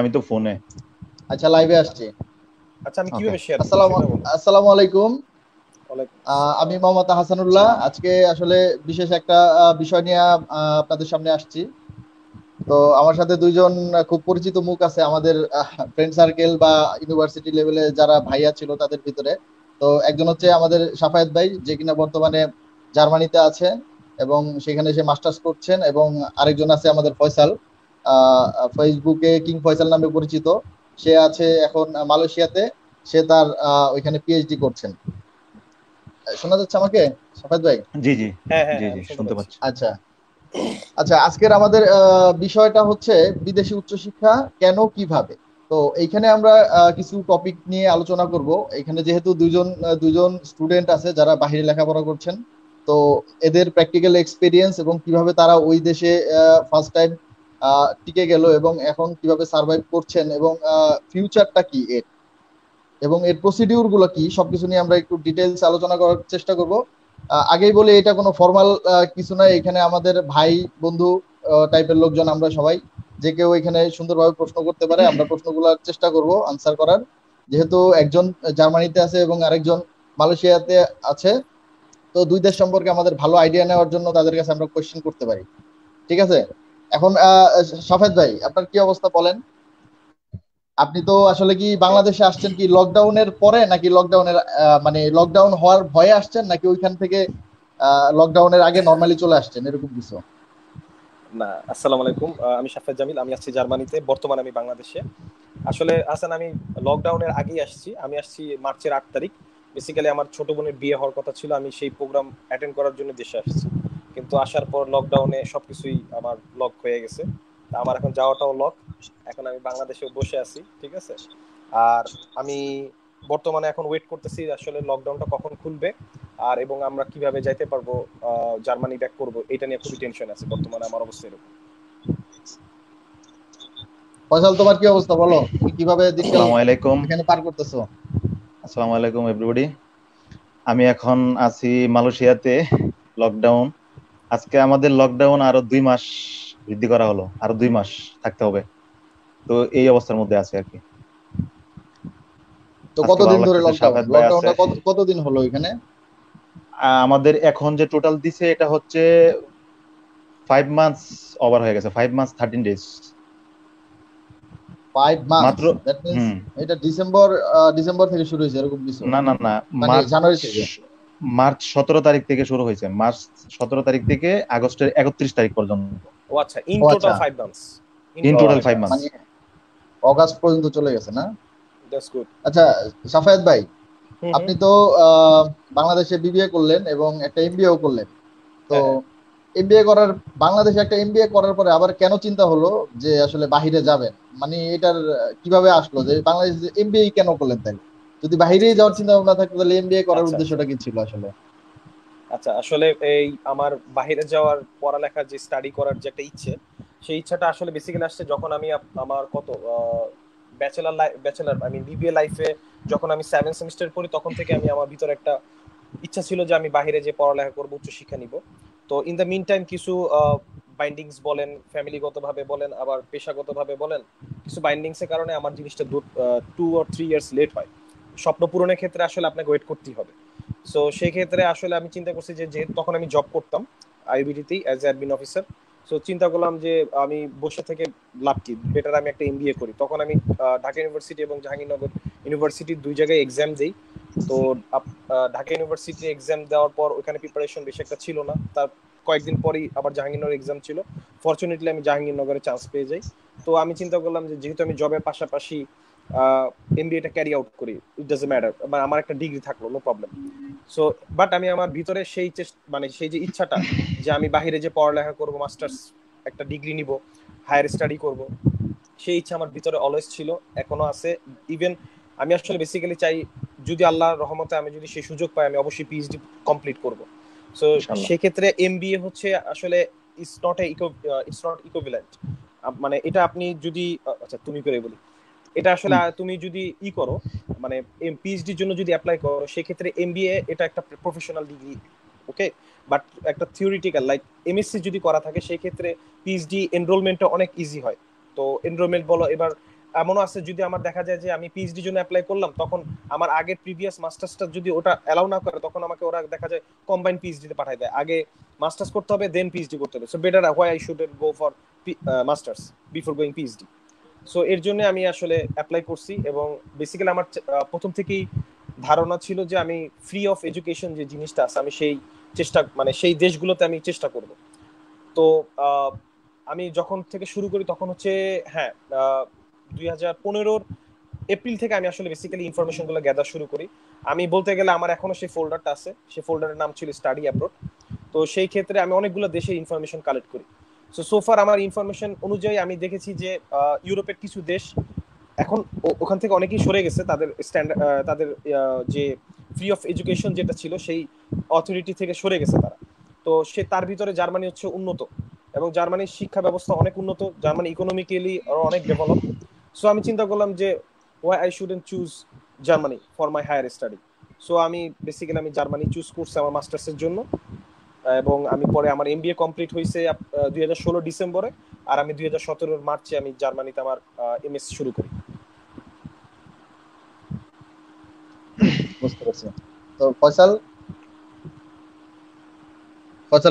আমি তো ফোনে। আচ্ছা, লাইভে আসছি। আচ্ছা, আমি ওকে। কিভাবে শেয়ার করব আসসালামু সেটা বলুন। আসসালামু আলাইকুম। ওয়ালাইকুম আমি আসসালাম। মোহাম্মদ হাসানুল্লাহ। আজকে আসলে বিশেষ একটা বিষয় নিয়ে আপনাদের সামনে আসছি। তো আমার সাথে দুইজন খুব পরিচিত মুখ আছে আমাদের ফ্রেন্ড সার্কেল বা ইউনিভার্সিটি লেভেলে যারা ভাইয়া ছিল তাদের ভিতরে। তো একজন হচ্ছে আমাদের সাফায়েত ভাই, যে কিনা বর্তমানে জার্মানিতে আছে এবং সেখানে সে মাস্টার্স করছেন, এবং আরেকজন আছে আমাদের ফয়সাল, আহ, ফেসবুকে কিং ফয়সাল নামে পরিচিত। সে আছে এখন মালয়েশিয়াতে। সে তার ওইখানে পিএইচডি করছেন। শোনা যাচ্ছে আমাকে, সাফায়েত ভাই? জি জি হ্যাঁ হ্যাঁ জি হ্যাঁ, জি আমি শুনতে শুনতে পাচ্ছি। পাচ্ছি। আচ্ছা। আচ্ছা, আজকের আমাদের বিষয়টা হচ্ছে বিদেশি উচ্চশিক্ষা কেন, কিভাবে। তো এইখানে আমরা কিছু টপিক নিয়ে আলোচনা করব। এখানে যেহেতু দুইজন স্টুডেন্ট আছে যারা বাইরে লেখাপড়া করছেন, তো এদের প্র্যাকটিক্যাল এক্সপিরিয়েন্স এবং কিভাবে তারা ওই দেশে ফার্স্ট টাইম টিকে গেল এবং এখন কিভাবে সার্ভাইভ করছেন, এবং ফিউচারটা কি এর, এবং এর প্রসিডিউর গুলো কি, সবকিছু নিয়ে আমরা একটু ডিটেলস আলোচনা করার চেষ্টা করব। আগেই বলে, এটা কোনো ফর্মাল কিছু নয়। এখানে আমাদের ভাই বন্ধু টাইপের লোকজন আমরা সবাই। যে কেউ এখানে সুন্দরভাবে প্রশ্ন করতে পারে, আমরা প্রশ্নগুলোর চেষ্টা করব আনসার করার। যেহেতু একজন জার্মানিতে আছে এবং আরেকজন মালয়েশিয়াতে আছে, তো দুই দেশ সম্পর্কে আমাদের ভালো আইডিয়া নেওয়ার জন্য তাদের কাছে আমরা কোয়েশ্চেন করতে পারি। ঠিক আছে। এখন সাফেদ ভাই, আপনার কি অবস্থা বলেন। আপনি তো আসলে কি বাংলাদেশে আসছেন কি লকডাউনের পরে, নাকি লকডাউনের মানে লকডাউন হওয়ার ভয়ে আসছেন, নাকি ওইখান থেকে লকডাউনের আগে নর্মালি চলে আসছেন, এরকম কিছু? না, আসসালামু আলাইকুম। আমি শাফেদ জামিল, আমি আছি জার্মানিতে, বর্তমানে আমি বাংলাদেশে। আসলে হাসান, আমি লকডাউনের আগেই আসছি। আমি আসছি মার্চের 8 তারিখ। বেসিক্যালি আমার ছোট বোনের বিয়ে হওয়ার কথা ছিল, আমি সেই প্রোগ্রাম অ্যাটেন্ড করার জন্য দেশে আসছি। কিন্তু আসার পর লকডাউনে সবকিছুই আমার লক হয়ে গেছে। তা আমার এখন যাওয়াটাও লক। এখন আমি বাংলাদেশে বসে আছি, ঠিক আছে। আর আমি বর্তমানে এখন ওয়েট করতেছি আসলে লকডাউনটা কখন খুলবে, আর এবং আমরা কিভাবে যাইতে পারবো, জার্মানি ব্যাক করব, এটা নিয়ে খুবই টেনশন আছে বর্তমানে আমার অবস্থা এরকম। ফয়সাল, তোমার কি অবস্থা বলো, তুমি কিভাবে দিনকাল আসসালামু আলাইকুম। এখানে পার করতেছো? আসসালামু আলাইকুম এভরিবডি। আমি এখন আছি মালয়েশিয়াতে। লকডাউন, আজকে আমাদের লকডাউন আরো 2 মাস বৃদ্ধি করা হলো, আরো 2 মাস থাকতে হবে। তো এই অবস্থার মধ্যে আছে আর কি। তো আজকে কতদিন ভালো ধরে লাগতেছে, লকডাউন, সাফাত ভাই আছে। লকডাউনটা কতদিন হলো এখানে? আমাদের এখন যে টোটাল দিছে এটা হচ্ছে 5 মান্থস, ওভার হয়ে গেছে, 5 মান্থস 13 ডেজ 5 মান্থস, মাত্র। দ্যাট মিনস হুম। এটা ডিসেম্বর, ডিসেম্বর থেকে শুরু হয়েছে এরকম কিছু, না না না, মানে মার্চ জানুয়ারি থেকে? মার্চ 17 তারিখ থেকে শুরু হয়েছে, মার্চ 17 তারিখ থেকে আগস্টের 31 তারিখ পর্যন্ত। ও আচ্ছা, ইন ও টোটাল আচ্ছা। 5 মান্থস। ইন ইন ও টোটাল টোটাল ফাইভ আচ্ছা, ফাইভ মান্থস মান্থস মানে অগাস্ট পর্যন্ত চলে গেছে না? That's good. আচ্ছা, সাফায়েত ভাই, হুম হুম। আপনি তো আহ, বাংলাদেশে বিবিএ করলেন এবং একটা এমবিএও করলেন। তো হ্যাঁ হ্যাঁ। এমবিএ করার, বাংলাদেশে একটা এমবিএ করার পরে আবার কেন চিন্তা হলো যে আসলে বাহিরে যাবেন, মানে এটার কিভাবে আসলো যে বাংলাদেশে এমবিএ কেন করলেন তাই? যদি আচ্ছা, বাহিরেই ঠিক যাওয়ার আছে। চিন্তা ভাবনা থাকতো, তাহলে এমবিএ করার আচ্ছা আচ্ছা উদ্দেশ্যটা কি ছিল আসলে? আচ্ছা, আসলে এই আমার বাইরে যাওয়ার পড়ালেখার যে স্টাডি করার যে একটা ইচ্ছে, সেই ইচ্ছাটা আসলে বেসিক্যালি আসছে যখন আমি আমার কত ব্যাচেলার আমি বিবিএ লাইফে, যখন আমি 7 সেমিস্টার পড়ি, তখন থেকে আমি আমার ভিতরে একটা ইচ্ছা ছিল যে আমি বাইরে যে পড়ালেখা করবো, উচ্চশিক্ষা নিব। তো ইন দ্য মিন টাইম কিছু বাইন্ডিংস বলেন, ফ্যামিলিগতভাবে বলেন, আবার পেশাগতভাবে বলেন, কিছু বাইন্ডিংস এর কারণে আমার জিনিসটা 2 or 3 ইয়ার্স লেট হয়। স্বপ্ন পূরণের ক্ষেত্রে আসলে আপনাকে ওয়েট করতেই হবে। সো সেই ক্ষেত্রে আসলে আমি চিন্তা করছি যে যেহেতু তখন আমি জব করতাম আইবিডিতেই as a admin officer. So চিন্তা করলাম যে আমি বসে থেকে লাভ কি, বেটার আমি একটা এমবিএ করি। তখন আমি ঢাকা ইউনিভার্সিটি এবং জাহাঙ্গীরনগর ইউনিভার্সিটির দুই জায়গায় এক্সাম দিই। তো ঢাকা ইউনিভার্সিটি এক্সাম দেওয়ার পর ওখানে প্রিপারেশন বেশি একটা ছিল না, তার কয়েকদিন পরেই আবার জাহাঙ্গীরনগর এক্সাম ছিল। ফরচুনেটলি আমি জাহাঙ্গীরনগরে চান্স পেয়ে যাই। তো আমি চিন্তা করলাম যে যেহেতু আমি জবের পাশাপাশি এমবিএটা ক্যারি আউট করি, ইট ডাজন্ট ম্যাটার, আমার একটা ডিগ্রি থাকলো, নো প্রবলেম। সো বাট আমি আমার ভিতরে সেই মানে সেই যে ইচ্ছাটা যে আমি বাইরে যে পড়ালেখা করব, মাস্টার্স একটা ডিগ্রি নিব, হায়ার স্টাডি করব, সেই ইচ্ছা আমার ভিতরে অলওয়েজ ছিল, এখনো আছে। ইভেন আমি আসলে বেসিক্যালি চাই, যদি আল্লাহর রহমতে আমি যদি সেই সুযোগ পাই, আমি অবশ্যই পিএইচডি কমপ্লিট করব। সো ইনশাল্লাহ। সেক্ষেত্রে এমবিএ হচ্ছে আসলে ইটস নট ইকুইভ্যালেন্ট। মানে এটা আপনি যদি আচ্ছা তুমি করে বলি, এটা আসলে হুম। তুমি যদি করো, মানে পিএইচডির জন্য যদি অ্যাপ্লাই করো, সেক্ষেত্রে এমবিএ এটা একটা প্রফেশনাল ডিগ্রি, ওকে। বাট একটা থিওরিটিক্যাল লাইক এমএসসি যদি করা থাকে, সেই ক্ষেত্রে পিএইচডি এনরোলমেন্টটা অনেক ইজি হয়। তো এনরোলমেন্ট বলো, এবার এমনও আছে যদি আমার দেখা যায় যে আমি পিএইচডি জন্য অ্যাপ্লাই করলাম, তখন আমার আগের প্রিভিয়াস মাস্টার্সটা যদি ওটা অ্যালাউ না করে, তখন আমাকে ওরা দেখা যায় কম্বাইন পিএইচডি তে পাঠায় দেয়। আগে মাস্টার্স করতে হবে, দেন পিএইচডি করতে হবে। So better why I should go for masters before going PhD. So এর জন্য আমি আসলে অ্যাপ্লাই করছি, এবং বেসিক্যালি আমার প্রথম থেকেই ধারণা ছিল যে আমি ফ্রি অফ এডুকেশন যে জিনিসটা আছে, আমি সেই চেষ্টা, মানে সেই দেশগুলোতে আমি চেষ্টা করব। তো আমি যখন থেকে শুরু করি তখন হচ্ছে, হ্যাঁ, 2015 এপ্রিল থেকে আমি আসলে বেসিক্যালি ইনফরমেশন গুলো গ্যাদার শুরু করি। আমি বলতে গেলে আমার এখনো সেই ফোল্ডারটা আছে, সেই ফোল্ডারের নাম ছিল স্টাডি অ্যাব্রোড। তো সেই ক্ষেত্রে আমি অনেকগুলো দেশের ইনফরমেশন কালেক্ট করি। সোফার আমার ইনফরমেশন অনুযায়ী আমি দেখেছি যে ইউরোপের কিছু দেশ এখন ওখান থেকে অনেকেই সরে গেছে, তাদের স্ট্যান্ডার্ড, তাদের যে ফ্রি অফ এডুকেশন যেটা ছিল সেই অথরিটি থেকে সরে গেছে তারা। তো তার ভিতরে জার্মানি হচ্ছে উন্নত, এবং জার্মানির শিক্ষা ব্যবস্থা অনেক উন্নত, জার্মানি ইকোনমিক্যালি অনেক ডেভেলপ। সো আমি চিন্তা করলাম যে why I shouldn't choose Germany for my higher study. So আমি বেসিক্যালি আমি জার্মানি চুজ করছি আমার মাস্টার্সের জন্য, এবং আমি পরে আমার এমবিএ কমপ্লিট হয়েছে 2016 ডিসেম্বরে, আর আমি 2017 মার্চে আমি জার্মানিতে আমার এমএস শুরু করি। বুঝতে পারছি। তো ফয়সাল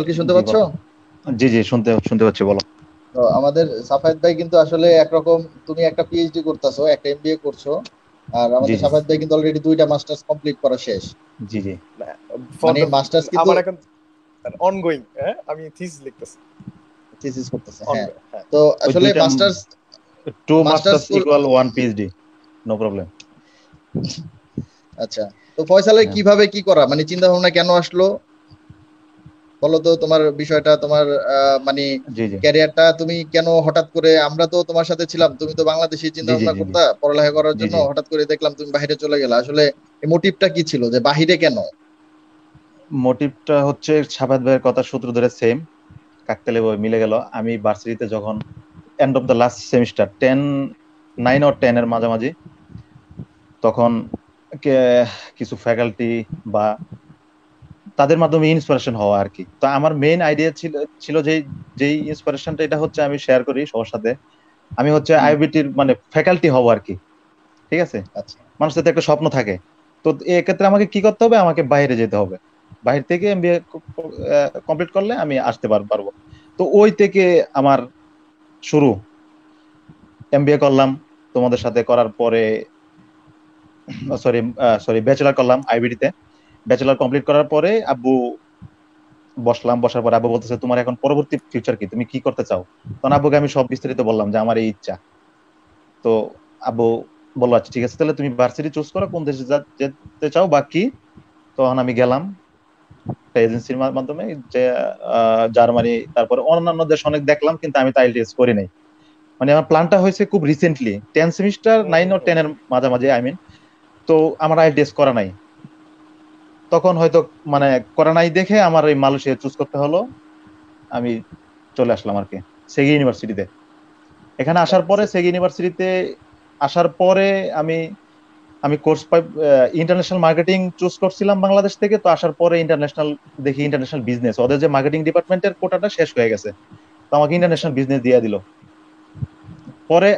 কি শুনতে পাচ্ছ? জি জি, শুনতে পাচ্ছি, বলো। তো আমাদের সাফায়েত ভাই কিন্তু আসলে একরকম, তুমি একটা পিএইচডি করতেছো, একটা এমবিএ করছো, আর আমাদের সাফায়েত ভাই কিন্তু অলরেডি 2টা মাস্টার্স কমপ্লিট করা শেষ। জি জি, মানে মাস্টার্স কিন্তু আমার এখন অনগোয়িং, হ্যাঁ, আমি থিসিস লিখতেছি, থিসিস করতেছে। হ্যাঁ, তো আসলে masters 2 masters equal 1 PhD, no problem. আচ্ছা, তো ফয়সালের কিভাবে কি করা, মানে চিন্তা ভাবনা কেন আসলো বলো তো, তোমার বিষয়টা, তোমার মানে ক্যারিয়ারটা তুমি কেন হঠাৎ করে, আমরা তো তোমার সাথে ছিলাম, তুমি তো বাংলাদেশে চিন্তা ভাবনা করতা পড়ালেখা করার জন্য, হঠাৎ করে দেখলাম তুমি বাইরে চলে গেলা, আসলে এই মোটিভটা কি ছিল যে বাইরে কেন? মোটিভটা হচ্ছে সাফাত ভাইয়ের কথা সূত্র ধরে সেম, কাকতালে মিলে গেল। আমি ভার্সিটিতে যখন end of the last semester 9 or 10 এর মাঝামাঝি, তখন কিছু ফ্যাকাল্টি বা তাদের মাধ্যমে ইন্সপিরেশন হওয়া আর কি। তো আমার মেইন আইডিয়া ছিল যেই ইন্সপিরেশনটা, এটা হচ্ছে আমি শেয়ার করি সবার সাথে। আমি হচ্ছে আইবিটির মানে ফ্যাকাল্টি হব আর কি, ঠিক আছে? মানুষের তো একটা স্বপ্ন থাকে। তো এক্ষেত্রে আমাকে কি করতে হবে, আমাকে বাইরে যেতে হবে, বাইরে থেকে এমবিএ কমপ্লিট করলে আমি আসতে পারবো। তো ওই থেকে আমার শুরু। এমবিএ করলাম তোমাদের সাথে, করার পরে সরি ব্যাচেলার করলাম আইবিটিতে। ব্যাচেলার কমপ্লিট করার পরে বসার পরে আব্বু বলতেছে, তোমার এখন পরবর্তী ফিউচার কি, তুমি কি করতে চাও? তখন আব্বুকে আমি সব বিস্তারিত বললাম যে আমার এই ইচ্ছা। তো আব্বু বললো, আচ্ছা ঠিক আছে, তাহলে তুমি ভার্সিটি চুজ করো, কোন দেশে যেতে চাও বা কি। তখন আমি গেলাম একটা এজেন্সির মাধ্যমে, যে জার্মানি, তারপরে অন্যান্য দেশ অনেক দেখলাম, কিন্তু আমি তো আইএলটিএস করি নাই। মানে আমার প্ল্যানটা হয়েছে খুব রিসেন্টলি, 10 সেমিস্টার 9 or 10 এর মাঝামাঝি, তো আমার আইএলটিএস করা নাই। তখন হয়তো মানে করা নাই দেখে আমার ওই মালয়েশিয়া চুজ করতে হলো। আমি চলে আসলাম আর কি সেগি ইউনিভার্সিটিতে। এখানে আসার পরে সেগি ইউনিভার্সিটিতে আসার পরে আমি কোর্স পাই, ইন্টারন্যাশনাল মার্কেটিং চুজ করছিলাম বাংলাদেশ থেকে। তো আসার পরে ইন্টারন্যাশনাল বিজনেস, ওদের যে মার্কেটিং ডিপার্টমেন্টের কোটাটা শেষ হয়ে গেছে, তো আমাকে ইন্টারন্যাশনাল বিজনেস দিয়ে দিল। পরে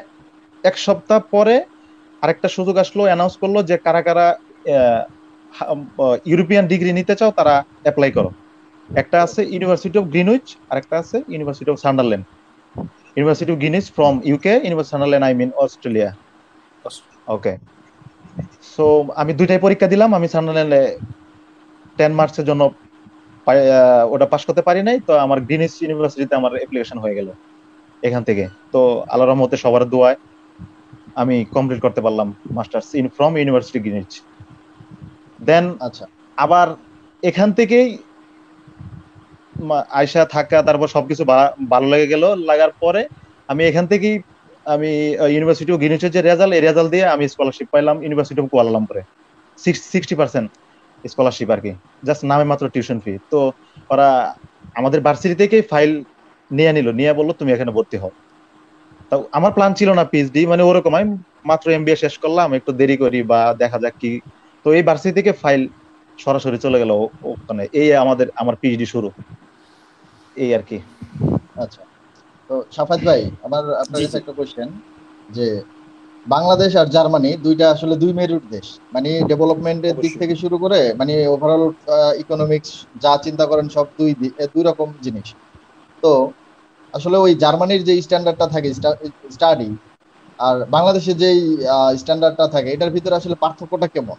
1 সপ্তাহ পরে আরেকটা সুযোগ আসলো, অ্যানাউন্স করলো যে কারা কারা ইউরোপিয়ান ডিগ্রি নিতে চাও তারা অ্যাপ্লাই করো। একটা আছে ইউনিভার্সিটি অফ গ্রিনউইচ, আর একটা আছে university of Sunderland. University of Greenwich from UK, university Sunderland I mean Australia. Okay, so আমি দুইটাই পরীক্ষা দিলাম। আমি সান্ডারল্যান্ডে 10 মার্কসের জন্য ওটা পাস করতে পারি নাই। তো আমার গ্রিনউইচ ইউনিভার্সিটিতে আমার অ্যাপ্লিকেশন হয়ে গেল এখান থেকে। তো আল্লাহর রহমতে সবার দোয়ায় আমি কমপ্লিট করতে পারলাম মাস্টার্স ফ্রম ইউনিভার্সিটি গ্রিনউইচ। দেন আবার এখান থেকেই আয়সা থাকা, তারপর সবকিছু ভালো লেগে গেল। লাগার পরে আমি এখান থেকেই আমি ইউনিভার্সিটি অফ গ্রিনউইচের যে রেজাল্ট, এই রেজাল্ট দিয়ে আমি স্কলারশিপ পাইলাম ইউনিভার্সিটি অফ কুয়ালালামপুরে, 60% স্কলারশিপ আর কি, জাস্ট নামে মাত্র টিউশন ফি। তো ওরা আমাদের ভার্সিটি থেকেই ফাইল নিয়ে বললো তুমি এখানে ভর্তি হও। তো আমার প্ল্যান ছিল না পিএইচডি, মানে ওরকম, আমি মাত্র এমবিএ শেষ করলাম, একটু দেরি করি বা দেখা যাক কি। তো এই ভার্সিটি থেকে ফাইল সরাসরি চলে গেল ওখানে, এই আমার পিএইচডি শুরু, এই আর কি। আচ্ছা, তো সাফাত ভাই, আমার আপনার কাছে একটা কোশ্চেন, যে বাংলাদেশ আর জার্মানি দুইটা আসলে দুই মেরুর দেশ, মানে ডেভেলপমেন্টের দিক অবশ্যই। থেকে শুরু করে মানে ওভারঅল ইকোনমিক্স যা চিন্তা করেন সব দুই রকম জিনিস। তো আসলে ওই জার্মানির যে স্ট্যান্ডার্ডটা থাকে স্টাডি আর বাংলাদেশের যে স্ট্যান্ডার্ডটা থাকে, এটার ভিতরে আসলে পার্থক্যটা কেমন,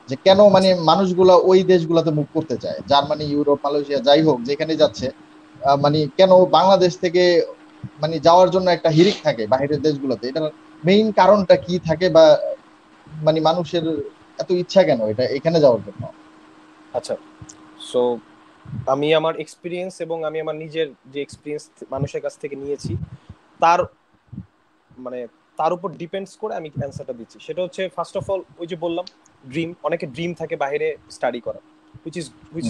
যে কেন মানে আচ্ছা মানুষগুলা ওই দেশগুলাতে মুভ করতে চায়, জার্মানি, ইউরোপ, মালয়েশিয়া যাই হোক যেখানে যাচ্ছে, মানে কেন বাংলাদেশ থেকে মানে যাওয়ার জন্য একটা হিড়িক থাকে বাইরের দেশগুলোতে, এটার মেইন কারণটা কি থাকে, বা মানে মানুষের এত ইচ্ছা কেন এটা এখানে যাওয়ার জন্য? আচ্ছা, সো আমি আমার এক্সপিরিয়েন্স এবং আমি আমার নিজের যে এক্সপিরিয়েন্স মানুষের কাছ থেকে নিয়েছি তার মানে তার উপর ডিপেন্ডস করে আমি অ্যান্সারটা দিচ্ছি। সেটা হচ্ছে ফার্স্ট অফ অল ওই যে বললাম ড্রিম, অনেকে ড্রিম থাকে বাইরে স্টাডি করা, হুইচ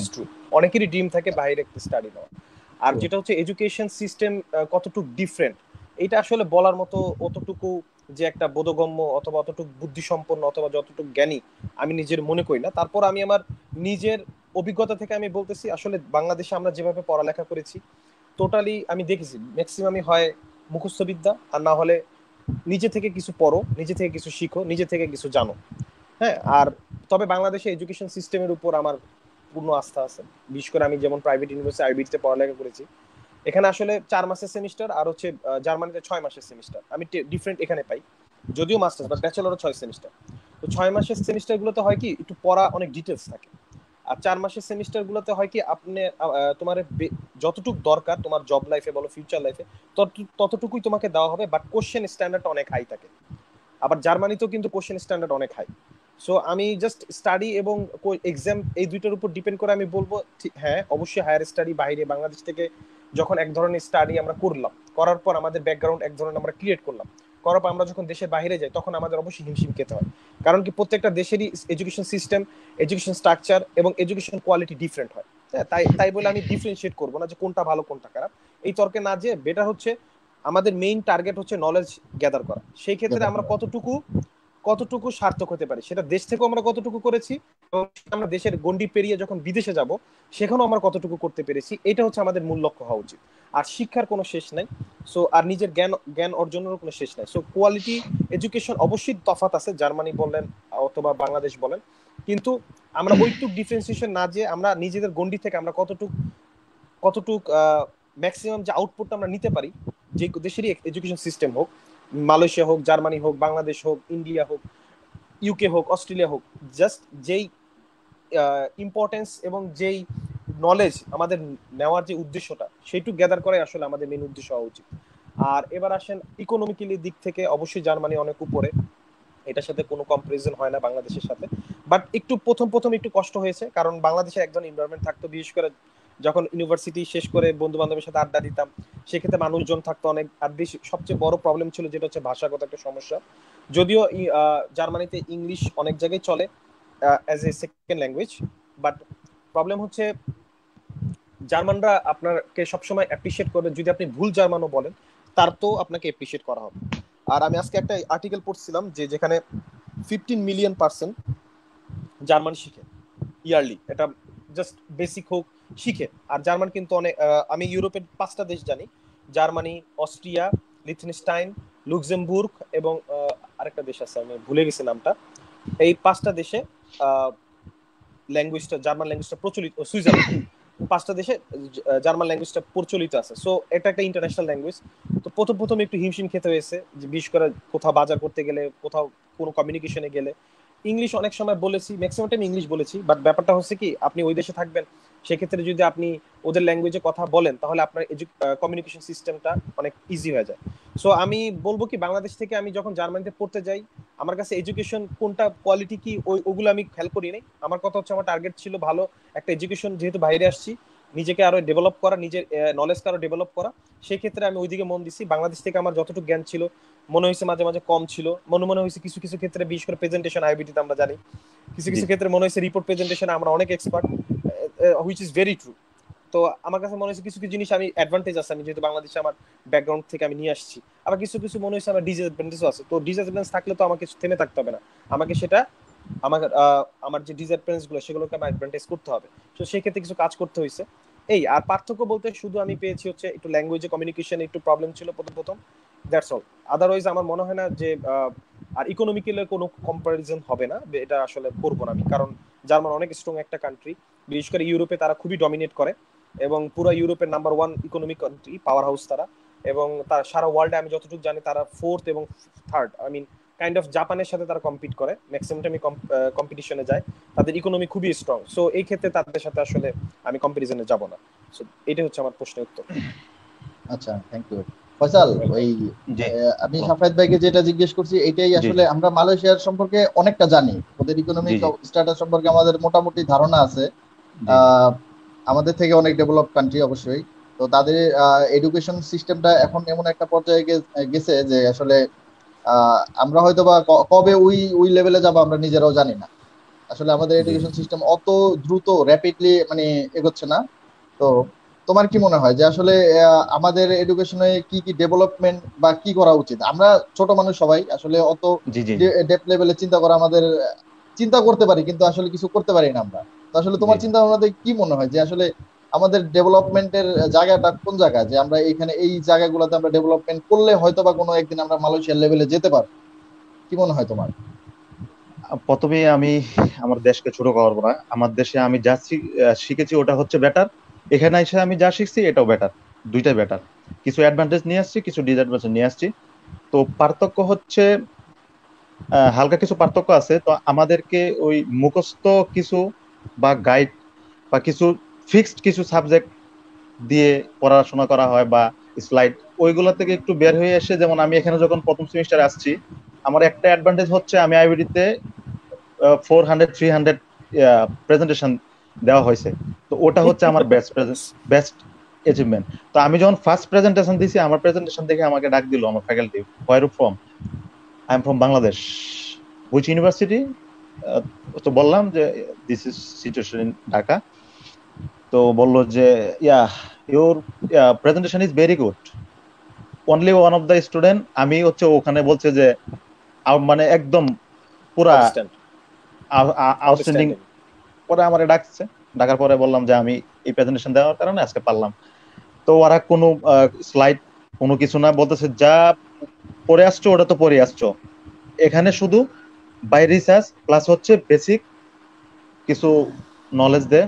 ইজ ট্রু। অনেকেরই ড্রিম থাকে বাইরে স্টাডি নেওয়া। আর যেটা হচ্ছে এডুকেশন সিস্টেম কতটুকু ডিফারেন্ট, এটা আসলে বলার মতো অতটুকু যে একটা বোধগম্য অথবা অতটুকু বুদ্ধিসম্পন্ন অথবা যতটুকু জ্ঞানী আমি নিজের মনে করি না। তারপর আমি আমার নিজের অভিজ্ঞতা থেকে আমি বলতেছি, আসলে বাংলাদেশে আমরা যেভাবে পড়ালেখা করেছি টোটালি আমি দেখেছি ম্যাক্সিমামই হয় মুখস্থ বিদ্যা, আর না হলে নিজে থেকে কিছু পড়ো, নিজে থেকে কিছু শিখো, নিজে থেকে কিছু জানো। হ্যাঁ, আর তবে বাংলাদেশে এডুকেশন সিস্টেমের উপর আমার পূর্ণ আস্থা আছে। বিশেষ করে আমি যেমন প্রাইভেট ইউনিভার্সিটি আইবিতে পড়ালেখা করেছি, এখানে আসলে 4 মাসের সেমিস্টার, আর হচ্ছে জার্মানিতে 6 মাসের সেমিস্টার। আমি ডিফারেন্ট এখানে পাই, যদিও মাস্টার্স বাট ব্যাচেলরও 6 সেমিস্টার। তো 6 মাসের সেমিস্টার গুলোতে হয় কি একটু পড়া অনেক ডিটেলস থাকে, আর 4 মাসের সেমিস্টার গুলোতে হয় কি আপনি তোমার যতটুকু দরকার তোমার জব লাইফে বলো ফিউচার লাইফে ততটুকুই তোমাকে দেওয়া হবে, বাট কোশ্চেন স্ট্যান্ডার্ডটা অনেক হাই থাকে। আবার জার্মানিতেও কিন্তু কোশ্চেন স্ট্যান্ডার্ড অনেক হাই। সো আমি জাস্ট স্টাডি এবং এক্সাম এই দুইটার উপর ডিপেন্ড করে আমি বলবো হ্যাঁ অবশ্যই হায়ার স্টাডি বাইরে বাংলাদেশ থেকে যখন এক ধরনের স্টাডি আমরা করলাম, করার পর আমাদের ব্যাকগ্রাউন্ড এক ধরনের আমরা ক্রিয়েট করলাম, করার পর আমরা যখন দেশের বাইরে যাই তখন আমাদের অবশ্যই হিমশিম খেতে হয়। কারণ কি প্রত্যেকটা দেশেরই এডুকেশন সিস্টেম, এডুকেশন স্ট্রাকচার এবং এডুকেশন কোয়ালিটি ডিফারেন্ট হয়। হ্যাঁ, তাই তাই বলে আমি ডিফারেন্সিয়েট করবো না যে কোনটা ভালো কোনটা খারাপ, এই তর্কে না, যে বেটার হচ্ছে আমাদের মেইন টার্গেট হচ্ছে নলেজ গ্যাদার করা। সেই ক্ষেত্রে আমরা কতটুকু কতটুকু সার্থক হতে পারি, সেটা দেশ থেকেও আমরা কতটুকু করেছি, এবং আমরা দেশের গন্ডি পেরিয়ে যখন বিদেশে যাব সেখানেও আমরা কতটুকু করতে পেরেছি, এটা হচ্ছে আমাদের মূল লক্ষ্য হওয়া উচিত। আর শিক্ষার কোনো শেষ নাই, সো আর নিজের জ্ঞান জ্ঞান অর্জনেরও কোনো শেষ নাই। সো কোয়ালিটি এডুকেশন অবশ্যই তফাৎ আছে, জার্মানি বলেন অথবা বাংলাদেশ বলেন, কিন্তু আমরা ওইটুক ডিফারেন্সিয়েশন না, যে আমরা নিজেদের গন্ডি থেকে আমরা কতটুক কতটুক ম্যাক্সিমাম যে আউটপুটটা আমরা নিতে পারি, যে দেশেরই এডুকেশন সিস্টেম হোক, মালয়েশিয়া হোক, জার্মানি হোক, বাংলাদেশ হোক, ইন্ডিয়া হোক, ইউকে হোক, অস্ট্রেলিয়া হোক, জাস্ট যেই ইম্পর্টেন্স এবং যেই নলেজ আমাদের নেওয়ার যে উদ্দেশ্যটা সেইটুকু গ্যাদার করাই আসলে আমাদের মেন উদ্দেশ্য হওয়া উচিত। আর এবার আসেন ইকোনমিক্যালি দিক থেকে অবশ্যই জার্মানি অনেক উপরে, এটার সাথে কোনো কম্পারিজন হয় না বাংলাদেশের সাথে। বাট একটু প্রথম প্রথম একটু কষ্ট হয়েছে, কারণ বাংলাদেশে একজন এনভায়রনমেন্ট থাকতো, বিশেষ করে যখন ইউনিভার্সিটি শেষ করে বন্ধু বান্ধবের সাথে আড্ডা দিতাম সেক্ষেত্রে মানুষজন থাকতো অনেক। আর বেশি সবচেয়ে বড় প্রবলেম ছিল যেটা হচ্ছে ভাষাগত একটা সমস্যা। যদিও জার্মানিতে ইংলিশ অনেক জায়গায় চলে as a second language, but problem হচ্ছে জার্মানরা আপনাকে সবসময় অ্যাপ্রিসিয়েট করবে যদি আপনি ভুল জার্মানও বলেন, তার তো আপনাকে অ্যাপ্রিসিয়েট করা হবে। আর আমি আজকে একটা আর্টিকেল পড়ছিলাম যে যেখানে 15 মিলিয়ন পার্সন জার্মান শিখে ইয়ারলি, এটা জাস্ট বেসিক হোক শিখে। আর জার্মান কিন্তু অনেক আমি ইউরোপের 5টা দেশ জানি, জার্মানি, অস্ট্রিয়া, লিথেনস্টাইন, লুক্সেমবুর্গ এবং আরেকটা দেশ আছে আমি ভুলে গেছি নামটা। এই 5টা দেশে ল্যাঙ্গুয়েজটা জার্মান ল্যাঙ্গুয়েজটা প্রচলিত, সুইজারল্যান্ড, 5টা দেশে জার্মান ল্যাঙ্গুয়েজটা প্রচলিত আছে। সো এটা একটা ইন্টারন্যাশনাল ল্যাঙ্গুয়েজ। তো প্রথম প্রথম একটু হিমশিম খেতে হয়েছে, যে বিশেষ করে কোথাও বাজার করতে গেলে, কোথাও কোনো কমিউনিকেশনে গেলে। ইংলিশ অনেক সময় বলেছি, ম্যাক্সিমাম টাইম ইংলিশ বলেছি, বাট ব্যাপারটা হচ্ছে কি আপনি ওই দেশে থাকবেন, সেক্ষেত্রে যদি আপনি ওদের ল্যাঙ্গুয়েজে কথা বলেন তাহলে আপনার কমিউনিকেশন সিস্টেমটা অনেক ইজি হয়ে যায়। সো আমি বলবো কি বাংলাদেশ থেকে আমি যখন জার্মানিতে পড়তে যাই আমার কাছে এডুকেশন কোনটা কোয়ালিটি কি ওগুলো আমি খেয়াল করি নাই। আমার কথা হচ্ছে আমার টার্গেট ছিল ভালো একটা এডুকেশন, যেহেতু বাইরে আসছি নিজেকে আরো ডেভেলপ করা, নিজের নলেজকে আরো ডেভেলপ করা, সেই ক্ষেত্রে আমি ওইদিকে মন দিছি। বাংলাদেশ থেকে আমার যতটুকু জ্ঞান ছিল মনে হয়েছে মাঝে মাঝে কম ছিল, মনে মনে হয়েছে কিছু কিছু ক্ষেত্রে, বিশেষ করে প্রেজেন্টেশন আইবিটিতে আমরা জানি কিছু জি কিছু ক্ষেত্রে মনে হয়েছে রিপোর্ট প্রেজেন্টেশন আমরা অনেক expert, which is very true. তো আমার কাছে মনে হয়েছে কিছু কিছু জিনিস আমি অ্যাডভান্টেজ আছে, আমি যেহেতু বাংলাদেশে আমার ব্যাকগ্রাউন্ড থেকে আমি নিয়ে আসছি। আবার কিছু কিছু মনে হয়েছে আমার ডিসঅ্যাডভান্টেজও আছে। তো ডিসঅ্যাডভান্টেজ থাকলে তো আমাকে থেমে থাকতে হবে না, আমাকে সেটা আমার আমার যে ডিসঅ্যাডভান্টেজ গুলো সেগুলোকে আমার অ্যাডভান্টেজ করতে হবে। তো সেই ক্ষেত্রে কিছু কাজ করতে হয়েছে। এই আর পার্থক্য বলতে শুধু আমি পেয়েছি হচ্ছে একটু ল্যাঙ্গুয়েজে কমিউনিকেশন একটু প্রবলেম ছিল প্রথম প্রথম, দ্যাটস অল। আদারওয়াইজ আমার মনে হয় না যে আর ইকোনমিক্যালি কোনো কম্পারিজন হবে না, এটা আসলে করবো না আমি, কারণ জার্মান অনেক স্ট্রং একটা কান্ট্রি, বিশেষ করে ইউরোপে তারা খুবই ডমিনেট করে এবং পুরো ইউরোপের number 1 economic country, power house তারা, এবং তার সারা ওয়ার্ল্ডে আমি যতটুকু জানি তারা 4th এবং 3rd, I mean kind of জাপানের সাথে তারা কম্পিট করে, ম্যাক্সিমাম টাইমে কম্পিটিশনে যায়, তাদের ইকোনমি খুবই স্ট্রং। সো এই ক্ষেত্রে তাদের সাথে আসলে আমি কম্পারিজনে যাব না। সো এটাই হচ্ছে আমার প্রশ্নের উত্তর। আচ্ছা, থ্যাংক ইউ ফয়সাল। ওই আমি সাফায়েত ভাইকে যেটা জিজ্ঞেস করছি এটাই, আসলে আমরা মালয়েশিয়ার সম্পর্কে অনেকটা জানি, ওদের ইকোনমিক স্ট্যাটাস সম্পর্কে আমাদের মোটামুটি ধারণা আছে, আমাদের থেকে অনেক ডেভেলপ কান্ট্রি অবশ্যই। তো তাদের এডুকেশন সিস্টেমটা এখন এমন একটা পর্যায়ে গেছে যে আসলে আমরা হয়তো বা কবে ওই লেভেলে যাবো আমরা নিজেরাও জানি না। আসলে আমাদের এডুকেশন সিস্টেম অত দ্রুত র্যাপিডলি মানে এগোচ্ছে না। তো তোমার কি মনে হয় যে আসলে আমাদের এডুকেশনে কি কি ডেভেলপমেন্ট বা কি করা উচিত? আমরা ছোট মানুষ সবাই, আসলে অত ডেপ লেভেলে চিন্তা করা আমাদের, চিন্তা করতে পারি কিন্তু আসলে কিছু করতে পারি না আমরা। তো আসলে তোমার চিন্তা ভাবনাতে কি মনে হয় যে আসলে আমাদের ডেভেলপমেন্টের জায়গাটা কোন জায়গা, যে আমরা এখানে এই জায়গাগুলোতে আমরা ডেভেলপমেন্ট করলে হয়তো বা কোনো একদিন আমরা মালয়েশিয়ার লেভেলে যেতে পারবো? কি মনে হয় তোমার? প্রথমে আমি আমার দেশকে ছোট করবো না, আমার দেশে আমি যা শিখেছি ওটা হচ্ছে বেটার, এখানে এসে আমি যা শিখছি এটাও বেটার, দুইটাই বেটার। কিছু অ্যাডভান্টেজ নিয়ে আসছি, কিছু ডিসঅ্যাডভান্টেজ নিয়ে আসছি। তো পার্থক্য হচ্ছে হালকা কিছু পার্থক্য আছে। তো আমাদেরকে ওই মুখস্থ কিছু বা গাইড বা কিছু ফিক্সড কিছু সাবজেক্ট দিয়ে পড়াশোনা করা হয় বা স্লাইড, ওইগুলো থেকে একটু বের হয়ে এসে, যেমন আমি এখানে যখন প্রথম সেমিস্টারে আসছি, আমার একটা অ্যাডভান্টেজ হচ্ছে আমি আইবিডিতে 400-300 প্রেজেন্টেশন দেওয়া হয়েছে। তো ওটা হচ্ছে আমার বেস্ট অ্যাচিভমেন্ট। তো আমি যখন ফার্স্ট প্রেজেন্টেশন দিছি, আমার প্রেজেন্টেশন দেখে আমাকে ডাক দিল আমার faculty, where you from? I am from Bangladesh. Which university? তো বললাম যে this is situation in Dhaka. তো বললো যে yeah, your presentation is very good, only one of the student. আমি হচ্ছে ওখানে বলছে যে মানে একদম পুরা আউটস্ট্যান্ডিং। পরে আমারে ডাকছে, ডাকার পরে বললাম যে আমি এই প্রেজেন্টেশন দেওয়ার কারণে আজকে পারলাম। তো ওরা কোনো স্লাইড কোনো কিছু না, বলতেছে যা পড়ে আসছো ওটা তো পড়ে আসছো, এখানে শুধু বাই রিসার্চ প্লাস হচ্ছে বেসিক কিছু নলেজ দে,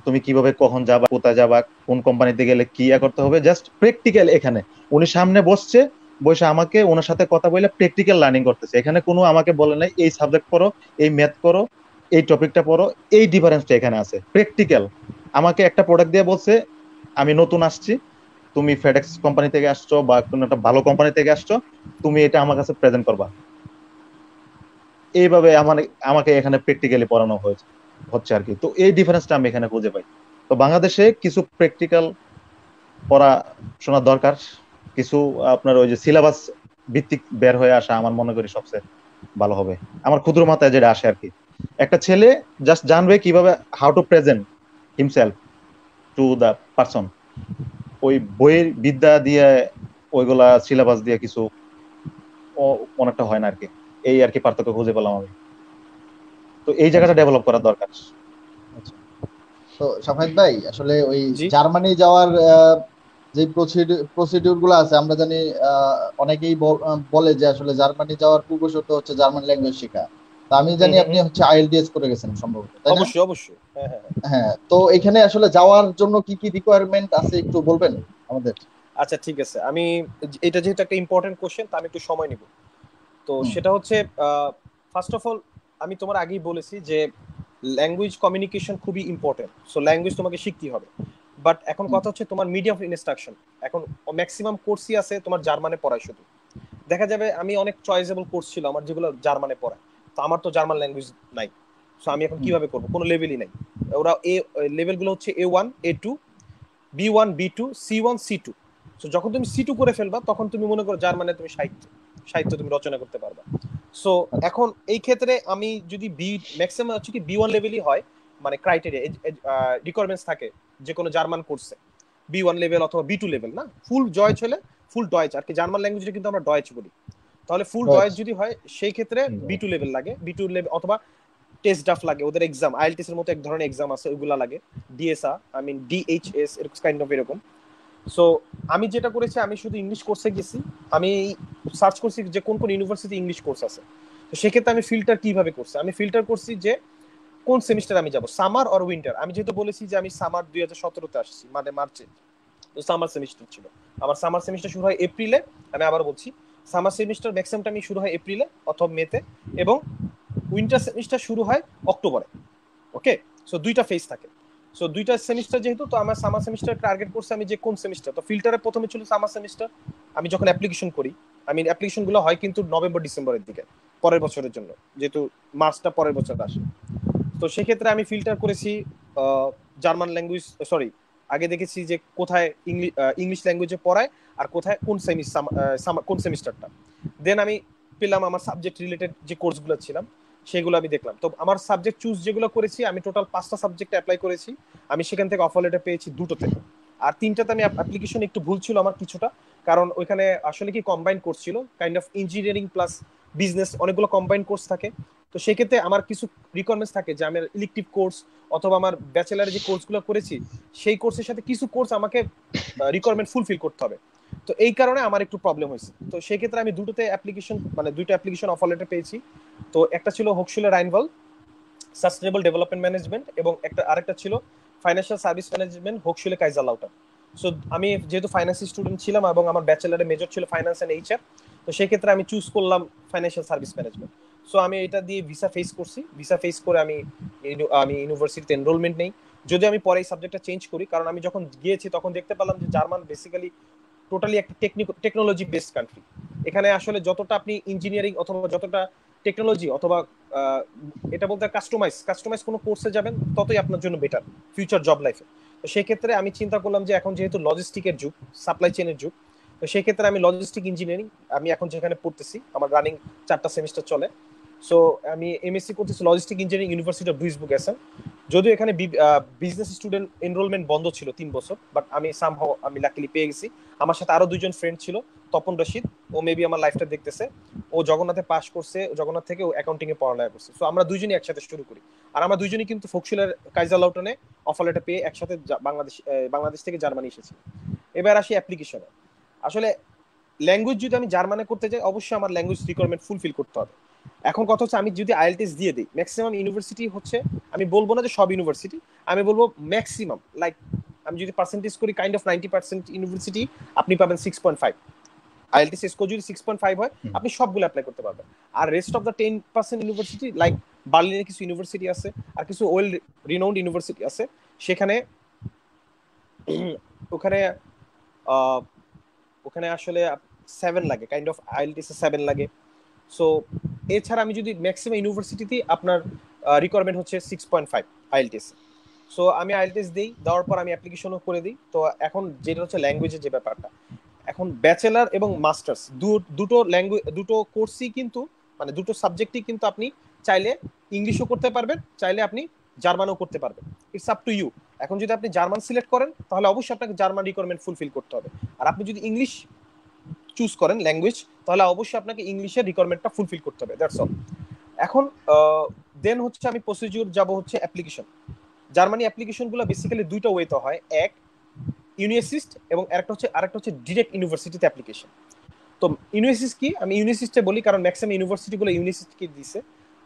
তুমি কিভাবে কখন যাবা, কোথায় যাবা, কোন কোম্পানিতে গেলে কি করতে হবে, জাস্ট প্র্যাকটিক্যাল। এখানে উনি সামনে বসছে, বসে আমাকে ওনার সাথে কথা বলে প্র্যাকটিক্যাল লার্নিং করতেছে। এখানে কোনো আমাকে বলে নাই এই সাবজেক্ট পড়ো, এই ম্যাথ করো, এই টপিকটা পড়ো। এই ডিফারেন্সটা এখানে আছে, প্র্যাকটিক্যাল। আমাকে একটা প্রোডাক্ট দিয়ে বলছে আমি নতুন আসছি, তুমি ফেডেক্স কোম্পানি থেকে আসছো বা কোনো একটা ভালো কোম্পানি থেকে আসছো, তুমি এটা আমার কাছে প্রেজেন্ট করবা। এইভাবে আমাকে এখানে প্র্যাকটিক্যালি পড়ানো হচ্ছে আর কি। তো এই ডিফারেন্সটা আমি এখানে খুঁজে পাই। তো বাংলাদেশে কিছু প্র্যাকটিক্যাল পড়াশোনা দরকার, কিছু আপনার ওই যে সিলেবাস ভিত্তিক বের হয়ে আসা আমার মনে করি সবচেয়ে ভালো হবে, আমার ক্ষুদ্র মাত্রায় যেটা আসে আর কি। একটা ছেলে জাস্ট জানবে কিভাবে how to present himself to the person, ওই বইয়ের বিদ্যা দিয়ে ওইগুলা সিলেবাস দিয়ে কিছু অনেকটা হয় না আর কি। এই আর কি পার্থক্য খুঁজে পেলাম আমি। তো এই জায়গাটা ডেভেলপ করা দরকার। তো সাফায়েত ভাই, আসলে ওই জার্মানি যাওয়ার যে প্রসিডিউর গুলো আছে, আমরা জানি অনেকেই বলে যে আসলে জার্মানি যাওয়ার পূর্ব শর্ত হচ্ছে জার্মান ল্যাঙ্গুয়েজ শেখা। তো আমি জানি আপনি হচ্ছে আইএলটিএস করে গেছেন সম্ভবত, তাই না? অবশ্যই অবশ্যই, হ্যাঁ হ্যাঁ হ্যাঁ। তো এখানে আসলে যাওয়ার জন্য কি কি রিকোয়ারমেন্ট আছে একটু বলবেন আমাদের? আচ্ছা ঠিক আছে, আমি এটা যেহেতু একটা ইম্পর্টেন্ট কোশ্চেন, তো আমি একটু সময় নিব। তো সেটা হচ্ছে ফার্স্ট অফ অল আমি তোমার আগেই বলেছি যে ল্যাঙ্গুয়েজ কমিউনিকেশন খুবই ইম্পর্টেন্ট। সো ল্যাঙ্গুয়েজ তোমাকে শিখতে হবে। বাট এখন কথা হচ্ছে তোমার মিডিয়াম অফ ইনস্ট্রাকশন, এখন ম্যাক্সিমাম কোর্সই আছে তোমার জার্মানে পড়ায়। শুধু দেখা যাবে আমি অনেক চয়েসেবল কোর্স ছিল আমার যেগুলো জার্মানে পড়ায়, তো আমার তো জার্মান ল্যাঙ্গুয়েজ নাই। সো আমি এখন কিভাবে করবো, কোনো লেভেলই নাই। ওরা লেভেলগুলো হচ্ছে A1 A2 B1 B2 C1 C2। So যখন তুমি C2 করে ফেলবা তখন তুমি মনে করো জার্মানে তুমি সাহিত্য তুমি রচনা করতে পারবা। সো এখন এই ক্ষেত্রে আমি যদি ম্যাক্সিমাম হচ্ছে কি B1 লেভেলই হয়, মানে ক্রাইটেরিয়া রিকোয়ারমেন্টস থাকে যে কোনো জার্মান কোর্সে B1 লেভেল অথবা B2 লেভেল, না ফুল জয়েচ হলে ফুল ডয়েচ আর কি, জার্মান ল্যাঙ্গুয়েজটা কিন্তু আমরা ডয়েচ বলি। তাহলে ফুল ডয়েচ যদি হয় সেই ক্ষেত্রে B2 লেভেল লাগে, B2 লেভেল অথবা টেস্ট ড্রাফট লাগে, ওদের এক্সাম আইএলটিএস এর মতো এক ধরনের এক্সাম আছে, ওইগুলা লাগে। ডিএসআ, আই মিন ডিএইচএস, এরকম কাইন্ড অফ এরকম। সো আমি যেটা করেছি, আমি শুধু ইংলিশ কোর্সে গেছি, আমি সার্চ করছি যে কোন কোন ইউনিভার্সিটি ইংলিশ কোর্স আছে। তো সেক্ষেত্রে আমি ফিল্টার কিভাবে করছি, আমি ফিল্টার করছি যে কোন সেমিস্টার আমি যাব, সামার অর উইন্টার। আমি যেহেতু বলেছি যে আমি সামার 2017-তে আসছি, মানে মার্চে, তো সামার সেমিস্টার ছিল আমার। সামার সেমিস্টার শুরু হয় এপ্রিলে। আমি আবার বলছি, সামার সেমিস্টার ম্যাক্সিমাম টাইমই শুরু হয় এপ্রিলে অথবা মেতে, এবং উইন্টার সেমিস্টার শুরু হয় অক্টোবরে। ওকে, সো দুইটা ফেজ থাকে। সো দুইটা সেমিস্টার যেহেতু, তো আমার সামার সেমিস্টার টার্গেট করছে আমি যে কোন সেমিস্টার। তো ফিল্টারে প্রথমে ছিল সামার সেমিস্টার। আমি যখন অ্যাপ্লিকেশন করি, আমি অ্যাপ্লিকেশন গুলো হয় কিন্তু নভেম্বর ডিসেম্বরের দিকে, পরের বছরের জন্য, যেহেতু মার্চটা পরের বছর আসে। তো সেক্ষেত্রে আমি ফিল্টার করেছি জার্মান ল্যাঙ্গুয়েজ, সরি, আগে দেখেছি যে কোথায় ইংলিশ ল্যাঙ্গুয়েজে পড়ায় আর কোথায় কোন সেমিস্টারটা। দেন আমি পেলাম আমার সাবজেক্ট রিলেটেড যে কোর্সগুলো ছিলাম সেগুলো আমি দেখলাম। তো আমার সাবজেক্ট চুজ যেগুলো করেছি, আমি টোটাল 5টা সাবজেক্টে অ্যাপ্লাই করেছি। আমি সেখান থেকে অফার লেটার পেয়েছি 2টোতে, আর 3টাতে আমি অ্যাপ্লিকেশন একটু ভুল ছিল আমার কিছুটা, কারণ ওইখানে আসলে কি কম্বাইন কোর্স ছিল, kind of engineering plus business, অনেকগুলো কম্বাইন কোর্স থাকে। তো সেক্ষেত্রে আমার কিছু রিকোয়ারমেন্টস থাকে যে আমার ইলেকটিভ কোর্স অথবা আমার ব্যাচেলারে যে কোর্সগুলো করেছি সেই কোর্সের সাথে কিছু কোর্স আমাকে রিকোয়ারমেন্ট ফুলফিল করতে হবে। তো এই কারণে আমার একটু প্রবলেম হয়েছে। তো সেক্ষেত্রে আমি দুটোতে অ্যাপ্লিকেশন, মানে দুইটা অ্যাপ্লিকেশন অফার লেটার পেয়েছি। তো একটা ছিল হোকশুলে রাইনভাল সাস্টেনেবল ডেভেলপমেন্ট ম্যানেজমেন্ট, এবং আরেকটা ছিল ফাইন্যান্সিয়াল সার্ভিস ম্যানেজমেন্ট হোকশুলে কাইজারলাউটার। সো আমি যেহেতু ফাইন্যান্স স্টুডেন্ট ছিলাম এবং আমার ব্যাচেলারে মেজর ছিল ফাইন্যান্স অ্যান্ড এইচআর, তো সেক্ষেত্রে আমি চুজ করলাম ফাইন্যান্সিয়াল সার্ভিস ম্যানেজমেন্ট। সো আমি এটা দিয়ে ভিসা ফেস করছি। ভিসা ফেস করে আমি আমি ইউনিভার্সিটিতে এনরোলমেন্ট নেই। যদি আমি পরে এই সাবজেক্টটা চেঞ্জ করি, কারণ আমি যখন গিয়েছি তখন দেখতে পেলাম যে জার্মান বেসিক্যালি টোটালি একটা টেকনোলজি বেসড কান্ট্রি। এখানে আসলে যতটা আপনি ইঞ্জিনিয়ারিং অথবা যতটা টেকনোলজি অথবা এটা বলতে কাস্টমাইজ কোনো কোর্সে যাবেন, ততই আপনার জন্য বেটার ফিউচার জব লাইফে। তো সেক্ষেত্রে আমি চিন্তা করলাম যে এখন যেহেতু লজিস্টিকের যুগ, সাপ্লাই চেনের যুগ, তো সেক্ষেত্রে আমি লজিস্টিক ইঞ্জিনিয়ারিং, আমি এখন যেখানে পড়তেছি, আমার রানিং 4টা সেমিস্টার চলে। সো আমি এমএসসি করতেছি লজিস্টিক ইঞ্জিনিয়ারিং ইউনিভার্সিটি অফ ডুইসবুক এসেন। যদিও এখানে বিজনেস স্টুডেন্ট এনরোলমেন্ট বন্ধ ছিল 3 বছর, বাট আমি সামহাও আমি লাকিলি পেয়ে গেছি। আমার সাথে আরো 2জন ফ্রেন্ড ছিল, তপন রশিদ, ও মেবি আমার লাইফটা দেখতেছে, ও জগন্নাথে পাস করছে, জগন্নাথ থেকে ও অ্যাকাউন্টিং এ পড়ালেখা করছে। সো আমরা দুইজনই একসাথে শুরু করি, আর আমরা দুইজনই কিন্তু ফোকশিলের কাইজারলাউটনে অফার লেটার পেয়ে একসাথে বাংলাদেশ থেকে জার্মানি এসেছি। এবার আসি অ্যাপ্লিকেশনে। আসলে ল্যাঙ্গুয়েজ যদি আমি জার্মানে করতে যাই, অবশ্যই আমার ল্যাঙ্গুয়েজ রিকোয়ারমেন্ট ফুলফিল করতে হবে। এখন কথা হচ্ছে, আমি যদি আইএলটিএস দিয়ে দিই, ম্যাক্সিমাম ইউনিভার্সিটি হচ্ছে, আমি বলবো না যে সব ইউনিভার্সিটি, আমি বলবো ম্যাক্সিমাম, লাইক আমি যদি পার্সেন্টেজ করি, কাইন্ড অফ 90% ইউনিভার্সিটি আপনি পাবেন 6.5। আইএলটিএস স্কোর যদি 6.5 হয়, আপনি সবগুলো অ্যাপ্লাই করতে পারবেন। আর rest of the 10% university, like বার্লিনের কিছু ইউনিভার্সিটি আছে আর কিছু ওয়েল রিনাউন্ড ইউনিভার্সিটি আছে, সেখানে ওখানে ওখানে আসলে 7 লাগে, কাইন্ড অফ আইএলটিএস 7 লাগে। সো এছাড়া আমি যদি ম্যাক্সিমাম ইউনিভার্সিটিতে আপনার রিকোয়ারমেন্ট হচ্ছে 6.5 আইএলটিএস। সো আমি আইএলটিএস দিই, দেওয়ার পর আমি অ্যাপ্লিকেশনও করে দিই। তো এখন যেটা হচ্ছে ল্যাঙ্গুয়েজের যে ব্যাপারটা, এখন ব্যাচেলার এবং মাস্টার্স দুটো ল্যাঙ্গুয়েজ, দুটো কোর্সই কিন্তু, মানে দুটো সাবজেক্টই কিন্তু আপনি চাইলে ইংলিশও করতে পারবেন, চাইলে আপনি জার্মানও করতে পারবেন। It's up to you. এখন যদি আপনি জার্মান সিলেক্ট করেন, তাহলে অবশ্যই আপনাকে জার্মান রিকোয়ারমেন্ট ফুলফিল করতে হবে। আর আপনি যদি ইংলিশ চুজ করেন ল্যাঙ্গুয়েজ, তাহলে অবশ্যই আপনাকে ইংলিশের রিকোয়ারমেন্টটা ফুলফিল করতে হবে। That's all. এখন দেন হচ্ছে আমি প্রসিডিউর যাব হচ্ছে অ্যাপ্লিকেশন। জার্মানি অ্যাপ্লিকেশন গুলো বেসিক্যালি দুইটা ওয়েতে হয়, এক ইউনিভার্সিস্ট এবং আরেকটা হচ্ছে ডিরেক্ট ইউনিভার্সিটিতে অ্যাপ্লিকেশন। তো ইউনিভার্সিস্ট কি, আমি ইউনিভার্সিস্টে বলি কারণ ম্যাক্সিমাম ইউনিভার্সিটি গুলো ইউনিভার্সিটিকে দিছে,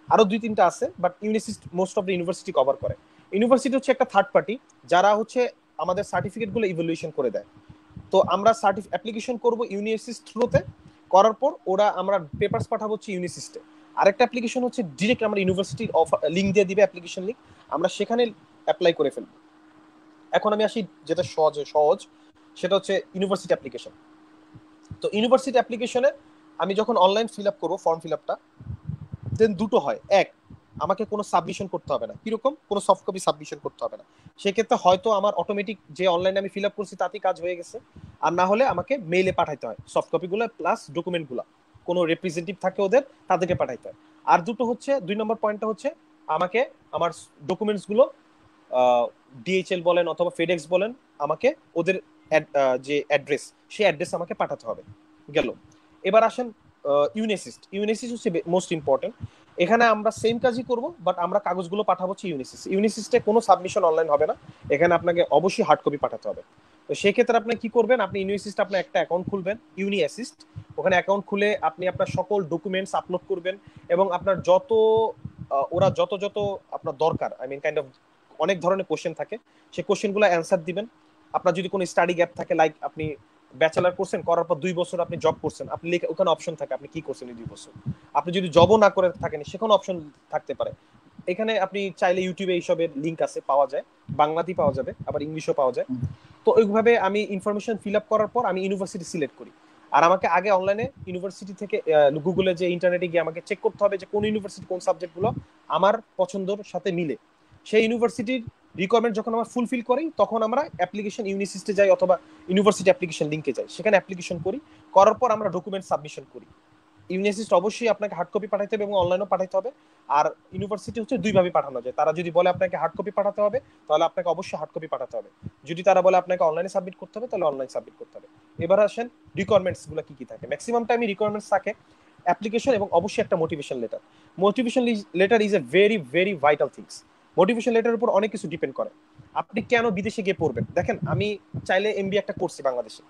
আরো 2-3টা আছে, but universities most of the university cover করে। ইউনিভার্সিটি হচ্ছে একটা থার্ড পার্টি, যারা হচ্ছে আমাদের সার্টিফিকেট গুলো ইভ্যালুয়েশন করে দেয়। তো আমরা অ্যাপ্লিকেশন করব ইউনিভার্সিটি থ্রুতে, করার পর ওরা আমরা পেপারস পাঠাবো হচ্ছে ইউনিসিস্টে। আরেকটা অ্যাপ্লিকেশন হচ্ছে ডিরেক্ট আমরা ইউনিভার্সিটির লিঙ্ক দিয়ে দিবে, অ্যাপ্লিকেশন লিঙ্ক, আমরা সেখানে অ্যাপ্লাই করে ফেলবো। এখন আমি আসি যেটা সহজ, সেটা হচ্ছে ইউনিভার্সিটি অ্যাপ্লিকেশন। তো ইউনিভার্সিটি অ্যাপ্লিকেশনে আমি যখন অনলাইন ফিল আপ করবো, ফর্ম ফিল আপটা, দেন দুটো হয়, এক আমাকে কোনো সাবমিশন করতে হবে না, কিরকম কোনো সফট কপি সাবমিশন করতে হবে না। সেক্ষেত্রে হয়তো আমার অটোমেটিক যে অনলাইনে আমি ফিল আপ করছি তাতেই কাজ হয়ে গেছে, আর না হলে আমাকে মেইলে পাঠাইতে হয় সফট কপিগুলো প্লাস ডকুমেন্টগুলো, কোনো রিপ্রেজেন্টেটিভ থাকে ওদের, তাদেরকে পাঠাইতে হয়। আর দুটো হচ্ছে, 2 নম্বর পয়েন্টটা হচ্ছে আমাকে আমার ডকুমেন্টসগুলো ডিএইচএল বলেন অথবা ফেডেক্স বলেন, আমাকে ওদের যে অ্যাড্রেস, সেই অ্যাড্রেস আমাকে পাঠাতে হবে। গেল। এবার আসেন ইউনিসিস্ট হচ্ছে মোস্ট ইম্পর্টেন্ট। এখানে আমরা সেম কাজই করব, বাট আমরা কাগজগুলো পাঠাবো হচ্ছে ইউনিসিস। ইউনিসিসে কোনো সাবমিশন অনলাইন হবে না, এখানে আপনাকে অবশ্যই হার্ড কপি পাঠাতে হবে। তো সেক্ষেত্রে আপনি কি করবেন, আপনি ইউনিসিস্টে আপনার একটা অ্যাকাউন্ট খুলবেন, ইউনি অ্যাসিস্ট। ওখানে অ্যাকাউন্ট খুলে আপনি আপনার সকল ডকুমেন্টস আপলোড করবেন, এবং আপনার যত ওরা যত যত আপনার দরকার, আই মিন কাইন্ড অফ অনেক ধরনের কোশ্চেন থাকে, সেই কোশ্চেনগুলো অ্যান্সার দিবেন। আপনার যদি কোনো স্টাডি গ্যাপ থাকে, লাইক আপনি ব্যাচেলার করছেন, করার পর 2 বছর আপনি জব করছেন, আপনি ওখানে অপশন থাকে আপনি কি করছেন এই 2 বছর। আপনি যদি জবও না করে থাকেন, সেখানে অপশন থাকতে পারে। এখানে আপনি চাইলে ইউটিউবে এইসবের লিঙ্ক আছে, পাওয়া যায়, বাংলাতেই পাওয়া যাবে, আবার ইংলিশও পাওয়া যায়। তো ওইভাবে আমি ইনফরমেশন ফিল আপ করার পর আমি ইউনিভার্সিটি সিলেক্ট করি। আর আমাকে আগে অনলাইনে ইউনিভার্সিটি থেকে গুগলে যে ইন্টারনেটে গিয়ে আমাকে চেক করতে হবে যে কোন ইউনিভার্সিটি কোন সাবজেক্টগুলো আমার পছন্দের সাথে মিলে। সেই ইউনিভার্সিটির রিকোয়ারমেন্ট যখন আমরা ফুলফিল করি, তখন আমরা অ্যাপ্লিকেশন ইউনিসিস্টে যাই অথবা ইউনিভার্সিটি অ্যাপ্লিকেশন লিঙ্কে যাই, সেখানে অ্যাপ্লিকেশন করি। করার পর আমরা ডকুমেন্ট সাবমিশন করি। ইউনিসিস্ট অবশ্যই আপনাকে হার্ড কপি পাঠাতে হবে এবং অনলাইনেও পাঠাতে হবে। আর ইউনিভার্সিটি হচ্ছে দুইভাবে পাঠানো যায়। তারা যদি বলে আপনাকে হার্ড কপি পাঠাতে হবে, তাহলে আপনাকে অবশ্যই হার্ড কপি পাঠাতে হবে। যদি তারা বলে আপনাকে অনলাইনে সাবমিট করতে হবে, তাহলে অনলাইন সাবমিট করতে হবে। এবার আসেন রিকোয়ারমেন্টস গুলো কি কি থাকে। ম্যাক্সিমাম টাইমে রিকোয়ারমেন্টস থাকে অ্যাপ্লিকেশন এবং অবশ্যই একটা motivation letter. Motivation letter is a very very vital things. Motivation লেটারের উপর অনেক কিছু ডিপেন্ড করে। আপনি কেন বিদেশে গিয়ে পড়বেন? দেখেন, আমি চাইলে এমবিএ একটা করছি বাংলাদেশে,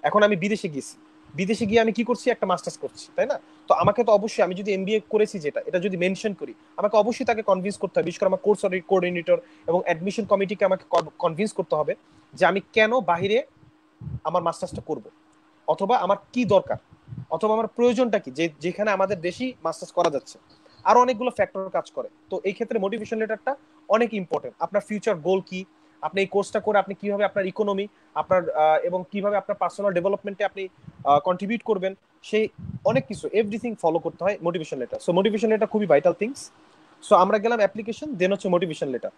এখন আমি বিদেশে গেছি, বিদেশে গিয়ে আমি কি করছি, একটা মাস্টার্স করছি, তাই না? তো আমাকে তো অবশ্যই, আমি যদি এমবিএ করেছি যেটা, এটা যদি মেনশন করি, আমাকে অবশ্যই তাকে কনভিন্স করতে হবে, বিশেষ করে আমার কোর্স কোঅর্ডিনেটর এবং অ্যাডমিশন কমিটিকে আমাকে কনভিন্স করতে হবে যে আমি কেন বাহিরে আমার মাস্টার্সটা করব, অথবা আমার কি দরকার, অথবা আমার প্রয়োজনটা কি, যে যেখানে আমাদের দেশেই মাস্টার্স করা যাচ্ছে। আরো অনেকগুলো ফ্যাক্টর কাজ করে। তো এই ক্ষেত্রে মোটিভেশন লেটারটা অনেক ইম্পর্টেন্ট। আপনার ফিউচার গোল কি, আপনি এই কোর্সটা করে আপনি কিভাবে আপনার ইকোনমি, আপনার এবং কিভাবে আপনার পার্সোনাল ডেভেলপমেন্টে আপনি কন্ট্রিবিউট করবেন, সেই অনেক কিছু এভরিথিং ফলো করতে হয় motivation letter. So motivation letter খুবই ভাইটাল থিংস। সো আমরা গেলাম অ্যাপ্লিকেশন, দেন হচ্ছে মোটিভেশন লেটার,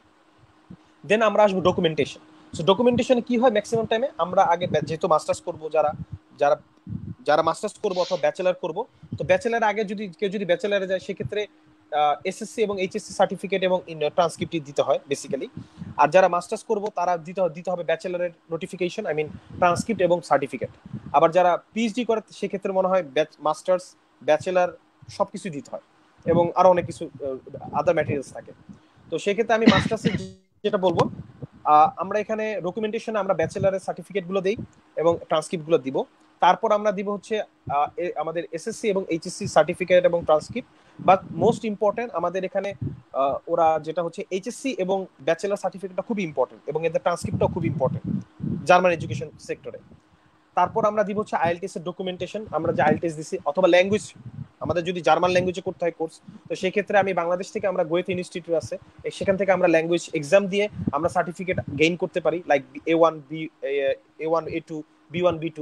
দেন আমরা আসবো ডকুমেন্টেশন। সো ডকুমেন্টেশনে কি হয়, ম্যাক্সিমাম টাইমে আমরা আগে যেহেতু মাস্টার্স করবো, যারা যারা যারা মাস্টার্স করবো অথবা ব্যাচেলার করবো, তো ব্যাচেলার আগে যদি কেউ যদি ব্যাচেলারে যায়, সেক্ষেত্রে এসএসসি এবং এইচএসসি সার্টিফিকেট এবং ট্রান্সক্রিপ্ট দিতে হয় বেসিক্যালি। আর যারা মাস্টার্স করবো, তারা দিতে হবে ব্যাচেলারের নোটিফিকেশন, আই মিন ট্রান্সক্রিপ্ট এবং সার্টিফিকেট। আবার যারা পিএইচডি করে, সেক্ষেত্রে মনে হয় মাস্টার্স, ব্যাচেলার সবকিছু দিতে হয়, এবং আরো অনেক কিছু আদার ম্যাটেরিয়ালস থাকে। তো সেক্ষেত্রে আমি মাস্টার্সের যেটা বলবো, আমরা এখানে ডকুমেন্টেশনে আমরা ব্যাচেলারের সার্টিফিকেট গুলো দেই এবং ট্রান্সক্রিপ্ট গুলো দিব। তারপর আমরা দিব হচ্ছে আমাদের এসএসসি এবং এইচএসসি সার্টিফিকেট এবং ট্রান্সক্রিপ্ট। বাট মোস্ট ইম্পর্টেন্ট আমাদের এখানে ওরা যেটা হচ্ছে এইচএসসি এবং ব্যাচেলার সার্টিফিকেটটা খুবই ইম্পর্টেন্ট, এবং এদের ট্রান্সক্রিপ্টটাও খুব ইম্পর্টেন্ট জার্মান এডুকেশন সেক্টরে। তারপর আমরা দিব হচ্ছে আইএলটিএস এর ডকুমেন্টেশন, আমরা যে আইএলটিএস দিছি, অথবা ল্যাঙ্গুয়েজ, আমাদের যদি জার্মান ল্যাঙ্গুয়েজে করতে হয় কোর্স, তো সেই ক্ষেত্রে আমি বাংলাদেশ থেকে, আমরা গোয়েথ ইনস্টিটিউট আছে, সেখান থেকে আমরা ল্যাঙ্গুয়েজ এক্সাম দিয়ে আমরা সার্টিফিকেট গেইন করতে পারি, like A1 A1 A2 B1 B2।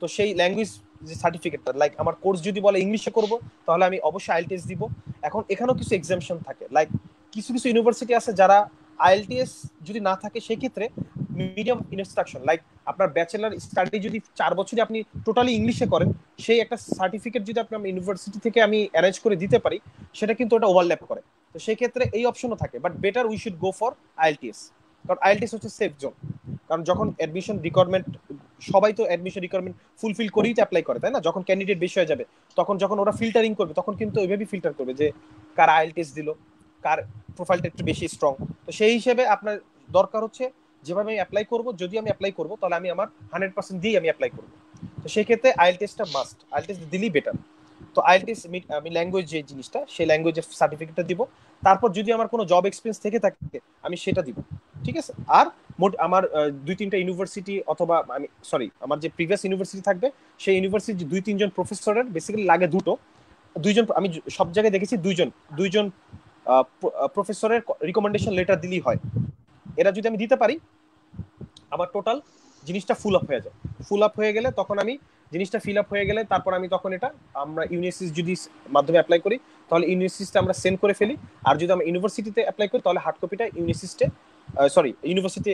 তো সেই ল্যাঙ্গুয়েজ যে সার্টিফিকেটটা, লাইক আমার কোর্স যদি বলে ইংলিশে করব, তাহলে আমি অবশ্যই আইএলটিএস দিব। এখন এখানেও কিছু এক্সামশন থাকে, লাইক কিছু কিছু ইউনিভার্সিটি আছে যারা আইএলটিএস যদি না থাকে, সেক্ষেত্রে মিডিয়াম ইনস্ট্রাকশন, লাইক আপনার ব্যাচেলার স্টাডি যদি 4 বছরই আপনি টোটালি ইংলিশে করেন, সেই একটা সার্টিফিকেট যদি আপনি ইউনিভার্সিটি থেকে আমি অ্যারেঞ্জ করে দিতে পারি, সেটা কিন্তু ওটা ওভারল্যাপ করে। তো সেই ক্ষেত্রে এই অপশনও থাকে, but better we should go for IELTS, কারণ আইএলটিএস হচ্ছে সেফ জোন। কারণ যখন অ্যাডমিশন রিকোয়ারমেন্ট, সবাই তো অ্যাডমিশন রিকোয়ারমেন্ট ফুলফিল করেই তো অ্যাপ্লাই করে, তাই না? যখন ক্যান্ডিডেট বেশি হয়ে যাবে, তখন যখন ওরা ফিল্টারিং করবে, তখন কিন্তু ওইভাবেই ফিল্টার করবে যে কার আইএলটিএস দিল, কার প্রোফাইলটা একটু বেশি স্ট্রং। তো সেই হিসেবে আপনার দরকার হচ্ছে, যেভাবে আমি অ্যাপ্লাই করব, যদি আমি অ্যাপ্লাই করব, তাহলে আমি আমার 100% দিয়ে আমি অ্যাপ্লাই করব। তো সেই ক্ষেত্রে আইএলটিএসটা মাস্ট, আইএলটিএস দিলেই বেটার। তো আইএলটিএস আমি ল্যাঙ্গুয়েজ যে জিনিসটা, সেই ল্যাঙ্গুয়েজের সার্টিফিকেটটা দিব। তারপর যদি আমার কোনো জব এক্সপিরিয়েন্স থেকে থাকে, আমি সেটা দিব, ঠিক আছে? আর আমার 2-3টা ইউনিভার্সিটি, অথবা আমি সরি, আমার যে প্রিভিয়াস ইউনিভার্সিটি থাকবে, সেই ইউনিভার্সিটি 2-3 জন প্রফেসরের বেসিক্যালি লাগে দুইজন, আমি সব জায়গায় দেখেছি দুইজন প্রফেসরের রিকমেন্ডেশন লেটার দিলেই হয়। এরা যদি আমি দিতে পারি, আমার টোটাল জিনিসটা ফুল আপ হয়ে যায়। ফুল আপ হয়ে গেলে তখন আমি জিনিসটা ফিল আপ হয়ে গেলে, তারপর আমি তখন এটা আমরা ইউনিভার্সিটি যদি মাধ্যমে অ্যাপ্লাই করি, তাহলে ইউনিভার্সিটিতে আমরা সেন্ড করে ফেলি। আর যদি আমরা ইউনিভার্সিটিতে অ্যাপ্লাই করি, তাহলে হার্ড কপিটা ইউনিভার্সিটি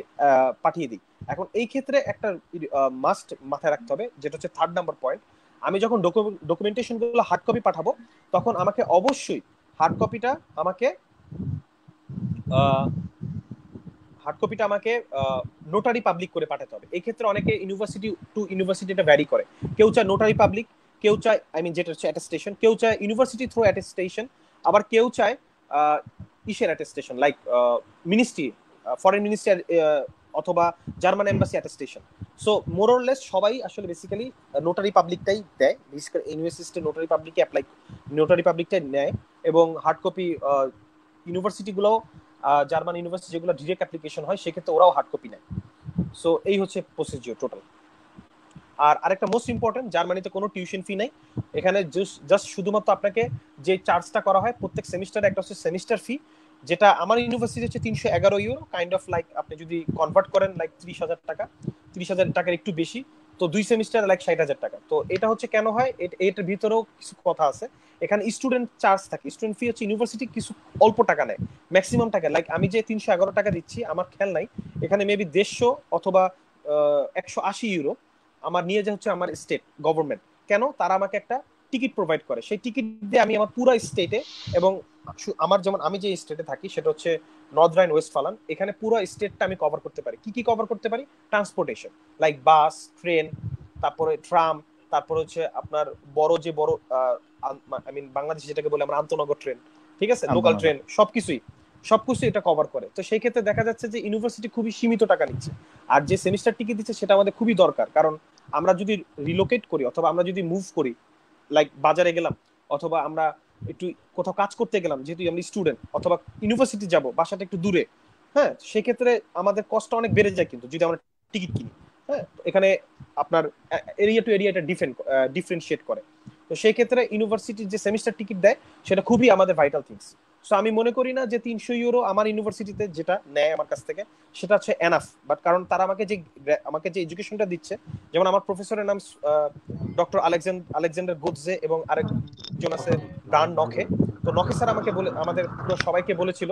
পাঠিয়ে দিই। এখন এই ক্ষেত্রে একটা মাস্ট মাথায় রাখতে হবে, যেটা হচ্ছে 3rd নাম্বার পয়েন্ট। আমি যখন ডকুমেন্টেশন গুলো হার্ড কপি পাঠাবো, তখন আমাকে অবশ্যই হার্ড কপিটা আমাকে নোটারি পাবলিক করে পাঠাতে হবে। এই ক্ষেত্রে অনেকে ইউনিভার্সিটি টু ইউনিভার্সিটি এটা ভ্যারি করে। কেউ চায় নোটারি পাবলিক, কেউ চায়, আই মিন যেটা হচ্ছে অ্যাটেস্টেশন, কেউ চায় ইউনিভার্সিটি থ্রু অ্যাটেস্টেশন, আবার কেউ চায় ইসের attestation, like ministry, foreign ministry অথবা জার্মান এম্বাসি অ্যাটেস্টেশন। সো মোরলেস সবাই আসলে বেসিক্যালি নোটারি পাবলিকটাই দেয়, বিশেষ করে ইউনিভার্সিটি নোটারি পাবলিকে অ্যাপ্লাই, নোটারি পাবলিকটাই নেয়। এবং হার্ড কপি ইউনিভার্সিটিগুলো, জার্মান ইউনিভার্সিটি যেগুলো ডিরেক্ট অ্যাপ্লিকেশন হয় সেক্ষেত্রে ওরাও হার্ড কপি নেয়। সো এই হচ্ছে প্রসিডিওর টোটাল। আর আরেকটা মোস্ট ইম্পর্টেন্ট, জার্মানিতে কোনো টিউশন ফি নেই এখানে, জাস্ট শুধুমাত্র আপনাকে যে চার্জটা করা হয় প্রত্যেক সেমিস্টারে, একটা হচ্ছে সেমিস্টার ফি, যেটা আমার ইউনিভার্সিটি হচ্ছে 311 ইউরো, কাইন্ড অফ লাইক আপনি যদি কনভার্ট করেন লাইক 30,000 টাকা, 30,000 টাকার একটু বেশি, তো 2 সেমিস্টার লাইক 60,000 টাকা। তো এটা হচ্ছে কেন হয়, এটার ভিতরেও কিছু কথা আছে। এখানে স্টুডেন্ট চার্জ থাকে, স্টুডেন্ট ফি হচ্ছে ইউনিভার্সিটি কিছু অল্প টাকা নেয়, ম্যাক্সিমাম টাকা, লাইক আমি যে 311 টাকা দিচ্ছি আমার খেয়াল নাই, এখানে মেবি 150 অথবা 180 ইউরো আমার নিয়ে যে হচ্ছে আমার স্টেট গভর্নমেন্ট। কেন? তারা আমাকে একটা টিকিট প্রোভাইড করে, সেই টিকিট দিয়ে আমি আমার পুরো স্টেটে, এবং আমার যেমন আমি যে স্টেটে থাকি সেটা হচ্ছে নর্থ রাইন ওয়েস্টফালান, এখানে পুরো স্টেটটা আমি কভার করতে পারি। কি কি কভার করতে পারি? ট্রান্সপোর্টেশন, লাইক বাস, ট্রেন, তারপরে ট্রাম, তারপরে হচ্ছে আপনার বড় আই মিন বাংলাদেশে যেটাকে বলে আমরা আন্তনগর ট্রেন, ঠিক আছে, লোকাল আন্তনগর। ট্রেন, সবকিছু এটা কভার করে। তো সেই ক্ষেত্রে দেখা যাচ্ছে যে ইউনিভার্সিটি খুবই সীমিত টাকা নিচ্ছে। আর যে সেমিস্টার টিকিট দিচ্ছে সেটা আমাদের খুবই দরকার, কারণ আমরা যদি রিলোকেট করি অথবা আমরা যদি মুভ করি, লাইক বাজারে গেলাম অথবা আমরা একটু কোথাও কাজ করতে গেলাম, যেহেতু আমরা স্টুডেন্ট, অথবা ইউনিভার্সিটি যাব, বাসাটা একটু দূরে, হ্যাঁ, সেক্ষেত্রে আমাদের কষ্ট অনেক বেড়ে যায় কিন্তু যদি আমরা টিকিট কিনি। হ্যাঁ, এখানে আপনার এরিয়া টু এরিয়া এটা ডিফারেন্সিয়েট করে। তো সেই ক্ষেত্রে ইউনিভার্সিটির যে সেমিস্টার টিকিট দেয় সেটা খুবই আমাদের ভাইটাল থিংস। সো আমি মনে করি না যে 300 ইউরো আমার ইউনিভার্সিটিতে যেটা নেয় আমার কাছ থেকে সেটা হচ্ছে এনাফ, বাট কারণ তারা আমাকে যে এডুকেশনটা দিচ্ছে, যেমন আমার প্রফেসরের নাম ডক্টর আলেকজান্ডার গোৎজে এবং আরেকজন আছে ব্রান নখে। তো নখে স্যার আমাকে আমাদের পুরো সবাইকে বলেছিল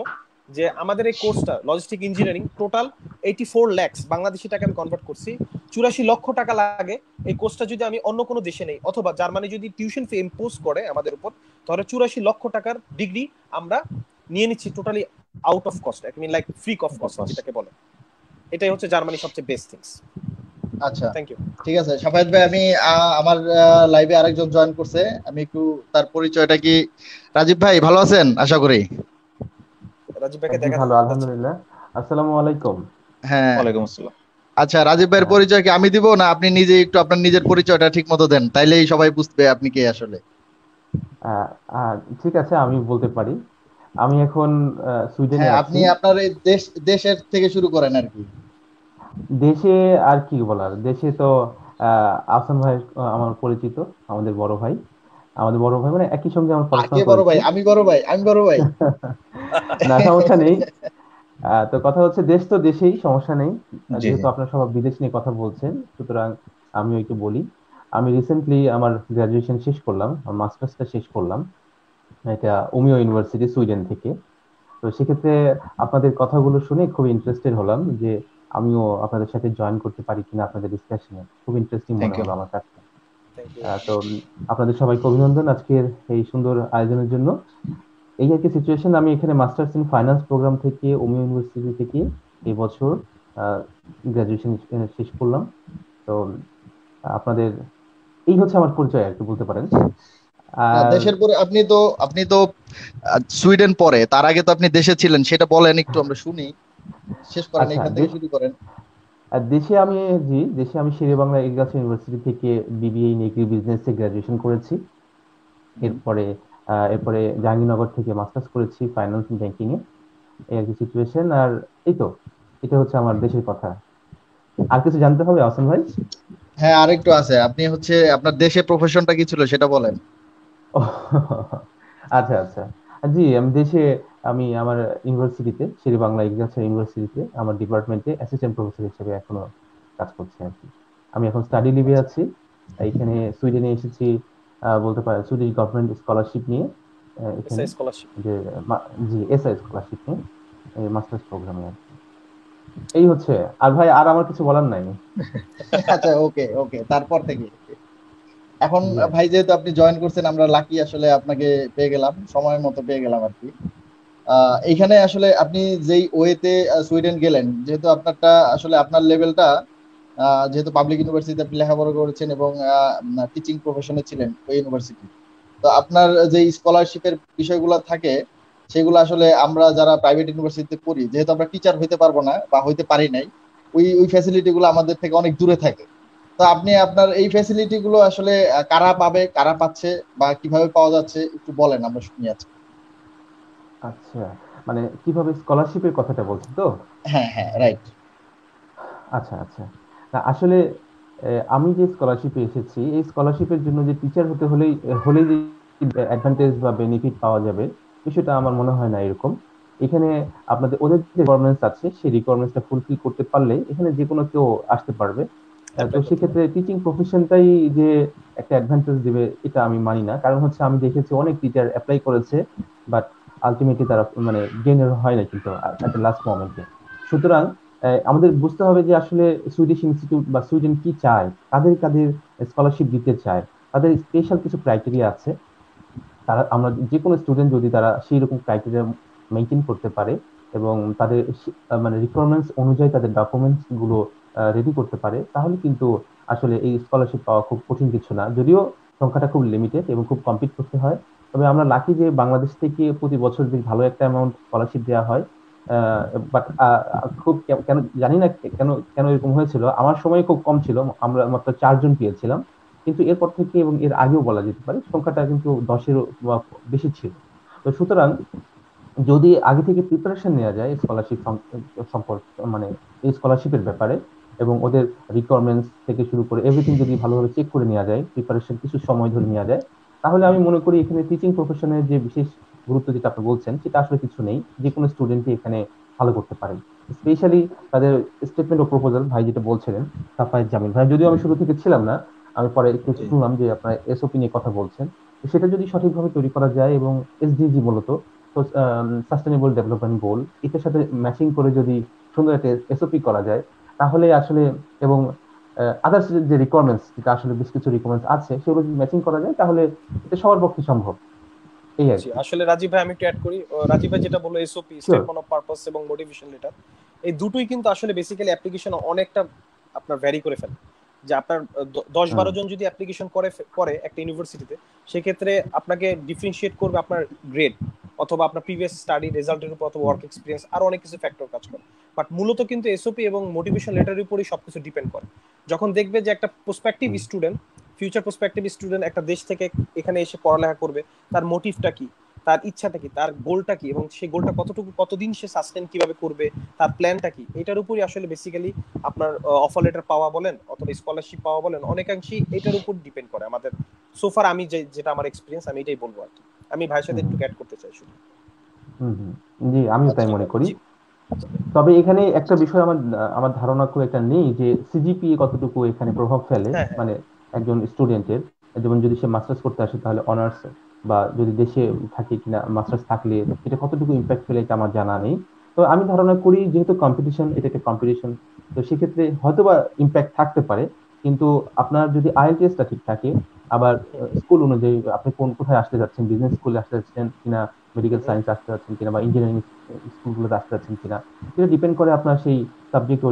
যে আমাদের এই কোর্সটা logistic engineering total 84 lakh Bangladeshi টাকা আমি কনভার্ট করছি, 84 লক্ষ টাকা লাগে এই কোর্সটা যদি আমি অন্য কোনো দেশে নেই, অথবা জার্মানি যদি টিউশন ফি ইম্পোজ করে আমাদের উপর, তাহলে 84 লক্ষ টাকার ডিগ্রি আমরা নিয়ে নিচ্ছি totally out of cost, I mean like free of cost যেটাকে বলে। এটাই হচ্ছে জার্মানি সবচেয়ে বেস্ট থিংস। আচ্ছা, থ্যাংক ইউ। ঠিক আছে সাফায়েত ভাই, আমি আমার লাইভে আরেকজন জয়েন করছে, আমি একটু তার পরিচয়টা কি। রাজীব ভাই ভালো আছেন আশা করি? রাজীব ভাইকে জি দেখা ভালো, যাচ্ছে। আলহামদুলিল্লাহ। আসসালামু আলাইকুম। হ্যাঁ, ওয়ালাইকুম আসসালাম। আচ্ছা রাজীব ভাইয়ের পরিচয় কি আমি দিব, না আপনি নিজে একটু আপনার নিজের পরিচয়টা ঠিক মতো দেন, তাইলেই সবাই বুঝবে আপনি কে আসলে। আহ, আহ, ঠিক আছে, আমি বলতে পারি। আমি এখন সুইডেনে হ্যাঁ, আছি। আপনি আপনার এই দেশের থেকে শুরু করেন আর কি। দেশে আর কি বলার, দেশে তো আহসান ভাই আমার পরিচিত, আমাদের বড় ভাই। আমাদের বড় ভাই মানে একই সঙ্গে আমরা কে পড়াশোনা বড় করেছি। ভাই? আমি বড় ভাই, আমি বড় ভাই। না, সমস্যা নেই। তো কথা হচ্ছে, দেশ তো দেশেই, সমস্যা নেই। জি জি। যেহেতু আপনারা সবাই বিদেশ নিয়ে কথা বলছেন, সুতরাং আমি একটু বলি। আমি রিসেন্টলি আমার গ্রাজুয়েশন শেষ করলাম, আমার মাস্টার্সটা শেষ করলাম, এটা উমিও ইউনিভার্সিটি সুইডেন থেকে। তো সেক্ষেত্রে আপনাদের কথাগুলো শুনে খুব ইন্টারেস্টেড হলাম যে আমিও আপনাদের সাথে জয়েন করতে পারি কিনা আপনাদের ডিসকাশনে। খুব ইন্টারেস্টিং থ্যাংক মনে ইউ। হলো আমার কাছে। Thank you. আপনাদের সবাইকে অভিনন্দন আজকের এই সুন্দর আয়োজনের জন্য। এই আর কি সিচুয়েশন। আমি এখানে মাস্টার্স ইন ফাইন্যান্স প্রোগ্রাম থেকে উমিও ইউনিভার্সিটি থেকে এই বছর গ্রাজুয়েশন শেষ করলাম। তো আপনাদের এই হচ্ছে আমার পরিচয় আর কি বলতে পারেন। না, আর দেশের পরে আপনি তো সুইডেন পরে, তার আগে তো আপনি দেশে ছিলেন, সেটা বলেন একটু আমরা শুনি। শেষ করেন, আচ্ছা, এখান থেকে শুরু করেন। দেশে আমি, জি, দেশে আমি শেরেবাংলা এগ্রিকালচার ইউনিভার্সিটি থেকে বিবিএ ইন এগ্রি বিজনেসে গ্রাজুয়েশন করেছি। হুম। এরপরে জাহাঙ্গীরনগর থেকে মাস্টার্স করেছি ফাইন্যান্স ব্যাংকিং এ। এই আর কি সিচুয়েশন। আর এই তো, এটা হচ্ছে আমার দেশের কথা। আর কিছু জানতে হবে আহসান ভাই? হ্যাঁ, আরেকটু আছে, আপনি হচ্ছে আপনার দেশে প্রফেশনটা কি ছিল সেটা বলেন। ও, আচ্ছা আচ্ছা। জি, আমি দেশে, আমি আমার ইউনিভার্সিটিতে, শেরেবাংলা এগ্রিকালচার ইউনিভার্সিটিতে আমার ডিপার্টমেন্টে অ্যাসিস্ট্যান্ট প্রফেসর হিসেবে এখনো কাজ করছি আর কি। আমি এখন স্টাডি লিভে আচ্ছা। আছি। এখানে সুইডেনে এসেছি বলতে পারেন সুইডিশ গভর্নমেন্ট স্কলারশিপ নিয়ে। এখানে এসআই স্কলারশিপ। যে জি, এসআই স্কলারশিপ নিয়ে মাস্টার্স প্রোগ্রামে আর কি। এই হচ্ছে। আর ভাই, আর আমার কিছু বলার নাই। আচ্ছা, ওকে ওকে, তারপর থেকে এখন জি ভাই যেহেতু আপনি জয়েন করছেন, আমরা লাকি আসলে আপনাকে পেয়ে গেলাম, সময় মতো পেয়ে গেলাম আর কি। এইখানে আসলে আপনি যেই ওয়েতে সুইডেন গেলেন, যেহেতু আপনারটা আসলে আপনার লেভেলটা, যেহেতু পাবলিক ইউনিভার্সিটিতে আপনি লেখাপড়া করেছেন এবং টিচিং প্রফেশনে ছিলেন ওই ইউনিভার্সিটি, তো তো আপনার যে স্কলারশিপের বিষয়গুলো থাকে সেগুলো আসলে আমরা যারা প্রাইভেট ইউনিভার্সিটিতে পড়ি, যেহেতু আমরা টিচার হইতে পারবো না বা হইতে পারি নাই, ওই ওই ফ্যাসিলিটি গুলো আমাদের থেকে অনেক দূরে থাকে। তো আপনি আপনার এই ফ্যাসিলিটি গুলো আসলে কারা পাবে, কারা পাচ্ছে বা কিভাবে পাওয়া যাচ্ছে একটু বলেন, আমরা শুনি আছি। আচ্ছা, মানে কিভাবে স্কলারশিপের কথাটা বলছেন তো? হ্যাঁ, হ্যাঁ, রাইট। আচ্ছা আচ্ছা, না আসলে আমি যে স্কলারশিপে এসেছি, এই স্কলারশিপের জন্য যে টিচার হলেই যে অ্যাডভান্টেজ বা বেনিফিট পাওয়া যাবে, বিষয়টা আমার মনে হয় না এরকম। এখানে আপনাদের ওদের যে রিকোয়ারমেন্টস আছে, সেই রিকোয়ারমেন্টসটা ফুলফিল করতে পারলে এখানে যে কোনো কেউ আসতে পারবে। তো অ্যাপ্লাই করতে পারবে। সেক্ষেত্রে টিচিং প্রফেশনটাই যে একটা অ্যাডভান্টেজ দিবে এটা আমি মানি না। কারণ হচ্ছে আমি দেখেছি অনেক টিচার অ্যাপ্লাই করেছে, বাট আলটিমেটলি তারা মানে গেইনার হয় না কিন্তু এট লাস্ট মোমেন্টে। সুতরাং আমাদের বুঝতে হবে যে আসলে সুইডিশ ইনস্টিটিউট বা সুইডেন কি চায়, কাদের কাদের স্কলারশিপ দিতে চায়। তাদের স্পেশাল কিছু ক্রাইটেরিয়া আছে। তারা আমরা যে কোনো স্টুডেন্ট যদি তারা সেই রকম ক্রাইটেরিয়া মেনটেন করতে পারে এবং তাদের মানে রিকোয়ারমেন্টস অনুযায়ী তাদের ডকুমেন্টস গুলো রেডি করতে পারে, তাহলে কিন্তু আসলে এই স্কলারশিপ পাওয়া খুব কঠিন কিছু না। যদিও সংখ্যাটা খুব লিমিটেড এবং খুব কম্পিট করতে হয়, তবে আমরা লাকি যে বাংলাদেশ থেকে প্রতি বছর বেশ ভালো একটা অ্যামাউন্ট স্কলারশিপ দেওয়া হয়। বাট খুব কেন জানি না কেন কেন এরকম হয়েছিল, আমার সময় খুব কম ছিল, আমরা মাত্র 4 জন পেয়েছিলাম। কিন্তু এরপর থেকে এবং এর আগেও বলা যেতে পারে সংখ্যাটা কিন্তু 10-এর বা বেশি ছিল। তো সুতরাং যদি আগে থেকে প্রিপারেশন নেওয়া যায় স্কলারশিপ সম্পর্কে, মানে এই স্কলারশিপের ব্যাপারে, এবং ওদের রিকোয়ারমেন্টস থেকে শুরু করে এভরিথিং যদি ভালোভাবে চেক করে নেওয়া যায়, প্রিপারেশন কিছু সময় ধরে নেওয়া যায়, তাহলে আমি মনে করি এখানে টিচিং প্রফেশনের যে বিশেষ গুরুত্ব যেটা আপনি বলছেন সেটা আসলে কিছু নেই। যে কোনো স্টুডেন্টই এখানে ভালো করতে পারেন। স্পেশালি তাদের স্টেটমেন্ট অফ প্রপোজাল ভাই যেটা বলছিলেন, সাফায়েত জামিল ভাই, যদিও আমি শুরু থেকে ছিলাম না, আমি পরে একটু জি। শুনলাম যে আপনার এসওপি নিয়ে কথা বলছেন। তো সেটা যদি সঠিকভাবে তৈরি করা যায় এবং এসডিজি মূলত সাস্টেনেবল ডেভেলপমেন্ট গোল এটার সাথে ম্যাচিং করে যদি সুন্দর একটা এসওপি করা যায়, তাহলে আসলে, এবং আদার্স যে রিকোয়ারমেন্টস, যেটা আসলে বেশ কিছু রিকোয়ারমেন্টস আছে, সেগুলো যদি ম্যাচিং করা যায় তাহলে এটা সবার পক্ষে সম্ভব, এই আর জি, কি। আসলে রাজীব ভাই আমি একটু অ্যাড করি। রাজীব ভাই যেটা বললো SOP, sure. Statement of purpose এবং মোটিভেশন লেটার, এই দুটোই কিন্তু আসলে বেসিক্যালি অ্যাপ্লিকেশন অনেকটা আপনার ভ্যারি করে ফেলে। যে আপনার 10-12 জন যদি অ্যাপ্লিকেশন করে একটা ইউনিভার্সিটিতে, সেক্ষেত্রে আপনাকে ডিফারেন্সিয়েট করবে আপনার গ্রেড অথবা আপনার প্রিভিয়াস স্টাডি রেজাল্টের উপর অথবা ওয়ার্ক এক্সপিরিয়েন্স, আর অনেক কিছু ফ্যাক্টর কাজ করে। বাট মূলত কিন্তু এসওপি এবং মোটিভেশন লেটারের উপরই সবকিছু ডিপেন্ড করে। যখন দেখবে যে একটা prospective student, future prospective student একটা দেশ থেকে এখানে এসে পড়ালেখা করবে, তার মোটিভটা কি, তার ইচ্ছাটা কি, তার গোলটা কি, এবং সেই গোলটা কতটুকু কতদিন সে সাস্টেন কিভাবে করবে, তার প্ল্যানটা কি, এটার উপরই আসলে বেসিক্যালি আপনার অফার লেটার পাওয়া বলেন অথবা স্কলারশিপ পাওয়া বলেন, অনেকাংশেই এটার উপর ডিপেন্ড করে আমাদের। সোফার আমি যেটা আমার এক্সপিরিয়েন্স, আমি এটাই বলবো আর কি। আমি ভাইয়ের সাথে হুম একটু অ্যাড করতে চাই শুধু। হুম হুম। জি, আমিও তাই আচ্ছা। মনে করি। জি। তবে এখানে একটা বিষয় আমার আমার ধারণা খুব একটা নেই যে সিজিপিএ কতটুকু এখানে প্রভাব ফেলে, হ্যাঁ, হ্যাঁ। মানে একজন স্টুডেন্টের। যেমন যদি সে মাস্টার্স করতে আসে তাহলে অনার্স, বা যদি দেশে থাকে কিনা মাস্টার্স থাকলে এটা কতটুকু ইম্প্যাক্ট ফেলে এটা আমার জানা নেই। তো আমি ধারণা করি যেহেতু কম্পিটিশন, এটা একটা কম্পিটিশন, তো সেক্ষেত্রে হয়তোবা ইম্প্যাক্ট থাকতে পারে। কিন্তু আপনার যদি আইএলটিএসটা ঠিক থাকে, আবার স্কুল অনুযায়ী আপনি কোথায় আসতে যাচ্ছেন, বিজনেস স্কুলে আসতে যাচ্ছেন কিনা, মেডিকেল সায়েন্স আসতে যাচ্ছেন কিনা, বা ইঞ্জিনিয়ারিং স্কুলগুলোতে আসতে যাচ্ছেন কিনা, এটা ডিপেন্ড করে আপনার সেই সাবজেক্ট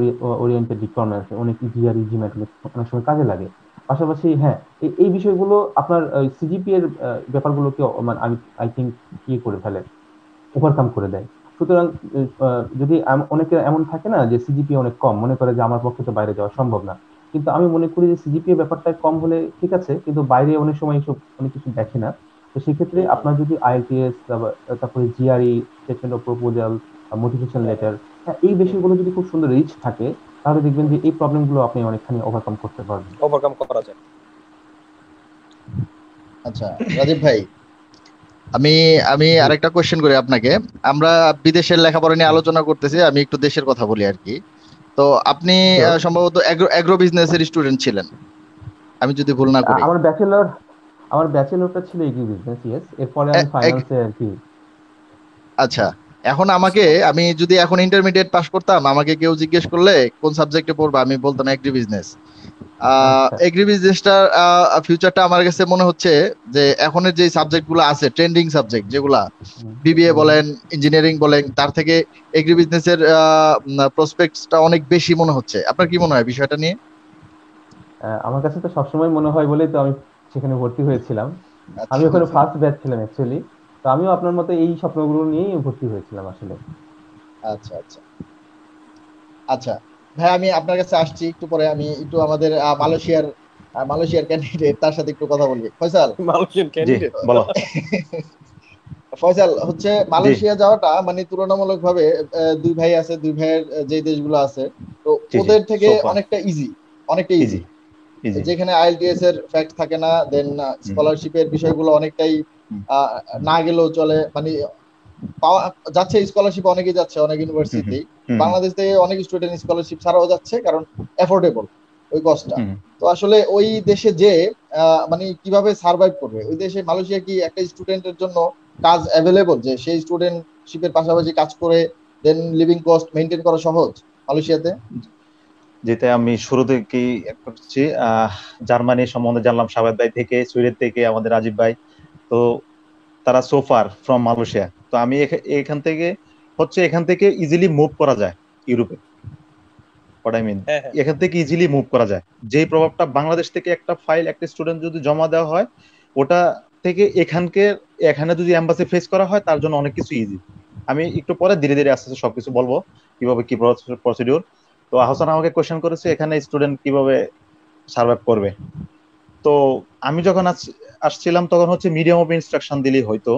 ওরিয়েন্টেড রিকোয়ারমেন্টস। অনেক জিআরই জিম্যাট অনেক সময় কাজে লাগে। পাশাপাশি হ্যাঁ, এই বিষয়গুলো আপনার সিজিপি এর ব্যাপারগুলোকে মানে আমি আই থিঙ্ক ইয়ে করে ফেলে, ওভারকাম করে দেয়। সুতরাং যদি অনেকে এমন থাকে না যে সিজিপি অনেক কম, মনে করে যে আমার পক্ষে তো বাইরে যাওয়া সম্ভব না, কিন্তু আমি মনে করি যে সিজিপিএ ব্যাপারটা কম হলে ঠিক আছে, কিন্তু বাইরে অনেক সময় এসব অনেক কিছু দেখে না। তো সেক্ষেত্রে আপনার যদি আইএলটিএস, তারপরে GRE, statement of proposal, motivation letter, এই বিষয়গুলো যদি খুব সুন্দর রিচ থাকে, তাহলে দেখবেন যে এই প্রবলেম গুলো আপনি অনেকখানি ওভারকাম করতে পারবেন। ওভারকাম করা যায়। আচ্ছা, রাজীব ভাই, আমি আমি জি। আরেকটা কোশ্চেন করি আপনাকে। আমরা বিদেশের লেখাপড়া নিয়ে জি, আলোচনা করতেছি, আমি একটু দেশের কথা বলি আর কি। তো আপনি শিওর। সম্ভবত এগ্রো বিজনেসের স্টুডেন্ট ছিলেন, আমি যদি ভুল না করি। আমার ব্যাচেলরটা ছিল এগ্রি বিজনেস, ইয়েস, এরপরে আমি এ- এগ- ফাইন্যান্সে আর কি। আচ্ছা, এখন আমি যদি এখন ইন্টারমিডিয়েট পাশ করতাম, আমাকে কেউ জিজ্ঞেস করলে কোন সাবজেক্টে পড়বা, আমি বলতাম এগ্রি বিজনেস। আচ্ছা। এগ্রি বিজনেসটার ফিউচারটা আমার কাছে মনে হচ্ছে যে এখনের যে সাবজেক্ট গুলো আছে, ট্রেন্ডিং সাবজেক্ট যেগুলা, হুম বিবিএ হুম হুম। বলেন, ইঞ্জিনিয়ারিং বলেন, তার থেকে এগ্রি বিজনেসের প্রসপেক্টসটা অনেক বেশি মনে হচ্ছে। আপনার কি মনে হয় বিষয়টা নিয়ে? আমার কাছে তো সবসময় মনে হয় বলেই তো আমি সেখানে ভর্তি হয়েছিলাম। আচ্ছা আমি ওখানে আচ্ছা ফার্স্ট ব্যাচ ছিলাম অ্যাকচুয়ালি। তো আমিও আপনার মতো এই স্বপ্নগুলো নিয়েই ভর্তি হয়েছিলাম আসলে। আচ্ছা আচ্ছা আচ্ছা ভাই, আমি আপনার কাছে আসছি একটু পরে। আমি একটু আমাদের মালয়েশিয়ার ক্যান্ডিডেট, তার সাথে একটু কথা বলবি। ফয়সাল, মালয়েশিয়ান জি ক্যান্ডিডেট। বলো। ফয়সাল হচ্ছে জি মালয়েশিয়া যাওয়াটা মানে তুলনামূলক ভাবে দুই ভাই আছে, দুই ভাইয়ের যে দেশগুলো আছে, তো জি জি ওদের থেকে সোফার অনেকটা ইজি, অনেকটা ইজি। Easy easy. যেখানে আইএলটিএস এর ফ্যাক্ট থাকে না, দেন হুম স্কলারশিপের বিষয়গুলো অনেকটাই হুম আহ, না গেলেও চলে। মানে পাওয়া যাচ্ছে, স্কলারশিপ অনেকেই যাচ্ছে অনেক হুম হুম ইউনিভার্সিটি। হুম হুম বাংলাদেশ থেকে অনেক স্টুডেন্ট স্কলারশিপ ছাড়াও যাচ্ছে, কারণ অ্যাফোর্ডেবল ওই কস্টটা। হুম। তো আসলে ওই দেশে যে মানে কিভাবে সার্ভাইভ করবে ওই দেশে? মালয়েশিয়া কি একটা স্টুডেন্টের জন্য কাজ অ্যাভেলেবল, যে সেই স্টুডেন্টশিপের পাশাপাশি কাজ করে দেন লিভিং কস্ট মেনটেন করা সহজ মালয়েশিয়াতে? যেটা আমি শুরু থেকেই করছি, জার্মানি সম্বন্ধে জানলাম সাবেদ ভাই থেকে, সুইডেন থেকে আমাদের রাজীব ভাই। তো তারা সোফার ফ্রম মালয়েশিয়া। তো আমি এখান থেকে ইজিলি মুভ করা যায় ইউরোপে। হোয়াট আই মিন, হ্যাঁ হ্যাঁ। এখান থেকে ইজিলি মুভ করা যায়। যেই প্রভাবটা বাংলাদেশ থেকে একটা ফাইল একটা স্টুডেন্ট যদি জমা দেওয়া হয়, ওটা থেকে এখানে যদি এম্বাসি ফেস করা হয়, তার জন্য অনেক কিছু ইজি। আমি একটু পরে ধীরে ধীরে আস্তে আস্তে সবকিছু বলবো কিভাবে কি প্রসিডিউর। তো আহসান আমাকে কোয়েশ্চেন করেছে এখানে স্টুডেন্ট কিভাবে সার্ভাইভ করবে। তো আমি যখন আসছিলাম তখন হচ্ছে মিডিয়াম অফ ইনস্ট্রাকশন দিলেই হয়তো।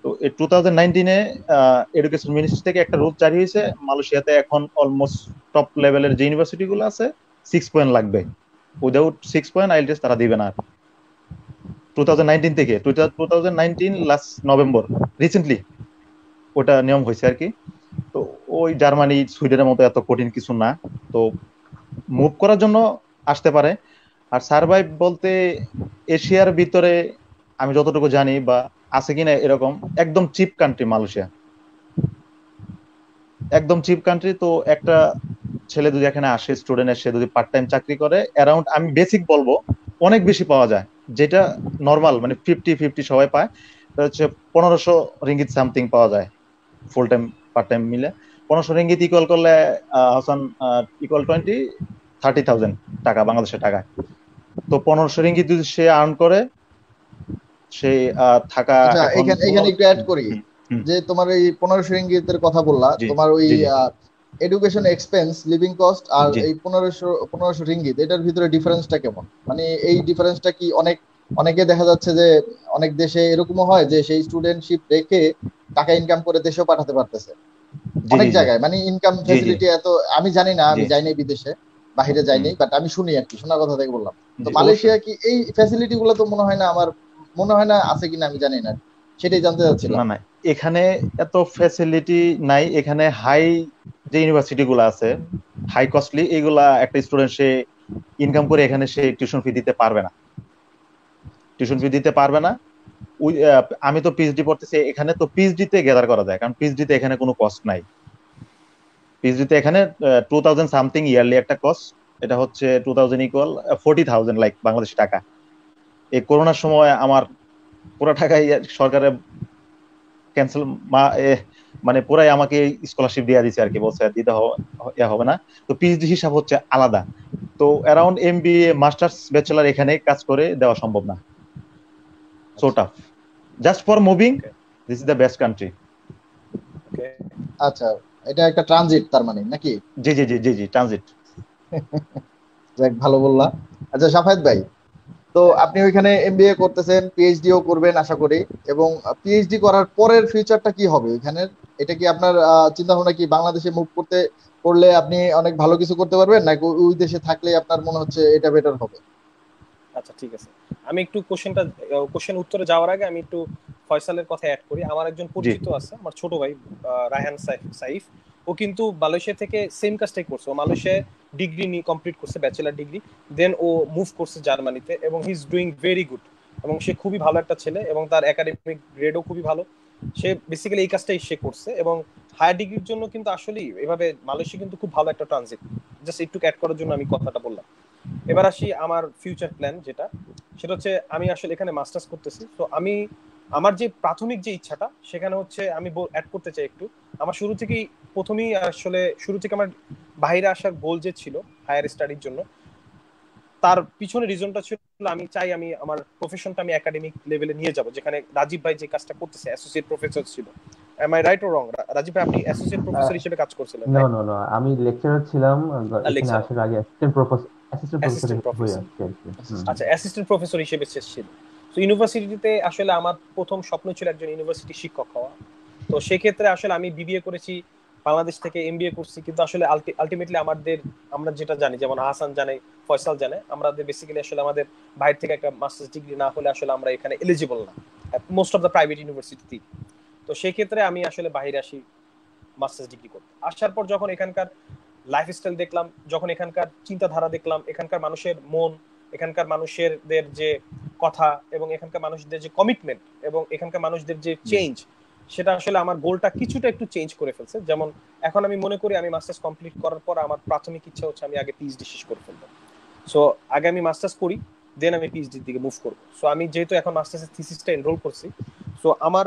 তো 2019-এ এডুকেশন মিনিস্ট্রি থেকে একটা রুল জারি হয়েছে, মালয়েশিয়াতে এখন অলমোস্ট টপ লেভেলের যে ইউনিভার্সিটি গুলো আছে 6 পয়েন্ট লাগবে। উইদাউট 6 পয়েন্ট আইএলটিএস তারা দিবে না। 2019 লাস্ট নভেম্বর রিসেন্টলি ওটা নিয়ম হয়েছে আর কি। তো ওই জার্মানি সুইডেনের মতো এত কঠিন কিছু না। তো মুভ করার জন্য আসতে পারে। আর সার্ভাইভ বলতে এশিয়ার ভিতরে আমি যতটুকু জানি বা আছে কিনা এরকম, একদম চিপ কান্ট্রি মালয়েশিয়া, একদম চিপ কান্ট্রি। তো একটা ছেলে যদি এখানে আসে, স্টুডেন্ট এসে যদি পার্ট টাইম চাকরি করে, অ্যারাউন্ড আমি বেসিক বলবো অনেক বেশি পাওয়া যায়। যেটা নর্মাল মানে 50-50 সবাই পায়। তো হচ্ছে 1500 রিঙ্গিত সামথিং পাওয়া যায় ফুল টাইম পার্ট টাইম মিলে। 1500 রিঙ্গিত ইকুয়াল করলে হাসান ইকুয়াল 30,000 টাকা বাংলাদেশের টাকায়। তো 1500 রিঙ্গিত যদি সে আর্ন করে, সে থাকা আচ্ছা, এখন এখানে এখানে একটু অ্যাড করি, হুম, হুম, যে তোমার এই 1500 রিঙ্গিতের কথা বললা, জি তোমার ওই জি জি এডুকেশন এক্সপেন্স, লিভিং কস্ট আর জি। এই 1500 রিঙ্গিত, এটার ভিতরে ডিফারেন্সটা কেমন? মানে এই ডিফারেন্সটা কি অনেকে দেখা যাচ্ছে যে অনেক দেশে এরকমও হয় যে সেই স্টুডেন্টশিপ রেখে টাকা ইনকাম করে দেশেও পাঠাতে পারতেছে। জি অনেক জি জি জায়গায় মানে ইনকাম জি জি ফ্যাসিলিটি এত, আমি জানি না, জি আমি যাইনি বিদেশে, বাইরে হুম যাইনি, বাট আমি শুনি আর কি, শোনার কথা থেকে বললাম। তো জি অবশ্যই। মালয়েশিয়া কি এই ফ্যাসিলিটি গুলো? তো মনে হয় না, আমার মনে হয় না আছে কিনা, আমি জানি না, সেটাই জানতে চাচ্ছিলাম। না না, এখানে এত ফ্যাসিলিটি নাই। এখানে হাই যে ইউনিভার্সিটি গুলো আছে, হাই কস্টলি, এগুলা একটা স্টুডেন্ট সে ইনকাম করে এখানে সে টিউশন ফি দিতে পারবে না। টিউশন ফি দিতে পারবে না। আমি তো পিএইচডি পড়তেছি এখানে, তো পিএইচডি তে গ্যাদার করা যায়, কারণ পিএইচডি তে এখানে কোনো কস্ট নাই। পিএইচডি তে এখানে 2000 সামথিং ইয়ারলি একটা কস্ট। এটা হচ্ছে 2000 ইকুয়াল 40,000 লাইক বাংলাদেশি টাকা। এই করোনার সময় আমার পুরো টাকাই সরকারের ক্যান্সেল, মা এ, মানে পুরাই আমাকে স্কলারশিপ দিয়ে দিছে আর কি, বলছে আর দিতে হবে না। তো পিএইচডি হিসাব হচ্ছে আলাদা। তো অ্যারাউন্ড এমবিএ মাস্টার্স ব্যাচেলার এখানে কাজ করে দেওয়া সম্ভব না। সো আচ্ছা। Tough. Just for moving okay this is the best country. Okay. আচ্ছা, এটা একটা ট্রানজিট তার মানে নাকি? জি জি জি জি জি ট্রানজিট। যাক, ভালো বললা। আচ্ছা সাফায়েত ভাই, তো হ্যাঁ আপনি ওইখানে এমবিএ করতেছেন, পিএইচডিও করবেন আশা করি, এবং পিএইচডি করার পরের ফিউচারটা কি হবে ওইখানে? এটা কি আপনার চিন্তা ভাবনা কি বাংলাদেশে মুভ করলে আপনি অনেক ভালো কিছু করতে পারবেন, নাকি ওই দেশে থাকলে আপনার মনে হচ্ছে এটা বেটার হবে? আচ্ছা ঠিক আছে। আমি একটু কোশ্চেন উত্তরে যাওয়ার আগে আমি একটু ফয়সালের কথা অ্যাড করি। আমার একজন জি পরিচিত আছে, আমার ছোট ভাই, রায়হান সাইফ। ও কিন্তু মালয়েশিয়া থেকে সেম কাজটাই করছে। ও মালয়েশিয়ায় ডিগ্রি নিয়ে কমপ্লিট করছে, ব্যাচেলার ডিগ্রি। দেন ও মুভ করছে জার্মানিতে এবং he is doing very good. এবং সে খুবই ভালো একটা ছেলে এবং তার একাডেমিক গ্রেডও খুবই ভালো। সে বেসিক্যালি এই কাজটাই সে করছে এবং হায়ার ডিগ্রির জন্য কিন্তু আসলেই এভাবে মালয়েশিয়া কিন্তু খুব ভালো একটা ট্রানজিট। জাস্ট একটু অ্যাড করার জন্য আমি কথাটা বললাম। এবার আসি আমার ফিউচার প্ল্যান যেটা, সেটা হচ্ছে আমি আসলে এখানে মাস্টার্স করতেছি। তো আমার যে প্রাথমিক যে ইচ্ছাটা সেখানে হচ্ছে আমি অ্যাড করতে চাই একটু। আমার শুরু থেকে আমার বাইরে আসার গোল যে ছিল হায়ার স্টাডির জন্য, তার পিছনে রিজনটা ছিল আমি চাই আমি আমার প্রফেশনটা আমি একাডেমিক লেভেলে নিয়ে যাব, যেখানে রাজীব ভাই যে কাজটা করতেছে, অ্যাসোসিয়েট প্রফেসর ছিল। এম আই রাইট ও রং? রাজীব ভাই আপনি অ্যাসোসিয়েট প্রফেসর হিসেবে কাজ করছিলেন, নো রাইট? নো নো, আমি লেকচারার ছিলাম, এখানে লেকচারার, আসার আগে অ্যাসিস্ট্যান্ট প্রফেসর অ্যাসিস্ট্যান্ট হয়ে প্রফেসর। আসছি আর কি। আচ্ছা, অ্যাসিস্ট্যান্ট প্রফেসর হিসেবে শেষ ছিল। তো ইউনিভার্সিটিতে আসলে আমার প্রথম স্বপ্ন ছিল একজন ইউনিভার্সিটি শিক্ষক হওয়া। তো সেক্ষেত্রে আসলে আমি বিবিএ করেছি, বাংলাদেশ থেকে এমবিএ করছি, কিন্তু আসলে আলটিমেটলি আমরা যেটা জানি, যেমন আহসান জানে, ফয়সাল জানে, আমাদের বেসিক্যালি আসলে আমাদের বাইরে থেকে একটা মাস্টার্স ডিগ্রি না হলে আসলে আমরা এখানে এলিজিবল না, most of the private university. তো সেই ক্ষেত্রে আমি আসলে বাইরে আসি মাস্টার্স ডিগ্রি করতে। আসার পর যখন এখানকার লাইফস্টাইল দেখলাম, যখন এখানকার চিন্তাধারা দেখলাম, এখানকার মানুষের মন, এখানকার মানুষদের যে কথা, এবং এখানকার মানুষদের যে কমিটমেন্ট, এবং এখানকার মানুষদের যে চেঞ্জ, সেটা আসলে আমার গোলটা কিছুটা একটু চেঞ্জ করে ফেলছে। যেমন এখন আমি মনে করি আমি মাস্টার্স কমপ্লিট করার পর আমার প্রাথমিক ইচ্ছা হচ্ছে আমি আগে পিএইচডি শেষ করে ফেলবো। সো আগে আমি মাস্টার্স করি, দেন আমি পিএইচডির দিকে মুভ করবো। সো আমি যেহেতু এখন মাস্টার্সের থিসিসটা এনরোল করছি, সো আমার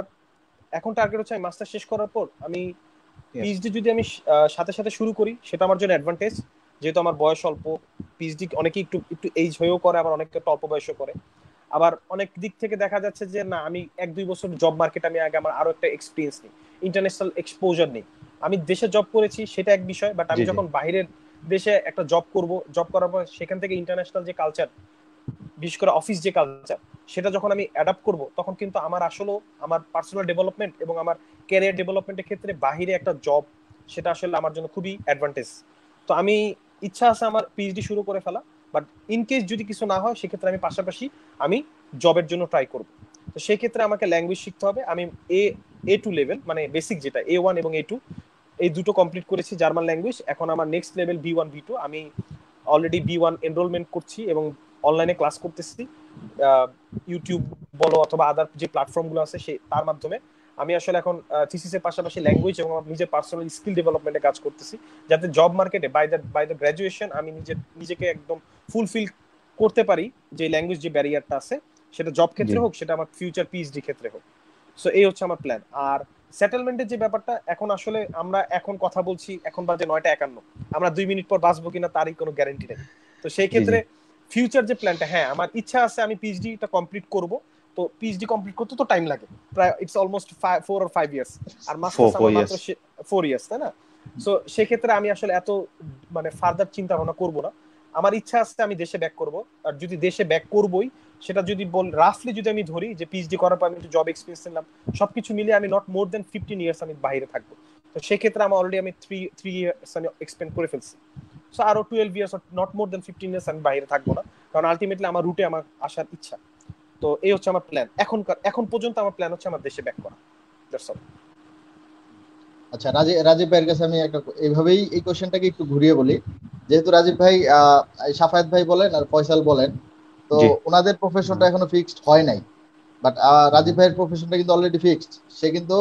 এখন টার্গেট হচ্ছে আমি মাস্টার শেষ করার পর আমি পিএইচডি যদি আমি সাথে সাথে শুরু করি, সেটা আমার জন্য অ্যাডভান্টেজ, যেহেতু আমার বয়স অল্প। পিএইচডি অনেকে একটু একটু এইজ হয়েও করে, আবার অনেকে একটু অল্প বয়সও করে। আবার অনেক দিক থেকে দেখা যাচ্ছে যে না, আমি 1-2 বছর জব মার্কেট আমি আগে আমার আরো একটা এক্সপিরিয়েন্স নেই, ইন্টারন্যাশনাল এক্সপোজার নেই। আমি দেশে জব করেছি সেটা এক বিষয়, বাট আমি যখন বাইরের দেশে একটা জব করব, জব করার পর সেখান থেকে ইন্টারন্যাশনাল যে কালচার, বিশেষ করে অফিস যে কালচার, সেটা যখন আমি অ্যাডাপ্ট করব, তখন কিন্তু আমার আসলে আমার পার্সোনাল ডেভেলপমেন্ট এবং আমার ক্যারিয়ার ডেভেলপমেন্টের ক্ষেত্রে বাহিরে একটা জব, সেটা আসলে আমার জন্য খুবই অ্যাডভান্টেজ। তো আমি ইচ্ছা আছে আমার পিএইচডি শুরু করে ফেলা, বাট ইন কেস যদি কিছু না হয়, সেক্ষেত্রে আমি পাশাপাশি আমি জবের জন্য ট্রাই করব। তো সেই ক্ষেত্রে আমাকে ল্যাঙ্গুয়েজ শিখতে হবে। আমি A2 লেভেল, মানে বেসিক যেটা A1 এবং A2, এই দুটো কমপ্লিট করেছি জার্মান ল্যাঙ্গুয়েজ। এখন আমার নেক্সট লেভেল B1 B2, আমি অলরেডি B1 এনরোলমেন্ট করছি এবং অনলাইনে ক্লাস করতেছি, ইউটিউব বলো অথবা আদার যে প্ল্যাটফর্মগুলো আছে তার মাধ্যমে। আমি আসলে এখন থিসিসের পাশাপাশি ল্যাঙ্গুয়েজ এবং আমার নিজের পার্সোনাল স্কিল ডেভেলপমেন্টে কাজ করতেছি, যাতে জব মার্কেটে বাই দ্য গ্র্যাজুয়েশন আমি নিজেকে একদম ফুলফিল করতে পারি, যে ল্যাঙ্গুয়েজ যে ব্যারিয়ারটা আছে, সেটা জব ক্ষেত্রে হোক, সেটা আমার ফিউচার পিএইচডি ক্ষেত্রে হোক। সো এই হচ্ছে আমার প্ল্যান। আর সেটেলমেন্টের যে ব্যাপারটা, এখন আসলে আমরা এখন কথা বলছি, এখন বাজে 9:51, আমরা 2 মিনিট পর বাঁচবো কিনা তারই কোনো গ্যারান্টি নেই। তো সেই ক্ষেত্রে ফিউচার যে প্ল্যানটা, হ্যাঁ আমার ইচ্ছা আছে আমি পিএইচডিটা কমপ্লিট করব। তো পিএইচডি কমপ্লিট করতে তো টাইম লাগে, প্রায় ইটস অলমোস্ট 4 or 5 ইয়ার্স, আর মাস্টার্স আমার মাত্র 4 ইয়ার্স, তাই না? সো সেই ক্ষেত্রে আমি আসলে এত মানে ফার্দার চিন্তা ভাবনা করব না। আমার ইচ্ছা আছে আমি দেশে ব্যাক করব, আর যদি দেশে ব্যাক করবই, সেটা যদি রাফলি যদি আমি ধরি যে পিএইচডি করার পর আমি একটু জব এক্সপেরিয়েন্স নিলাম, সবকিছু মিলিয়ে আমি নট মোর দেন 15 ইয়ার্স আমি বাইরে থাকবো। তো সেই ক্ষেত্রে আমার অলরেডি আমি 3 ইয়ার্স আমি এক্সপেন্ড করে ফেলছি। সো আরো 12 years, not more than 15 years আমি বাইরে থাকবো না, কারণ আলটিমেটলি আমার রুটে আমার আসার ইচ্ছা। তো এই হচ্ছে আমার প্ল্যান, এখন পর্যন্ত আমার প্ল্যান হচ্ছে আমার দেশে ব্যাক করা। That's all. আচ্ছা, রাজীব ভাইয়ের কাছে আমি একটা এইভাবেই এই কোশ্চেনটাকে একটু ঘুরিয়ে বলি। যেহেতু রাজীব ভাই, সাফায়েত ভাই বলেন আর ফয়সাল বলেন, তো ওনাদের প্রফেশনটা এখনো ফিক্সড হয় নাই, বাট রাজীব ভাইয়ের প্রফেশনটা কিন্তু অলরেডি ফিক্সড। সে কিন্তু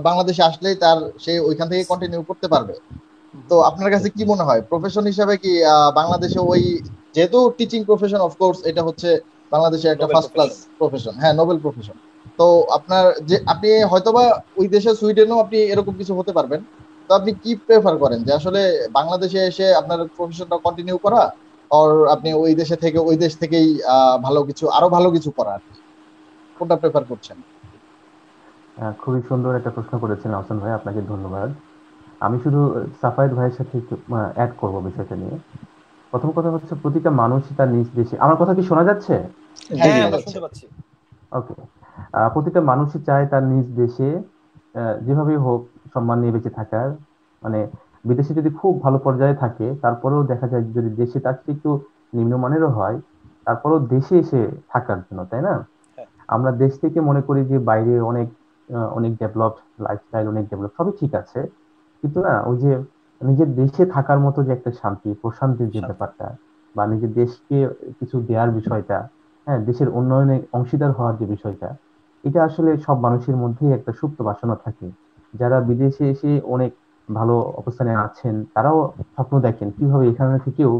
বাংলাদেশে আসলেই সে ওইখান থেকে কন্টিনিউ করতে পারবে। তো আপনার কাছে কি মনে হয়, প্রফেশন হিসাবে কি বাংলাদেশে যেহেতু টিচিং প্রফেশন, অফকোর্স এটা হচ্ছে বাংলাদেশে একটা ফার্স্ট ক্লাস প্রফেশন, হ্যাঁ নোবেল প্রফেশন। তো আপনি হয়তোবা ওই দেশে সুইডেনও আপনি এরকম কিছু হতে পারবেন, তো আপনি কি প্রেফার করেন, যে আসলে বাংলাদেশে এসে আপনার প্রফেশনটা কন্টিনিউ করা, আর আপনি ওই দেশে থেকে ওই দেশ থেকেই আরো ভালো কিছু করা, কোনটা প্রেফার করছেন? খুবই সুন্দর একটা প্রশ্ন করেছেন আহসান ভাই, আপনাকে ধন্যবাদ। আমি শুধু সাফায়েত ভাইয়ের সাথে একটু অ্যাড করবো বিষয়টা নিয়ে। প্রথম কথা হচ্ছে, প্রতিটা মানুষই তার নিজ দেশে, আমার কথা কি শোনা যাচ্ছে? হ্যাঁ, আমরা শুনতে পাচ্ছি। ওকে। প্রতিটা মানুষই চায় তার নিজ দেশে যেভাবেই হোক সম্মান নিয়ে বেঁচে থাকার। মানে বিদেশে যদি খুব ভালো পর্যায়ে থাকে, তারপরেও দেখা যায় যদি দেশে তার চেয়ে একটু নিম্নমানেরও হয়, তারপরেও দেশে এসে থাকার জন্য, তাই না? আমরা দেশ থেকে মনে করি যে বাইরে অনেক অনেক ডেভেলপড লাইফস্টাইল, অনেক ডেভেলপ, সবই ঠিক আছে, কিন্তু না, ওই যে নিজের দেশে থাকার মতো যে একটা শান্তি প্রশান্তির যে ব্যাপারটা, বা নিজের দেশকে কিছু দেওয়ার বিষয়টা, হ্যাঁ, দেশের উন্নয়নে অংশীদার হওয়ার যে বিষয়টা, এটা আসলে সব মানুষের মধ্যেই একটা সুপ্ত বাসনা থাকে। যারা বিদেশে এসে অনেক ভালো অবস্থানে আছেন, তারাও স্বপ্ন দেখেন কিভাবে এখানে থেকেও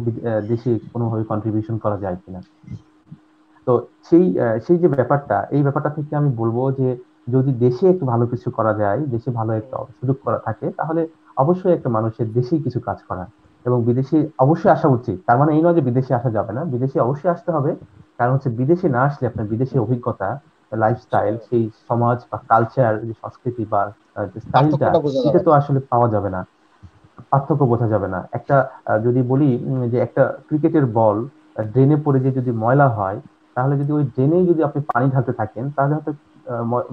দেশে কোনোভাবে কন্ট্রিবিউশন করা যায় কিনা। তো সেই যে ব্যাপারটা, এই ব্যাপারটা থেকে আমি বলবো যে যদি দেশে একটু ভালো কিছু করা যায়, দেশে ভালো একটা সুযোগ করা থাকে, তাহলে অবশ্যই একটা মানুষের দেশেই কিছু কাজ করা এবং বিদেশে অবশ্যই আসা উচিত। তার মানে এই নয় যে বিদেশে আসা যাবে না, বিদেশে অবশ্যই আসতে হবে, কারণ হচ্ছে বিদেশে না আসলে আপনার বিদেশের অভিজ্ঞতা, লাইফস্টাইল, সেই সমাজ বা কালচার, যে সংস্কৃতি বা যে স্টাইলটা, পার্থক্যটা বোঝা এটা যাবে তো না। আসলে পাওয়া যাবে না, পার্থক্য বোঝা যাবে না। একটা যদি বলি যে একটা ক্রিকেটের বল ড্রেনে পড়ে যে যদি ময়লা হয়, তাহলে যদি ওই ড্রেনেই যদি আপনি পানি ঢালতে থাকেন, তাহলে হয়তো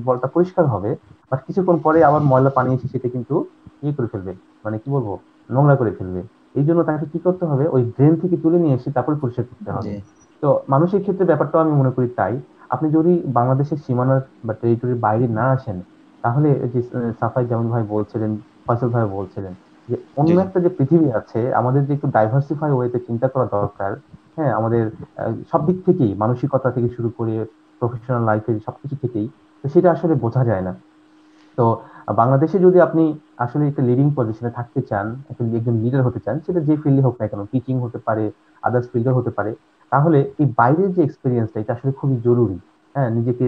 বলটা পরিষ্কার হবে, বাট কিছুক্ষণ পরে আবার ময়লা পানি এসে সেটা কিন্তু ইয়ে করে ফেলবে, মানে কি বলবো, নোংরা করে ফেলবে। এই জন্য তাকে কি করতে হবে, ওই ড্রেন থেকে তুলে নিয়ে এসে তারপরে পরিষ্কার করতে জি হবে। তো মানুষের ক্ষেত্রে ব্যাপারটা আমি মনে করি তাই। আপনি যদি বাংলাদেশের সীমানার বা টেরিটরির বাইরে না আসেন, তাহলে এই যে সাফাই জামিল ভাই বলছিলেন, ফয়সাল ভাই বলছিলেন যে জি অন্য জি একটা যে পৃথিবী আছে, আমাদের যে একটু ডাইভার্সিফাই ওয়েতে চিন্তা করা দরকার। হ্যাঁ, আমাদের সব দিক থেকেই, মানসিকতা থেকে শুরু করে প্রফেশনাল লাইফের সবকিছু থেকেই, তো সেটা আসলে বোঝা যায় না। তো বাংলাদেশে যদি আপনি আসলে একটা লিডিং পজিশনে থাকতে চান, একজন লিডার হতে চান, সেটা যে ফিল্ডে হোক না কেন, টিচিং হতে পারে, আদার্স ফিল্ডে হতে পারে, তাহলে এই বাইরের যে এক্সপিরিয়েন্সটা, এটা আসলে খুবই জরুরি। হ্যাঁ, নিজেকে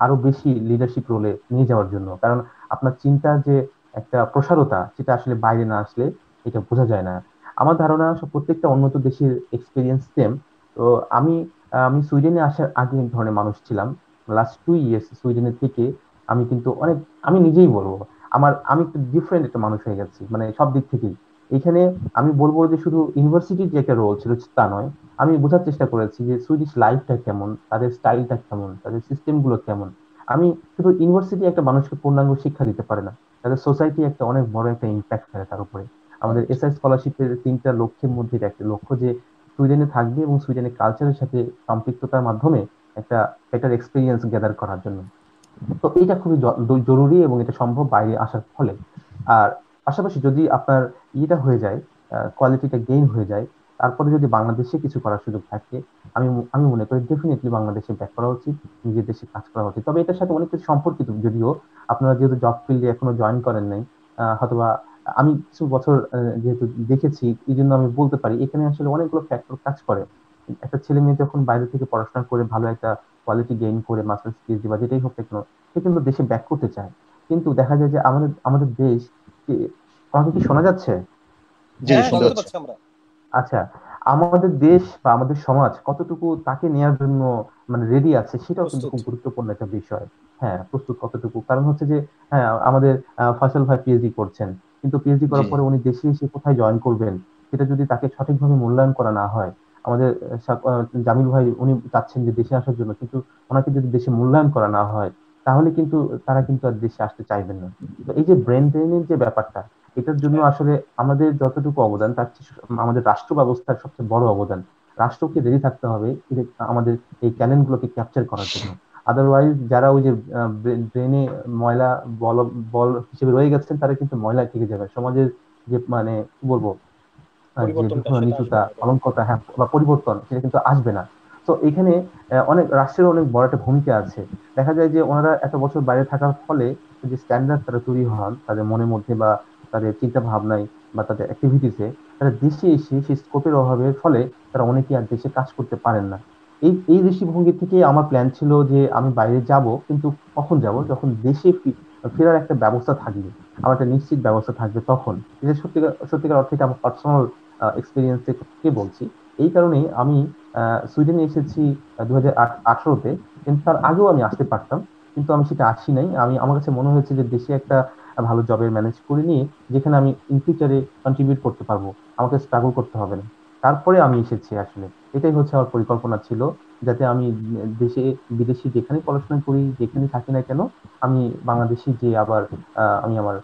আরো বেশি লিডারশিপ রোলে নিয়ে যাওয়ার জন্য। কারণ আপনার চিন্তার যে একটা প্রসারতা, সেটা আসলে বাইরে না আসলে এটা বোঝা যায় না। আমার ধারণা প্রত্যেকটা উন্নত দেশের এক্সপিরিয়েন্স সেম। তো আমি আমি সুইডেনে আসার আগে এক ধরনের মানুষ ছিলাম। লাস্ট 2 ইয়ার্স সুইডেনে থেকে আমি কিন্তু অনেক, আমি নিজেই বলবো, আমি একটু ডিফারেন্ট একটা মানুষ হয়ে গেছি, মানে সব দিক থেকেই। এখানে আমি বলবো যে শুধু ইউনিভার্সিটির যে একটা রোল ছিল তা নয়, আমি বোঝার চেষ্টা করেছি যে সুইডিশ লাইফটা কেমন, তাদের স্টাইলটা কেমন, তাদের সিস্টেম গুলো কেমন। আমি শুধু ইউনিভার্সিটি একটা মানুষকে পূর্ণাঙ্গ শিক্ষা দিতে পারে না, তাদের সোসাইটি একটা অনেক বড় একটা ইম্প্যাক্ট ফেলে তার উপরে। আমাদের Right. এসআই স্কলারশিপের 3টা লক্ষ্যের মধ্যে এটা একটা লক্ষ্য যে সুইডেনে থাকবে এবং সুইডেনের কালচারের সাথে সম্পৃক্ততার মাধ্যমে একটা বেটার এক্সপিরিয়েন্স গ্যাদার করার জন্য। তো এটা খুবই জরুরি এবং এটা সম্ভব বাইরে আসার ফলে। আর পাশাপাশি যদি আপনার ইয়েটা হয়ে যায়, কোয়ালিটিটা গেইন হয়ে যায়, তারপরে যদি বাংলাদেশে কিছু করার সুযোগ থাকে, আমি মনে করি ডেফিনেটলি বাংলাদেশে ব্যাক করা উচিত, নিজের দেশে কাজ করা উচিত। তবে এটার সাথে অনেক কিছু সম্পর্কিত, যদিও আপনারা যেহেতু জব ফিল্ডে এখনো জয়েন করেন নাই, হয়তোবা আমি কিছু বছর যেহেতু দেখেছি, এই জন্য আমি বলতে পারি এখানে আসলে অনেকগুলো ফ্যাক্টর কাজ করে। একটা ছেলে মেয়ে যখন বাইরে থেকে পড়াশোনা করে ভালো একটা কোয়ালিটি গেইন করে, মাস্টার্স পিএইচডি বা যেটাই হোক না কেন, সে কিন্তু দেশে ব্যাক করতে চায়। কিন্তু দেখা যায় যে আমাদের আমাদের দেশ, আমাকে কি শোনা যাচ্ছে? জি হ্যাঁ, শুনতে শুনতে পাচ্ছি। পাচ্ছি আমরা। আচ্ছা, আমাদের দেশ বা আমাদের সমাজ কতটুকু তাকে নেয়ার জন্য মানে রেডি আছে, সেটাও কিন্তু প্রস্তুত। খুব গুরুত্বপূর্ণ একটা বিষয়। হ্যাঁ, প্রস্তুত কতটুকু, কারণ হচ্ছে যে হ্যাঁ, আমাদের ফয়সাল ভাই পিএইচডি করছেন, কিন্তু পিএইচডি জি করার পরে উনি দেশে এসে কোথায় জয়েন করবেন, সেটা যদি তাকে সঠিকভাবে মূল্যায়ন করা না হয়। আমাদের জামিল ভাই উনি চাচ্ছেন যে দেশে আসার জন্য, কিন্তু ওনাকে যদি দেশে মূল্যায়ন করা না হয়, তাহলে কিন্তু তারা কিন্তু আর দেশে আসতে চাইবেন না। তো এই যে ব্রেন ড্রেনের যে ব্যাপারটা, এটার জন্য হ্যাঁ, আসলে আমাদের যতটুকু অবদান, তার চেয়ে আমাদের রাষ্ট্র ব্যবস্থার সবচেয়ে বড় অবদান। রাষ্ট্রকে রেডি থাকতে হবে আমাদের এই ট্যালেন্ট গুলোকে ক্যাপচার করার জন্য। আদারওয়াইজ যারা ওই যে ব্রেনে ময়লা বল বল হিসেবে রয়ে গেছেন, তারা কিন্তু ময়লা থেকে যাবে সমাজের, যে মানে কি বলবো, যে পরিবর্তনটা সেটা আসবে নিচুতা, না এটা। কলঙ্কতা, হ্যাঁ, বা পরিবর্তন, সেটা কিন্তু আসবে না। তো এখানে অনেক রাষ্ট্রের অনেক বড় একটা ভূমিকা আছে। দেখা যায় যে ওনারা এত বছর বাইরে থাকার ফলে যে স্ট্যান্ডার্ড তারা তৈরি হন তাদের মনের মধ্যে বা তাদের চিন্তা ভাবনায় বা তাদের অ্যাক্টিভিটিসে, তারা দেশে এসে সেই স্কোপের অভাবের ফলে তারা অনেকেই আর দেশে কাজ করতে পারেন না। এই দৃষ্টিভঙ্গি থেকে আমার প্ল্যান ছিল যে আমি বাইরে যাব, কিন্তু কখন যাব, যখন দেশে ফেরার একটা ব্যবস্থা থাকবে, আমার একটা নিশ্চিত ব্যবস্থা থাকবে তখন। এটা সত্যিকার সত্যিকার অর্থে এটা আমার পার্সোনাল এক্সপিরিয়েন্স থেকে বলছি। এই কারণেই আমি সুইডেনে এসেছি 2018-তে, কিন্তু তার আগেও আমি আসতে পারতাম, কিন্তু আমি সেটা আসি নাই। আমার কাছে মনে হয়েছে যে দেশে একটা ভালো জবের ম্যানেজ করে নিয়ে, যেখানে আমি ইন ফিউচারে কন্ট্রিবিউট করতে পারবো, আমাকে স্ট্রাগল করতে হবে না, তারপরে আমি এসেছি আসলে। এটাই হচ্ছে আমার পরিকল্পনা ছিল, যাতে আমি দেশে বিদেশি যেখানে পড়াশোনা করি, যেখানে থাকি না কেন, আমি বাংলাদেশে যে আবার আমি আমার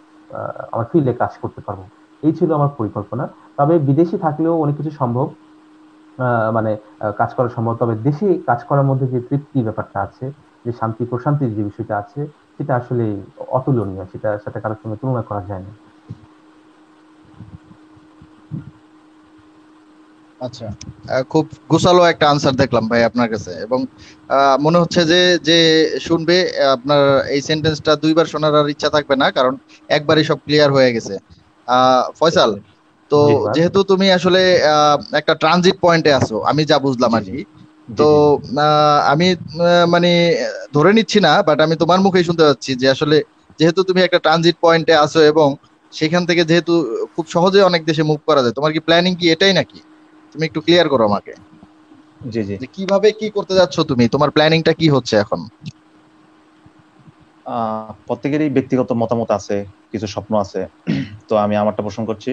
ফিল্ডে কাজ করতে পারবো। এই ছিল আমার পরিকল্পনা। তবে বিদেশে থাকলেও অনেক কিছু সম্ভব, মানে কাজ করা সম্ভব, তবে দেশে কাজ করার মধ্যে যে তৃপ্তি ব্যাপারটা আছে, যে শান্তি প্রশান্তির যে বিষয়টা আছে, সেটা আসলে অতুলনীয়, সেটা সেটা কারোর সঙ্গে তুলনা করা যায় না। আচ্ছা, খুব গোছালো একটা আনসার দেখলাম ভাই আপনার কাছে, এবং মনে হচ্ছে যে যে শুনবে, আপনার এই সেন্টেন্সটা দুইবার শোনার আর ইচ্ছা থাকবে না, কারণ একবারই সব ক্লিয়ার হয়ে গেছে। ফয়সাল, Definitely. তো জি এবার। যেহেতু তুমি আসলে একটা ট্রানজিট পয়েন্টে আছো, আমি যা বুঝলাম জি আর জি কি। তো জি জি আমি মানে ধরে নিচ্ছি না, বাট আমি তোমার মুখেই শুনতে পাচ্ছি যে আসলে যেহেতু তুমি একটা ট্রানজিট পয়েন্টে আছো, এবং সেখান থেকে যেহেতু খুব সহজে অনেক দেশে মুভ করা যায়, তোমার কি প্ল্যানিং কি এটাই নাকি? তুমি একটু ক্লিয়ার করো আমাকে। জি জি। যে কিভাবে কি করতে যাচ্ছ তুমি, তোমার প্ল্যানিংটা কি হচ্ছে এখন? প্রত্যেকেরই ব্যক্তিগত মতামত আছে, কিছু স্বপ্ন আছে। তো আমি আমারটা পোষণ করছি।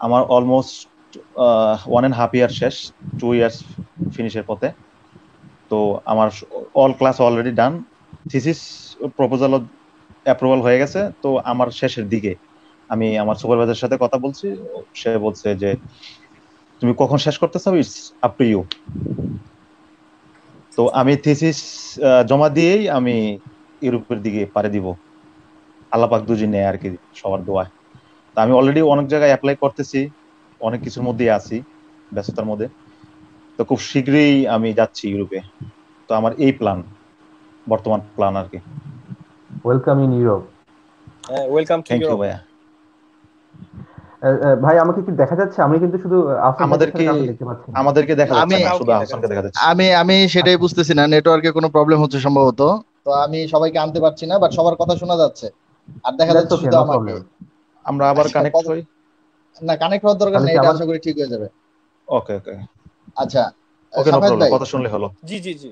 আমার অলমোস্ট 1.5 ইয়ার শেষ, 2 ইয়ার্স ফিনিশের পথে। তো আমার all class already done, thesis proposal approval হয়ে গেছে। তো আমার শেষের দিকে আমি আমার সুপারভাইজারের সাথে কথা বলছি। সে বলছে যে তুমি কখন শেষ করতে চাও, ইটস আপ টু ইউ। তো আমি থিসিস জমা দিয়েই আমি ইউরোপের দিকে পাড়ি দিব, আল্লাহ পাক দুজি নেয় আর কি, সবার দোয়ায়। তো আমি অলরেডি অনেক জায়গায় অ্যাপ্লাই করতেছি, অনেক কিছুর মধ্যে আছি, ব্যস্ততার মধ্যে। তো খুব শীঘ্রই আমি যাচ্ছি ইউরোপে। তো আমার এই প্ল্যান, বর্তমান প্ল্যান আর কি। Welcome in Europe. হ্যাঁ, welcome to thank you Europe. ভাইয়া। ভাই আমাকে কি দেখা যাচ্ছে? আমি কিন্তু শুধু আফসান ভাইকে ছাড়া আমাদেরকে কাউকে দেখতে পাচ্ছি না। আমাদেরকে দেখা যাচ্ছে আমি না, শুধু কাউকে দেখা আহসানকে যাচ্ছে দেখা না। যাচ্ছে। আমি সেটাই আচ্ছা বুঝতেছি না, নেটওয়ার্কে কোনো প্রবলেম হচ্ছে সম্ভবত। তো আমি সবাইকে আনতে পারছি না, বাট সবার কথা শোনা যাচ্ছে, আর দেখা দ্যাটস যাচ্ছে ওকে, শুধু নো আমাকে। প্রবলেম। আমরা আবার আচ্ছা, কানেক্ট হই। না কানেক্ট হওয়ার দরকার তাহলে নেই, কি এটা আবার? আশা করি ঠিক হয়ে যাবে। ওকে ওকে। আচ্ছা, ওকে, নো সাফায়েত প্রবলেম, ভাই, কথা শুনলে হলো। জি জি জি।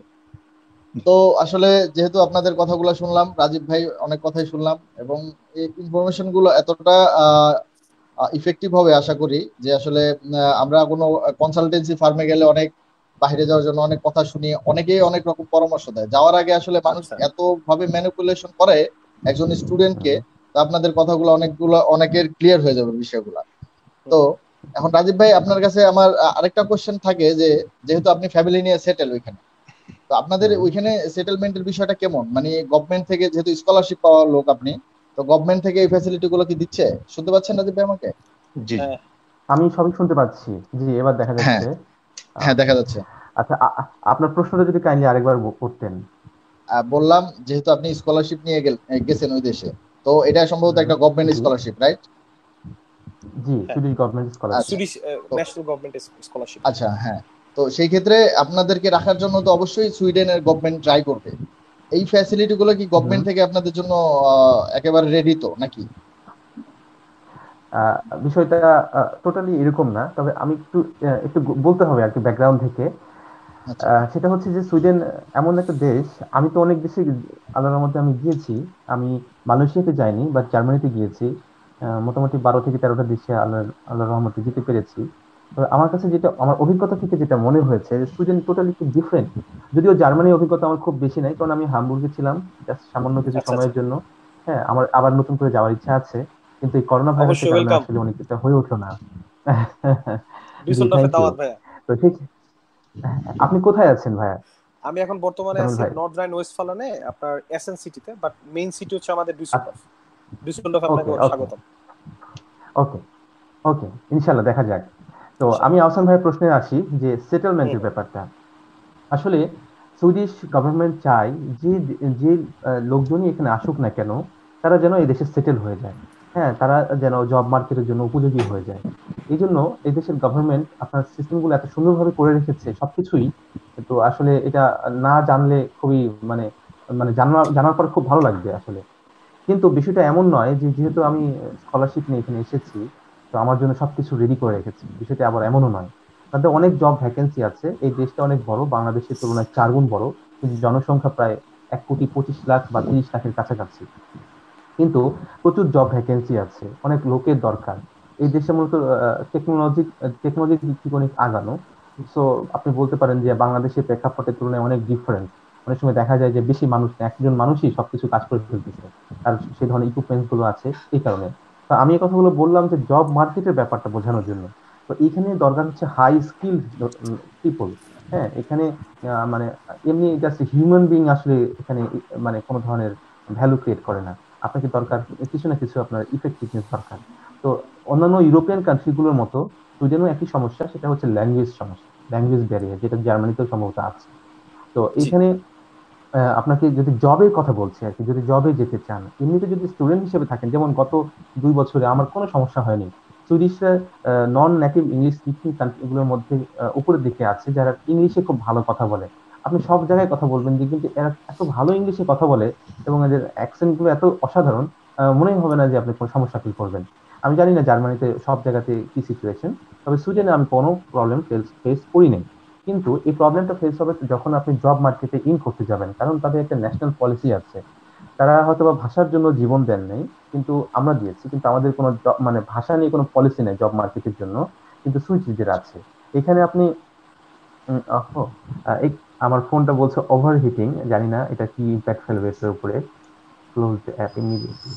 তো আসলে যেহেতু আপনাদের কথাগুলো শুনলাম, রাজীব ভাই অনেক কথাই শুনলাম, এবং এই ইনফরমেশন গুলো এতটা ইফেক্টিভ হবে আশা করি যে আসলে আমরা কোনো কনসালটেন্সি ফার্মে গেলে অনেক বাইরে যাওয়ার জন্য অনেক কথা শুনি, অনেকেই অনেক রকম পরামর্শ দেয়, যাওয়ার আগে আসলে মানুষ আচ্ছা। এত ভাবে ম্যানিপুলেশন করে একজন স্টুডেন্টকে। হুম, তো আপনাদের কথাগুলো অনেকের ক্লিয়ার হয়ে যাবে বিষয়গুলো। তো হুম, এখন রাজীব ভাই, আপনার কাছে আমার আরেকটা কোশ্চেন থাকে যে যেহেতু আপনি ফ্যামিলি নিয়ে সেটেল ওইখানে, তো আপনাদের হুম। ওইখানে সেটেলমেন্টের বিষয়টা কেমন? মানে গভর্নমেন্ট থেকে যেহেতু স্কলারশিপ পাওয়া লোক আপনি, তো গভর্নমেন্ট থেকে এই ফ্যাসিলিটি গুলো কি দিচ্ছে? শুনতে পাচ্ছেন রাজীব ভাই আমাকে? জি জি। হ্যাঁ। আমি সবই শুনতে পাচ্ছি। জি, এবার দেখা হ্যাঁ, যাচ্ছে। হ্যাঁ, আহ, দেখা যাচ্ছে। আচ্ছা, আপনার প্রশ্নটা যদি কাইন্ডলি আরেকবার করতেন। বললাম যেহেতু আপনি স্কলারশিপ নিয়ে গেছেন ওই দেশে, তো এটা সম্ভবত হুম, একটা গভর্নমেন্ট জি স্কলারশিপ, রাইট? জি, হ্যাঁ, সুইডিশ গভর্নমেন্ট স্কলারশিপ। আচ্ছা। সুইডিশ তো ন্যাশনাল গভর্নমেন্ট স্কলারশিপ। আচ্ছা, হ্যাঁ, তো সেই ক্ষেত্রে আপনাদেরকে রাখার জন্য তো অবশ্যই সুইডেনের গভর্নমেন্ট ট্রাই করবে। এই ফ্যাসিলিটি গুলো কি হুম। গভর্নমেন্ট থেকে আপনাদের জন্য একেবারে রেডি তো নাকি? আহ, বিষয়টা টোটালি এরকম না, তবে আমি একটু বলতে হবে আর কি ব্যাকগ্রাউন্ড থেকে। আচ্ছা, সেটা হচ্ছে যে সুইডেন এমন একটা দেশ। আমি তো অনেক দেশে আল্লাহর মধ্যে আমি গিয়েছি। আমি মালয়েশিয়াতে যাইনি, বাট জার্মানিতে গিয়েছি। মোটামুটি 12 থেকে 13টা দেশে আল্লাহর রহমতে যেতে পেরেছি। তো আমার কাছে যেটা, আমার অভিজ্ঞতা থেকে যেটা মনে হয়েছে যে সুইডেন টোটালি একটু ডিফারেন্ট। যদিও জার্মানির অভিজ্ঞতা আমার খুব বেশি নাই, কারণ আমি হামবুর্গে ছিলাম জাস্ট সামান্য কিছু আচ্ছা আচ্ছা। সময়ের জন্য। হ্যাঁ, আমার আবার নতুন করে যাওয়ার ইচ্ছা আছে, কিন্তু এই করোনা ভাইরাসের অবশ্যই কারণে ওয়েলকাম। আসলে অনেকটা হয়ে উঠলো না। জি, ডিউসেলডর্ফে থ্যাংক ইউ। দাওয়াত ভাইয়া। তো ঠিক, আপনি কোথায় আছেন ভাইয়া? আমি এখন বর্তমানে জামিল আছি ভাই। নর্থ রাইন ওয়েস্টফালেনে, আপনার এসেন সিটিতে, বাট মেইন সিটি হচ্ছে আমাদের আচ্ছা, ডিউসেলডর্ফ। ডিউসেলডর্ফ আপনাকে ওকে ওকে স্বাগতম। ওকে ওকে, ইনশাল্লাহ দেখা যাক। তো আমি ইনশাআল্লাহ। আহসান ভাইয়ের প্রশ্নে আসি, যে হুম সেটেলমেন্টের হুম। ব্যাপারটা। আসলে সুইডিশ গভর্নমেন্ট চায় যে যে লোকজনই এখানে আসুক না কেন, তারা যেন এই দেশে সেটেল হয়ে যায়। হ্যাঁ, তারা যেন জব মার্কেটের জন্য উপযোগী হয়ে যায়। এই জন্য এই দেশের গভর্নমেন্ট আপনার সিস্টেমগুলো এত সুন্দরভাবে করে রেখেছে সবকিছুই। তো আসলে এটা না জানলে খুবই মানে, জানার পর খুব ভালো লাগবে আসলে। কিন্তু বিষয়টা এমন নয় যে যেহেতু আমি স্কলারশিপ নিয়ে এখানে এসেছি, তো আমার জন্য সবকিছু রেডি করে রেখেছি, বিষয়টা আবার এমনও নয়। তাদের অনেক জব ভ্যাকেন্সি আছে। এই দেশটা অনেক বড়, বাংলাদেশের তুলনায় 4 গুণ বড়, কিন্তু জনসংখ্যা প্রায় 1,25,00,000 বা 30 লাখের কাছাকাছি। কিন্তু প্রচুর জব ভ্যাকেন্সি আছে, অনেক লোকের দরকার। এই দেশে মূলত টেকনোলজির দিক থেকে অনেক আগানো। সো আপনি বলতে পারেন যে বাংলাদেশের প্রেক্ষাপটের তুলনায় অনেক ডিফারেন্স। অনেক সময় দেখা যায় যে বেশি মানুষ না, একজন মানুষই সবকিছু কাজ করে ফেলতেছে, আর সেই ধরনের ইকুইপমেন্টস গুলো আছে এই কারণে। তো আমি এই কথাগুলো বললাম যে জব মার্কেটের ব্যাপারটা বোঝানোর জন্য। তো এইখানে দরকার হচ্ছে হাই স্কিল পিপল। হ্যাঁ, এখানে মানে এমনি জাস্ট হিউম্যান বিং আসলে এখানে মানে কোনো ধরনের ভ্যালু ক্রিয়েট করে না। আপনাকে দরকার কিছু না কিছু, আপনার ইফেক্টিভনেস দরকার। তো অন্যান্য ইউরোপিয়ান কান্ট্রি গুলোর মতো সুইডেনও একই সমস্যা, সেটা হচ্ছে ল্যাঙ্গুয়েজ সমস্যা, ল্যাঙ্গুয়েজ ব্যারিয়ার, যেটা জার্মানিতেও সম্ভবত আছে। তো জি। এখানে আপনাকে যদি জবের কথা বলছি আর কি, যদি জবে যেতে চান, এমনিতে যদি স্টুডেন্ট হিসেবে থাকেন, যেমন গত 2 বছরে আমার কোনো সমস্যা হয়নি। সুইডিশরা নন নেটিভ ইংলিশ স্পিকিং কান্ট্রিগুলোর মধ্যে উপরের দিকে আছে, যারা ইংলিশে খুব ভালো কথা বলে। আপনি সব জায়গায় কথা বলবেন যে, কিন্তু এরা এত ভালো ইংলিশে কথা বলে এবং এদের অ্যাকসেন্ট গুলো এত অসাধারণ, মনেই হবে না যে আপনি কোনো সমস্যা ফিল করবেন। আমি জানি না জার্মানিতে সব জায়গাতে কি সিচুয়েশন, তবে সুইডেনে আমি কোনো প্রবলেম ফেস করি নাই। কিন্তু এই প্রবলেমটা ফেস হবে যখন আপনি জব মার্কেটে ইন করতে যাবেন, কারণ তাদের একটা ন্যাশনাল পলিসি আছে। তারা হয়তো বা ভাষার জন্য জীবন দেন নাই, কিন্তু আমরা দিয়েছি, কিন্তু আমাদের কোনো মানে ভাষা নিয়ে কোনো পলিসি নেই জব মার্কেটের জন্য, কিন্তু সুইচদের আছে। এখানে আপনি ওহো, এই আমার ফোনটা বলছে ওভারহিটিং, জানি না এটা কি ইম্প্যাক্ট ফেলবে এটার উপরে। Close the app immediately.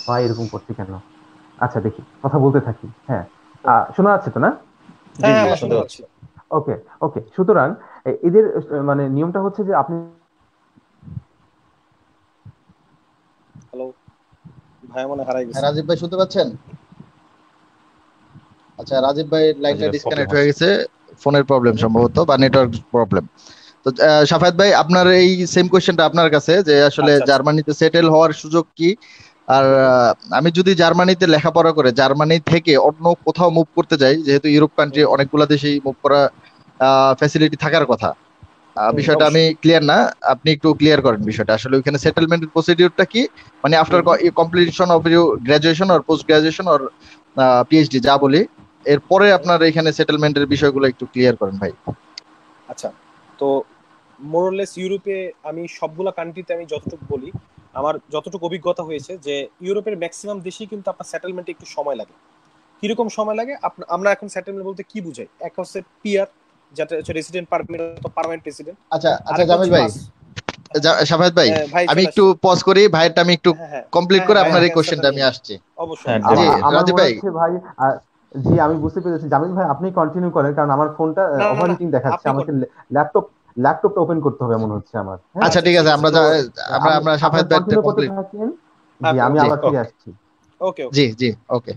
হয় এরকম করছে কেন? আচ্ছা দেখি, কথা বলতে থাকি। হ্যাঁ, শোনা যাচ্ছে তো না? জি হ্যাঁ জি আমরা হ্যাঁ শুনতে শুনতে পাচ্ছি। পাচ্ছি। ওকে, ওকে। সুতরাং এদের মানে নিয়মটা হচ্ছে যে আপনি হ্যালো, ভাই মনে হারাই হ্যাঁ, গেছে। রাজীব ভাই শুনতে পাচ্ছেন? আচ্ছা, রাজীব ভাই লাইনটা রাজীবের প্রবলেম ডিসকানেক্ট হয়ে হচ্ছে। গেছে, ফোনের প্রবলেম সম্ভবত বা নেটওয়ার্ক প্রবলেম। তো সাফায়েত ভাই, আপনার এই সেম কোয়েশ্চেনটা আপনার কাছে, যে আসলে আচ্ছা আচ্ছা। জার্মানিতে সেটেল হওয়ার সুযোগ কি? আর আমি যদি জার্মানিতে লেখাপড়া করে জার্মানি থেকে অন্য কোথাও মুভ করতে যাই, যেহেতু ইউরোপ কান্ট্রি অনেকগুলা দেশেই মুভ করা ফ্যাসিলিটি থাকার কথা, বিষয়টা আমি অবশ্যই। ক্লিয়ার না। আপনি একটু ক্লিয়ার করেন বিষয়টা, আসলে ওইখানে সেটেলমেন্টের প্রসিডিউরটা কি? মানে after completion of you graduation or post graduation or PhD যা বলি, এরপরে আপনার এখানে সেটেলমেন্টের বিষয়গুলো একটু ক্লিয়ার করেন ভাই। আচ্ছা, তো মোরলেস ইউরোপে আমি সবগুলা কান্ট্রিতে আমি যতটুকু বলি, আমার যতটুকু অভিজ্ঞতা হয়েছে যে ইউরোপের ম্যাক্সিমাম দেশেই কিন্তু আপনার সেটেলমেন্টে একটু সময় লাগে। কিরকম সময় লাগে? আমরা এখন সেটেলমেন্ট বলতে কি বুঝাই? এক হচ্ছে পিআর, যেটা হচ্ছে রেসিডেন্ট পারমিট অথবা পার্মানেন্ট রেসিডেন্ট। আচ্ছা আচ্ছা, আরেকটা জামিল হচ্ছে ভাই, পাস। হ্যাঁ সাফায়েত ভাই, ভাই আমি চলে একটু আসছি। পজ করি, ভাইয়েরটা আমি একটু হ্যাঁ হ্যাঁ কমপ্লিট হ্যাঁ করে ভাই আপনার এই অ্যান্সারটা কোশ্চেনটা আমি নিয়ে নিই। আসছি। অবশ্যই হ্যাঁ অবশ্যই। জি, দেরি হয়। আমার রাজীব মনে ভাই। হচ্ছে ভাই, জি আমি বুঝতে পেরেছি। জামিল ভাই আপনি কন্টিনিউ করেন, কারণ আমার ফোনটা না না না, ওভারহিটিং দেখাচ্ছে। আপনি আমাকে ল্যাপটপটা ওপেন করতে হবে মনে হচ্ছে আমার। হ্যাঁ, আচ্ছা আচ্ছা ঠিক ঠিক আছে, আছে। আমরা তো আমরা আমি আমরা আপনার সাফায়েত ভাইয়েরটা কন্টিনিউ করতে কমপ্লিট। থাকেন। জি, ওকে আমি ওকে জি আবার ফিরে ওকে আসছি। ওকে ওকে। জি জি, ওকে।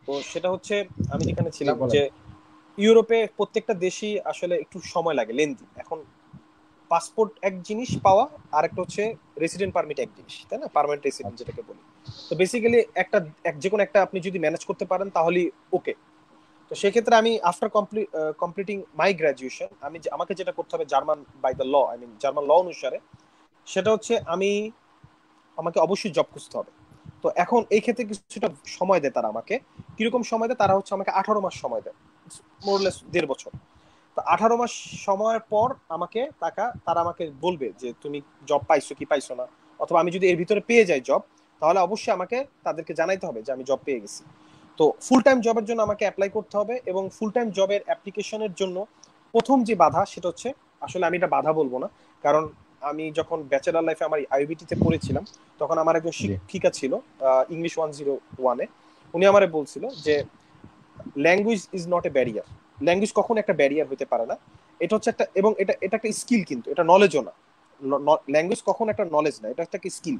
তো সেটা হচ্ছে আমি যেখানে জি ছিলাম বলেন। যে ইউরোপে প্রত্যেকটা দেশই আসলে একটু সময় লাগে, লেন্দি। এখন পাসপোর্ট এক জিনিস পাওয়া, আর একটা হচ্ছে রেসিডেন্ট পারমিট এক জিনিস, তাই না? পার্মানেন্ট রেসিডেন্ট আচ্ছা। যেটাকে বলি। তো বেসিক্যালি একটা যে কোনো একটা আপনি যদি ম্যানেজ করতে পারেন তাহলেই ওকে। তো সেক্ষেত্রে আমি আফটার কমপ্লিটিং মাই গ্রাজুয়েশন, আমাকে যেটা করতে হবে German by the law, I mean German law অনুসারে, সেটা হচ্ছে আমাকে অবশ্যই জব খুঁজতে হবে। তো এখন এই ক্ষেত্রে কিছুটা সময় দেয় তারা আমাকে। কিরকম সময় দেয়? তারা হচ্ছে আমাকে 18 মাস সময় দেয়, মোরলেস 1.5 বছর। তো 18 মাস সময়ের পর তারা আমাকে বলবে যে তুমি জব পাইছো কি পাইছো না, অথবা আমি যদি এর ভিতরে পেয়ে যাই জব, তাহলে অবশ্যই আমাকে তাদেরকে জানাইতে হবে যে আমি জব পেয়ে গেছি। তো ফুল টাইম জবের জন্য আমাকে অ্যাপ্লাই করতে হবে, এবং ফুল টাইম জবের অ্যাপ্লিকেশনের জন্য প্রথম যে বাধা সেটা হচ্ছে, আসলে আমি এটা বাধা বলবো না, কারণ আমি যখন ব্যাচেলার লাইফে আমার আইবিটি তে পড়েছিলাম, তখন আমার একজন জি শিক্ষিকা ছিল ইংলিশ 101-এ। উনি আমারে বলছিল যে language is not a barrier. Language কখনো একটা ব্যারিয়ার হতে পারে না। এটা হচ্ছে একটা, এবং এটা একটা স্কিল, কিন্তু এটা নলেজও না। ল্যাঙ্গুয়েজ কখনো একটা নলেজ না, এটা একটা স্কিল।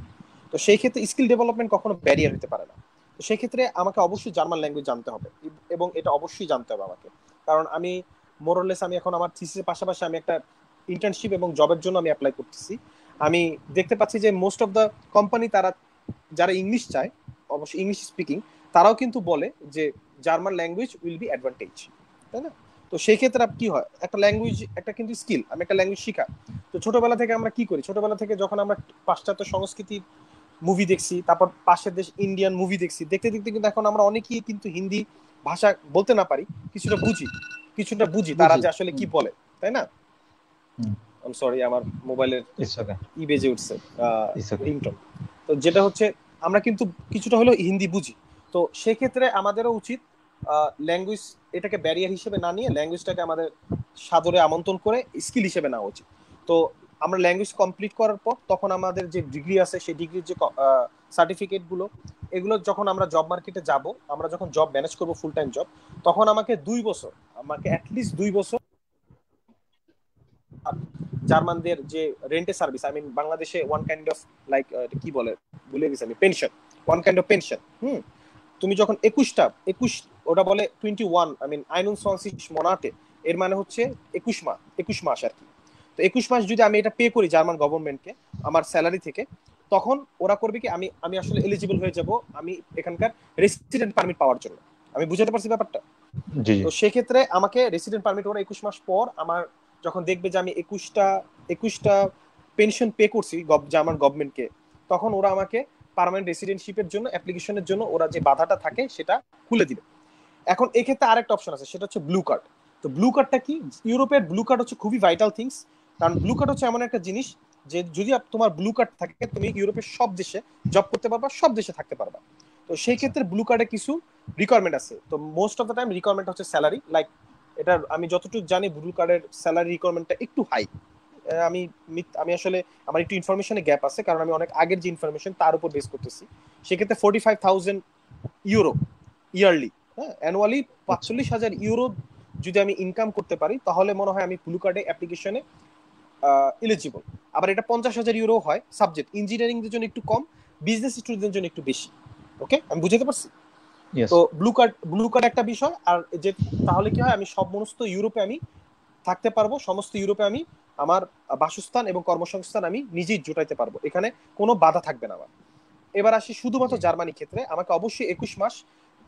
তো সেই ক্ষেত্রে স্কিল ডেভেলপমেন্ট কখনো ব্যারিয়ার হতে পারে না। তো সেই ক্ষেত্রে আমাকে অবশ্যই জার্মান ল্যাঙ্গুয়েজ জানতে হবে, এবং এটা অবশ্যই জানতে হবে আমাকে। কারণ আমি মোরলেস আমি এখন আমার থিসিসের পাশাপাশি আমি একটা ইন্টার্নশিপ এবং জবের জন্য আমি অ্যাপ্লাই করতেছি। আমি দেখতে পাচ্ছি যে মোস্ট অফ দ্য কোম্পানি, তারা যারা ইংলিশ চায়, অবশ্যই ইংলিশ স্পিকিং, তারাও কিন্তু বলে যে German language will be advantage, তাই না? তো সেই ক্ষেত্রে কি হয়, একটা ল্যাঙ্গুয়েজ একটা কিন্তু স্কিল, আমি একটা ল্যাঙ্গুয়েজ শিখা। তো ছোটবেলা থেকে আমরা কি করি, ছোটবেলা থেকে যখন আমরা পাশ্চাত্য সংস্কৃতির মুভি দেখছি, তারপর পাশের দেশ ইন্ডিয়ান মুভি দেখছি, দেখতে দেখতে কিন্তু এখন আমরা অনেকেই কিন্তু হিন্দি ভাষা বলতে না পারি, কিছুটা বুঝি, তারা বুঝি। যে আসলে কি বলে, তাই না? হুম। আই এম সরি, আমার মোবাইলের ইটস ওকে। বেজে উঠছে ইটস ওকে। রিংটোন। তো যেটা হচ্ছে, আমরা কিন্তু কিছুটা হলেও হিন্দি বুঝি। তো সেক্ষেত্রে আমাদেরও উচিত ল্যাঙ্গুয়েজ এটাকে ব্যারিয়ার হিসেবে না নিয়ে ল্যাঙ্গুয়েজটাকে আমাদের সাদরে আমন্ত্রণ করে স্কিল হিসেবে নেওয়া উচিত। তো আমরা ল্যাঙ্গুয়েজ কমপ্লিট করার পর তখন আমাদের যে ডিগ্রি আছে, সেই ডিগ্রির যে সার্টিফিকেট গুলো, এগুলো যখন আমরা জব মার্কেটে যাব, আমরা যখন জব ম্যানেজ করবো ফুল টাইম জব, তখন আমাকে অ্যাটলিস্ট 2 বছর জার্মানদের যে রেন্টে সার্ভিস, আই মিন বাংলাদেশে ওয়ান কাইন্ড অফ লাইক কি বলে, ভুলে গেছি আমি, pension, one kind of pension. তুমি যখন 21 ওটা বলে 21, আই মিন 21 মনাটে, এর মানে হচ্ছে 21 মাস আর কি। তো 21 মাস যদি আমি এটা পে করি জার্মান গভর্নমেন্টকে আমার স্যালারি থেকে, তখন ওরা করবে কি, আমি আমি আসলে এলিজিবল হয়ে যাব আমি এখানকার রেসিডেন্ট পারমিট পাওয়ার জন্য। আমি বুঝাতে পারছি ব্যাপারটা? জি জি। তো সেক্ষেত্রে আমাকে রেসিডেন্ট পারমিট ওরা 21 মাস পর আমার যখন দেখবে যে আমি একুশটা পেনশন পে করছি জার্মান গভর্নমেন্টকে, তখন ওরা আমাকে পার্মানেন্ট রেসিডেন্টশিপের জন্য অ্যাপ্লিকেশনের জন্য ওরা যে বাধাটা থাকে সেটা খুলে দিবে। এখন এই ক্ষেত্রে আরেকটা অপশন আছে, সেটা হচ্ছে ব্লু কার্ড। তো ব্লু কার্ডটা কি? ইউরোপের ব্লু কার্ড হচ্ছে খুবই ভাইটাল থিংস, কারণ ব্লু কার্ড হচ্ছে এমন একটা জিনিস যে যদি তোমার ব্লু কার্ড থাকে তুমি ইউরোপের সব দেশে জব করতে পারবা, সব দেশে থাকতে পারবা। তো সেই ক্ষেত্রে ব্লু কার্ডে কিছু রিকোয়ারমেন্ট আছে। তো most of the time requirement হচ্ছে স্যালারি, লাইক এটা আমি যতটুকু জানি ব্লু কার্ডের স্যালারি রিকোয়ারমেন্টটা একটু হাই। আমি আমি আসলে আমার একটু ইনফরমেশনে গ্যাপ আছে, কারণ আমি অনেক আগের যে ইনফরমেশন তার উপর বেস করতেছি। সেক্ষেত্রে 45,000 ইউরো ইয়ারলি, হ্যাঁ অ্যানুয়ালি 45,000 ইউরো যদি আমি ইনকাম করতে পারি তাহলে মনে হয় আমি ব্লু কার্ডে অ্যাপ্লিকেশনে এলিজিবল। আবার এটা 50,000 ইউরো হয় সাবজেক্ট, ইঞ্জিনিয়ারিংদের জন্য একটু কম, বিজনেস স্টুডেন্টদের জন্য একটু বেশি। ওকে, আমি বুঝতে পারছি। তো ব্লু কার্ড একটা বিষয়। আর যে তাহলে কি হয়, আমি সমস্ত ইউরোপে আমি থাকতে পারবো, সমস্ত ইউরোপে আমি আমার বাসস্থান এবং কর্মসংস্থান আমি নিজেই জোটাইতে পারবো, এখানে কোনো বাধা থাকবে না আমার। এবার আসি শুধুমাত্র জার্মানির ক্ষেত্রে, আমাকে অবশ্যই 21 মাস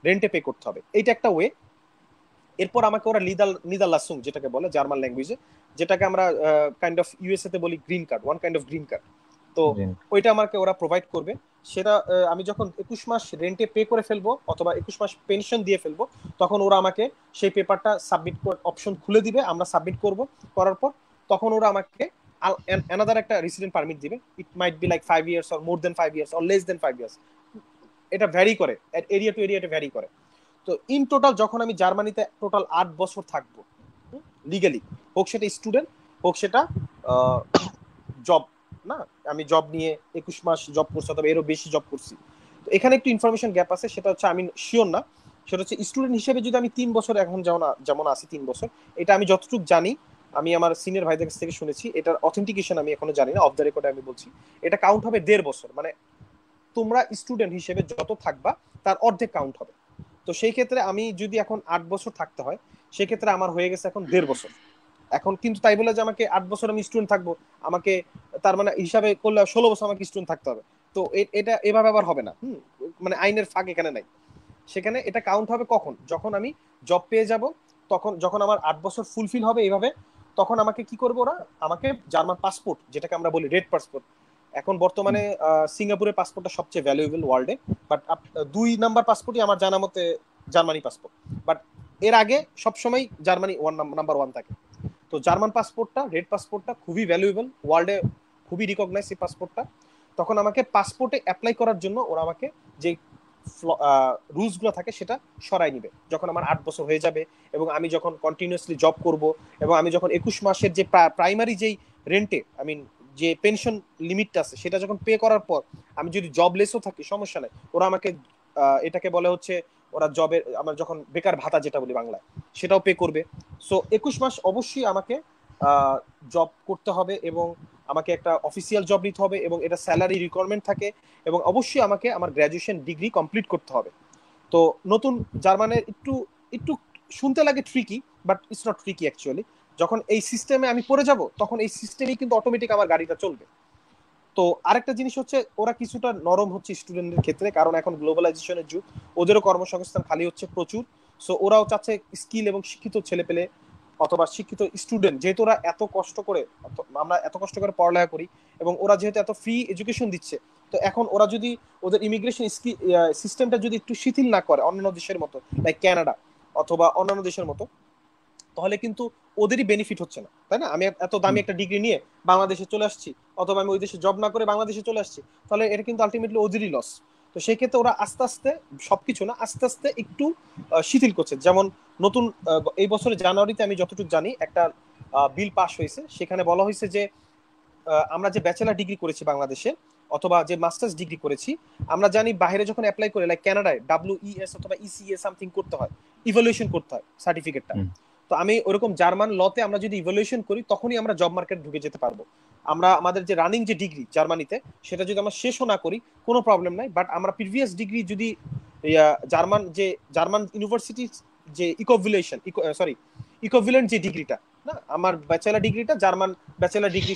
রেন্টে পে করতে হবে, এইটা একটা ওয়ে। এরপর আমাকে ওরা নিদারলাসুং যেটাকে বলে জার্মান ল্যাঙ্গুয়েজে, যেটাকে আমরা কাইন্ড অফ ইউএসএ তে বলি green card, one kind of green card. তো ওইটা আমাকে ওরা প্রোভাইড করবে। সেটা আমি যখন 21 মাস রেন্টে পে করে ফেলবো অথবা 21 মাস পেনশন দিয়ে ফেলবো, তখন ওরা আমাকে সেই পেপারটা সাবমিট অপশন খুলে দিবে, আমরা সাবমিট করব। করার পর তখন ওরা আমাকে অ্যানাদার একটা রেসিডেন্ট পারমিট দিবে। It might be like 5 years or more then 5 years or less then 5 years, এটা ভ্যারি করে, এরিয়া টু এরিয়া এটা ভ্যারি করে। তো ইন টোটাল যখন আমি জার্মানিতে টোটাল 8 বছর থাকবো লিগালি, হোক সেটা স্টুডেন্ট হোক সেটা জব, না আমি জব নিয়ে 21 মাস জব করছি অথবা এরও বেশি জব করছি। তো এখানে একটু ইনফরমেশন গ্যাপ আছে, সেটা হচ্ছে আমি শিওর না। সেটা হচ্ছে স্টুডেন্ট হিসেবে যদি আমি 3 বছর এখন যেমন আছি 3 বছর, এটা আমি যতটুকু জানি, আমি আমার সিনিয়র ভাইদের কাছ থেকে শুনেছি, এটার অথেন্টিকেশন আমি এখনো জানি না, অফ দ্য রেকর্ডে আমি বলছি, এটা কাউন্ট হবে 1.5 বছর, মানে তোমরা স্টুডেন্ট হিসেবে যত থাকবা তার অর্ধেক কাউন্ট হবে। তো সেই ক্ষেত্রে আমি যদি এখন 8 বছর থাকতে হয়, সেক্ষেত্রে আমার হয়ে গেছে এখন 1.5 বছর। এখন কিন্তু তাই বলে যে আমাকে 8 বছর আমি স্টুডেন্ট থাকবো, আমাকে তার মানে হিসাবে করলে 16 বছর আমাকে স্টুডেন্ট থাকতে হবে, তো এটা এভাবে আবার হবে না। মানে আইনের ফাঁক এখানে নাই। সেখানে এটা কাউন্ট হবে কখন, যখন আমি জব পেয়ে যাব, তখন যখন আমার 8 বছর ফুলফিল হবে এইভাবে, তখন আমাকে কি করবো ওরা, আমাকে জার্মান পাসপোর্ট যেটাকে আমরা বলি রেড পাসপোর্ট, এখন বর্তমানে সিঙ্গাপুরের পাসপোর্টটা সবচেয়ে ভ্যালুয়েবল ওয়ার্ল্ডে, বাট 2 নাম্বার পাসপোর্টই আমার জানা মতে জার্মানি পাসপোর্ট, বাট এর আগে সবসময় জার্মানি নাম্বার 1 থাকে। তো জার্মান পাসপোর্টটা, রেড পাসপোর্টটা খুবই ভ্যালুয়েবল ওয়ার্ল্ডে, খুবই রিকগনাইজ এই পাসপোর্টটা। তখন আমাকে পাসপোর্টে অ্যাপ্লাই করার জন্য ওরা আমাকে যে রুলস গুলো থাকে সেটা সরাই নিবে যখন আমার 8 বছর হয়ে যাবে, এবং আমি যখন কন্টিনিউয়াসলি জব করব, এবং আমি যখন 21 মাসের যে প্রাইমারি যেই রেন্টে আই মিন যে পেনশন লিমিটটা আছে সেটা যখন পে করার পর আমি যদি জবলেসও থাকি সমস্যা নাই, ওরা আমাকে এটাকে বলে হচ্ছে ওরা জবের, আমার যখন বেকার ভাতা যেটা বলি বাংলায়, সেটাও পে করবে। সো 21 মাস অবশ্যই আমাকে জব করতে হবে, এবং আমাকে একটা অফিসিয়াল জব নিতে হবে, এবং এটা স্যালারি রিকোয়ারমেন্ট থাকে, এবং অবশ্যই আমাকে আমার গ্র্যাজুয়েশন ডিগ্রি কমপ্লিট করতে হবে। তো নতুন জার্মানের একটু একটু শুনতে লাগে tricky, but it's not tricky actually. যখন এই সিস্টেমে আমি পড়ে যাব তখন এই সিস্টেমেই কিন্তু অটোমেটিক আমার গাড়িটা চলবে। তো আরেকটা জিনিস হচ্ছে ওরা কিছুটা নরম হচ্ছে স্টুডেন্টদের ক্ষেত্রে, কারণ এখন গ্লোবালাইজেশনের যুগ, ওদেরও কর্মসংস্থান খালি হচ্ছে প্রচুর। সো ওরাও চাচ্ছে স্কিল এবং শিক্ষিত ছেলেপেলে অথবা শিক্ষিত স্টুডেন্ট, যেহেতু ওরা এত কষ্ট করে, আমরা এত কষ্ট করে পড়ালেখা করি, এবং ওরা যেহেতু এত ফ্রি এডুকেশন দিচ্ছে, তো এখন ওরা যদি ওদের ইমিগ্রেশন সিস্টেমটা যদি একটু শিথিল না করে অন্যান্য দেশের মতো, লাইক কানাডা অথবা অন্যান্য দেশের মতো, তাহলে কিন্তু ওদেরই বেনিফিট হচ্ছে না, তাই না? আমি এত দামি একটা ডিগ্রি নিয়ে বাংলাদেশে চলে আসছি, অথবা আমি ওই দেশে জব না করে বাংলাদেশে চলে আসছি, তাহলে এটা কিন্তু আলটিমেটলি ওদেরই লস। তো সেই ক্ষেত্রে ওরা আস্তে আস্তে, সবকিছু না, আস্তে আস্তে একটু শিথিল করছে। যেমন নতুন এই বছরের জানুয়ারিতে আমি যতটুকু জানি একটা বিল পাস হয়েছে, সেখানে বলা হয়েছে যে আমরা যে ব্যাচেলার ডিগ্রি করেছি বাংলাদেশে অথবা যে মাস্টার্স ডিগ্রি করেছি, আমরা জানি বাইরে যখন অ্যাপ্লাই করে, লাইক কানাডায় WES অথবা ECA সামথিং করতে হয়, ইভালুয়েশন করতে হয় সার্টিফিকেটটা। তো আমি ওরকম জার্মান লতে আমরা যদি ইভালুয়েশন করি তখনই আমরা জব মার্কেট ঢুকে যেতে পারবো। আমরা আমাদের যে রানিং যে ডিগ্রি জার্মানিতে সেটা যদি আমরা শেষও না করি কোনো প্রবলেম নাই, বাট আমরা প্রিভিয়াস ডিগ্রি যদি জার্মান ইউনিভার্সিটি যে ইকুইভ্যালেন্ট যে ডিগ্রিটা, না আমার ব্যাচেলার ডিগ্রিটা জার্মান ব্যাচেলার ডিগ্রি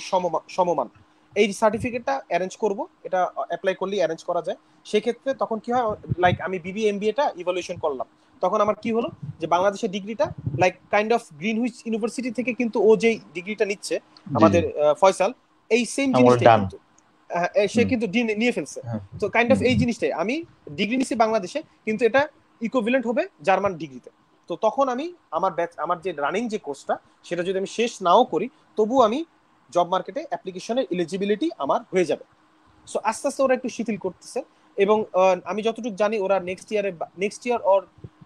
সমমান, এই সার্টিফিকেটটা অ্যারেঞ্জ করব, এটা অ্যাপ্লাই করলেই অ্যারেঞ্জ করা যায়। সেক্ষেত্রে তখন কি হয়, লাইক আমি BBA-MBA-টা ইভালুয়েশন করলাম, তখন আমার কি হলো যে বাংলাদেশের ডিগ্রিটা like kind of Greenwich university থেকে কিন্তু ও যেই ডিগ্রিটা নিচ্ছে আমাদের ফয়সাল, এই সেম জিনিসটাই কিন্তু সে কিন্তু নিয়ে ফেলছে। তো কাইন্ড অফ এই জিনিসটাই আমি ডিগ্রি নিছি বাংলাদেশে, কিন্তু এটা ইকুইভ্যালেন্ট হবে জার্মান ডিগ্রিতে। তো তো তখন আমি আমার যে রানিং যে কোর্সটা সেটা যদি আমি শেষ নাও করি, তবু আমি জব মার্কেটে অ্যাপ্লিকেশনের এলিজিবিলিটি আমার হয়ে যাবে। সো আস্তে আস্তে ওরা একটু শিথিল করতেছে, এবং আমি যতটুকু জানি ওরা নেক্সট ইয়ার অর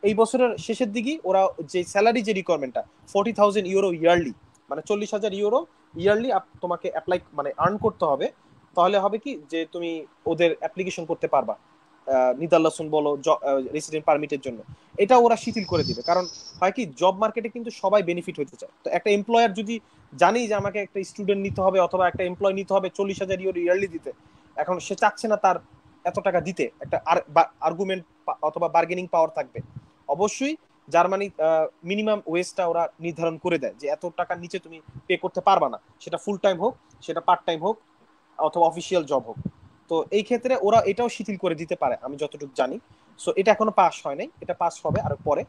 এই বছরের শেষের দিকে ওরা যে স্যালারি যে রিকোয়ারমেন্টটা 40,000 ইউরো ইয়ারলি, মানে 40,000 ইউরো ইয়ারলি তোমাকে অ্যাপ্লাই মানে আর্ন করতে হবে, তাহলে হবে কি যে তুমি ওদের অ্যাপ্লিকেশন করতে পারবা নিদারলাসন বলো রেসিডেন্ট পারমিটের জন্য। এটা ওরা শিথিল করে দিবে, কারণ হয় কি জব মার্কেটে কিন্তু সবাই বেনিফিট হতে চায়। তো একটা এমপ্লয়ার যদি জানি যে আমাকে একটা স্টুডেন্ট নিতে হবে অথবা একটা এমপ্লয় নিতে হবে 40,000 ইউরো ইয়ারলি দিতে, এখন সে চাচ্ছে না তার এত টাকা দিতে, একটা আর্গুমেন্ট অথবা বার্গেনিং পাওয়ার থাকবে। অবশ্যই জার্মানি মিনিমাম ওয়েজটা ওরা নির্ধারণ করে দেয় যে এত টাকার নিচে তুমি পে করতে পারবা না, সেটা ফুল টাইম হোক, সেটা পার্ট টাইম হোক, অথবা অফিসিয়াল জব হোক। তো এই ক্ষেত্রে ওরা এটাও শিথিল করে দিতে পারে আমি যতটুকু জানি। সো এটা এখনো পাস হয় নাই, এটা পাস হবে আরো পরে।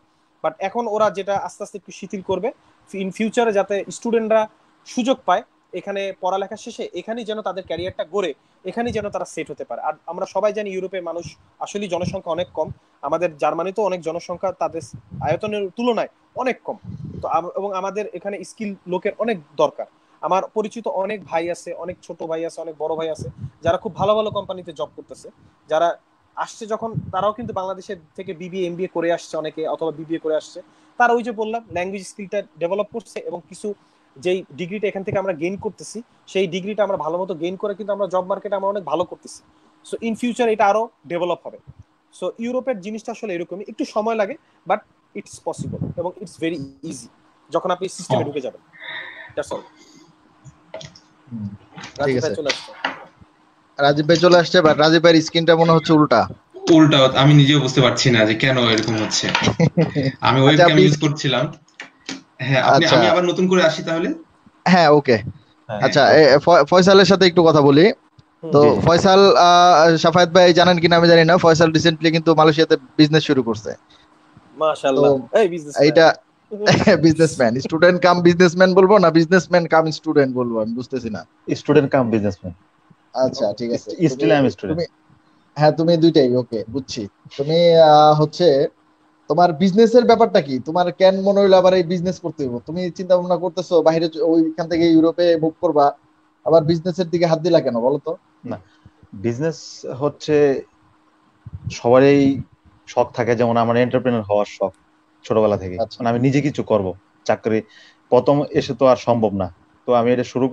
বাট এখন ওরা যেটা আস্তে আস্তে একটু শিথিল করবে ইন ফিউচারে, যাতে স্টুডেন্টরা সুযোগ পায় এখানে পড়ালেখা শেষে, এখানেই যেন তাদের ক্যারিয়ারটা গড়ে, এখানেই যেন তারা সেট হতে পারে। আর আমরা সবাই জানি ইউরোপের মানুষ আসলে জনসংখ্যা অনেক কম, আমাদের জার্মানিতেও অনেক জনসংখ্যা তাদের আয়তনের তুলনায় অনেক কম। তো এবং আমাদের এখানে স্কিল লোকের অনেক দরকার। আমার পরিচিত অনেক ভাই আছে, অনেক ছোট ভাই আছে, অনেক বড় ভাই আছে, যারা খুব ভালো ভালো কোম্পানিতে জব করতেছে, যারা আসছে যখন তারাও কিন্তু বাংলাদেশের থেকে বিবিএ এমবিএ করে আসছে অনেকে, অথবা বিবিএ করে আসছে। তারা ওই যে বললাম ল্যাঙ্গুয়েজ স্কিলটা ডেভেলপ করছে, এবং কিছু যেই ডিগ্রিটা এখান থেকে আমরা গেইন করতেছি সেই ডিগ্রিটা আমরা ভালো মতো গেইন করে কিন্তু আমরা জব মার্কেটে আমরা অনেক ভালো করতেছি। সো ইন ফিউচার এটা আরো ডেভেলপ হবে। সো ইউরোপের জিনিসটা আসলে এরকমই, একটু সময় লাগে, বাট ইটস পসিবল এবং ইটস ভেরি ইজি যখন আপনি সিস্টেমে ঢুকে যাবেন। That's all. ঠিক রাজীব ভাই আছে, চলে আসছে। রাজীব ভাই চলে আসছে, বাট রাজীব ভাইয়ের স্ক্রিনটা মনে হচ্ছে উল্টা। উল্টা আমি নিজেও বুঝতে পারছি না যে কেন এরকম হচ্ছে। আমি আচ্ছা, ওয়েবক্যাম আপনি ইউজ করছিলাম। হ্যাঁ, আচ্ছা, আমি আবার নতুন করে আসি তাহলে। হ্যাঁ, ওকে। হ্যাঁ, আচ্ছা, অবশ্যই। ফয়সালের সাথে একটু কথা বলি। তো জি জি। ফয়সাল, সাফায়েত ভাই জানেন কিনা আমি জানি না, ফয়সাল রিসেন্টলি কিন্তু মালয়েশিয়াতে বিজনেস শুরু করছে। তো মাশাআল্লাহ, এই বিজনেসম্যান। এইটা বিজনেসম্যান, স্টুডেন্ট কাম বিজনেসম্যান বলবো না বিজনেসম্যান কাম স্টুডেন্ট বলবো, আমি বুঝতেছি না। Student cum businessman. আচ্ছা, ঠিক আছে। Still I am student. তুমি হ্যাঁ, তুমি দুইটাই, ওকে, বুঝছি। তুমি হচ্ছে তোমার বিজনেসের ব্যাপারটা কি, তোমার কেন মনে হইলো আবার এই বিজনেস করতে হইব? তুমি চিন্তা ভাবনা করতেছো বাইরে ওইখান থেকে ইউরোপে মুভ করবা, আবার বিজনেসের দিকে হাত দিলা কেন বলো তো? না, বিজনেস হচ্ছে সবারই শখ থাকে, যেমন আমার এন্টারপ্রেনার হওয়ার শখ ছোটবেলা থেকে। আচ্ছা, মানে আমি নিজে কিছু করব, চাকরি প্রথম এসে তো আর সম্ভব না। তো আমি এটা শুরু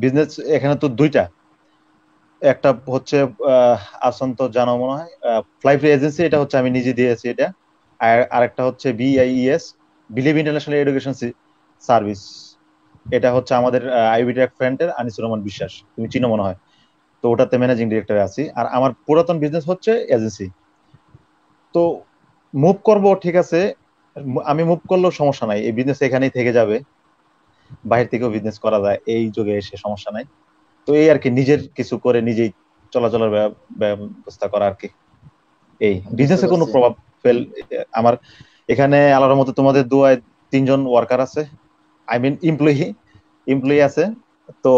বিজনেস এখানে তো দুইটা, একটা হচ্ছে আসন তো জানো মনে হয়, ফ্লাই ফ্রি এজেন্সি, এটা হচ্ছে আমি নিজে দিয়েছি এটা। আর আরেকটা হচ্ছে BIS, believe international education service. এটা হচ্ছে আমাদের আইবিটেক ফ্রেন্ডের আনিসুর রহমান বিশ্বাস, তুমি চিনো মনে হয়। তো ওটাতে ম্যানেজিং ডিরেক্টর আছি। আর আমার পুরাতন বিজনেস হচ্ছে এজেন্সি। তো মুভ করব, ঠিক আছে, আমি মুভ করলেও সমস্যা নাই, এই বিজনেস এখানেই থেকে যাবে, বাইরে থেকেও বিজনেস করা যায় এই যুগে এসে, সমস্যা নাই। তো এই আর কি, নিজের কিছু করে নিজেই চলাচলের ব্যবস্থা করা আর কি। এই বুঝতে বিজনেসে কোনো পারছি। প্রভাব ফেল আমার এখানে আল্লাহর মতো তোমাদের দুয়ায় 3জন ওয়ার্কার আছে, আই মিন এমপ্লয়ি আছে। তো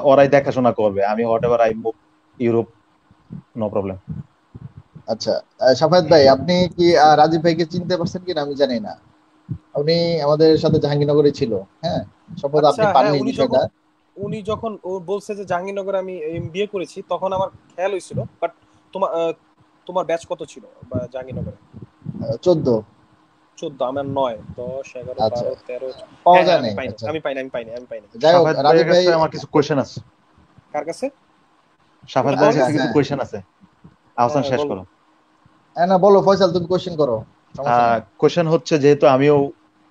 ওরাই দেখাশোনা করবে, আমি whatever I move Europe, no problem. আচ্ছা, সাফায়েত ভাই, আপনি কি রাজীব ভাইকে চিনতে পারছেন কিনা আমি জানি না। উনি আমাদের সাথে জাহাঙ্গীরনগরে ছিল। হ্যাঁ, সম্ভবত আচ্ছা, আপনি হ্যাঁ, পাননি বিষয়টা। উনি যখন ও বলছে যে জাহাঙ্গীরনগরে আমি এমবিএ করেছি, তখন আমার খেয়াল হয়েছিল। বাট তোমার তোমার ব্যাচ কত ছিল বা জাহাঙ্গীরনগরে? 14। 14, আমার 9, 10, 11, আচ্ছা, 12, 13। পাওয়া হ্যাঁ হ্যাঁ, যায় আমি নাই। পাইনি, আচ্ছা, আমি পাইনি, আমি পাইনি, আমি পাইনি। যাই হোক, সাফায়েত রাজীব ভাইয়ের ভাই। কাছে আমার কিছু কোয়েশ্চেন আছে, কার কাছে? সাফায়েত ভাইয়ের আমার আচ্ছা, কাছে কাছে? কিছু হ্যাঁ, কোয়েশ্চেন আছে, হ্যাঁ আহসান হ্যাঁ, শেষ বলো। করো। হ্যাঁ, না বলো ফয়সাল, তুমি কোশ্চেন করো, সমস্যা নাই। কোয়েশ্চেন হচ্ছে, যেহেতু আমিও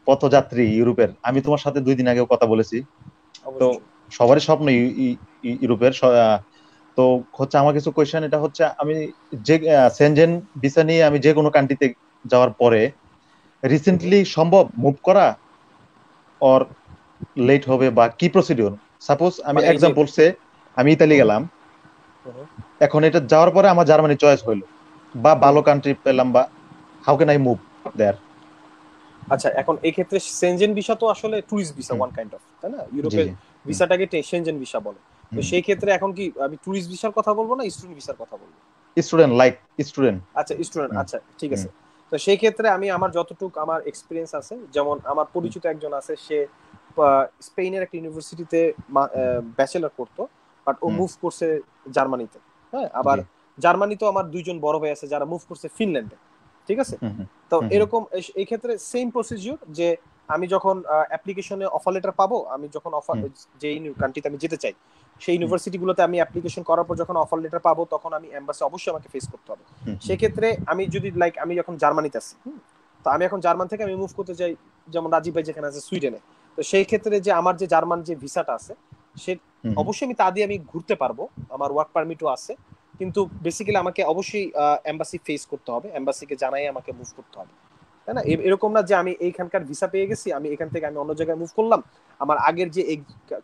পথযাত্রী ইউরোপের, আমি তোমার সাথে 2 দিন আগেও কথা বলেছি। তো অবশ্যই। সবারই স্বপ্ন ইউরোপের তো হচ্ছে আমার কিছু কোয়েশ্চেন, এটা হচ্ছে আমি যে সেনজেন ভিসা নিয়ে আমি যে কোনো কান্ট্রিতে যাওয়ার পরে রিসেন্টলি সম্ভব মুভ করা, অর লেট হবে, বা কি প্রসিডিওর? সাপোজ আমি মানে এই যে এক্সাম্পল সে আমি ইতালি গেলাম, এখন এটা যাওয়ার পরে আমার জার্মানি চয়েস হইলো, বা ভালো কান্ট্রি পেলাম, বা হাউ ক্যান আই মুভ দেয়ার? আচ্ছা, এখন এই ক্ষেত্রে সেনজেন ভিসা তো আসলে tourist visa one kind of, তাই না? জি ইউরোপের জি। ভিসাটাকে সেনজেন ভিসা বলে। তো সেই ক্ষেত্রে এখন কি আমি ট্যুরিস্ট ভিসার কথা বলবো না স্টুডেন্ট ভিসার কথা বলবো? Student, like student. আচ্ছা, স্টুডেন্ট, আচ্ছা ঠিক আছে। তো সেই ক্ষেত্রে আমি আমার যতটুকু আমার এক্সপিরিয়েন্স আছে, যেমন আমার পরিচিত একজন আছে, সে স্পেনের একটা ইউনিভার্সিটিতে ব্যাচেলর করতো, বাট ও মুভ করছে জার্মানিতে। হ্যাঁ, আবার জার্মানিতেও আমার দুইজন বড় ভাই আছে যারা মুভ করছে ফিনল্যান্ডে, ঠিক আছে। তো এরকম এই ক্ষেত্রে সেম প্রসিডিউর, যে আমি যখন অ্যাপ্লিকেশনে অফার লেটার পাবো, আমি যখন অফার যে কান্ট্রিতে আমি যেতে চাই সেই ইউনিভার্সিটিগুলোতে আমি অ্যাপ্লিকেশন করার পর যখন অফার লেটার পাবো, তখন আমি এমবাসি অবশ্যই আমাকে ফেস করতে হবে। সেক্ষেত্রে আমি যদি লাইক আমি এখন জার্মানিতে আছি, তো আমি এখন জার্মান থেকে আমি মুভ করতে চাই, যেমন রাজীব ভাই যেখানে আছে সুইডেনে, তো সেই ক্ষেত্রে যে আমার যে জার্মান যে ভিসাটা আছে, সে অবশ্যই আমি তা দিয়ে আমি ঘুরতে পারবো, আমার ওয়ার্ক পারমিটও আছে, কিন্তু বেসিক্যালি আমাকে অবশ্যই এমবাসি ফেস করতে হবে, এমবাসিকে জানাই আমাকে মুভ করতে হবে, তাই না? এরকম না যে আমি এইখানকার ভিসা পেয়ে গেছি, আমি এখান থেকে আমি অন্য জায়গায় মুভ করলাম, আমার আগের যে,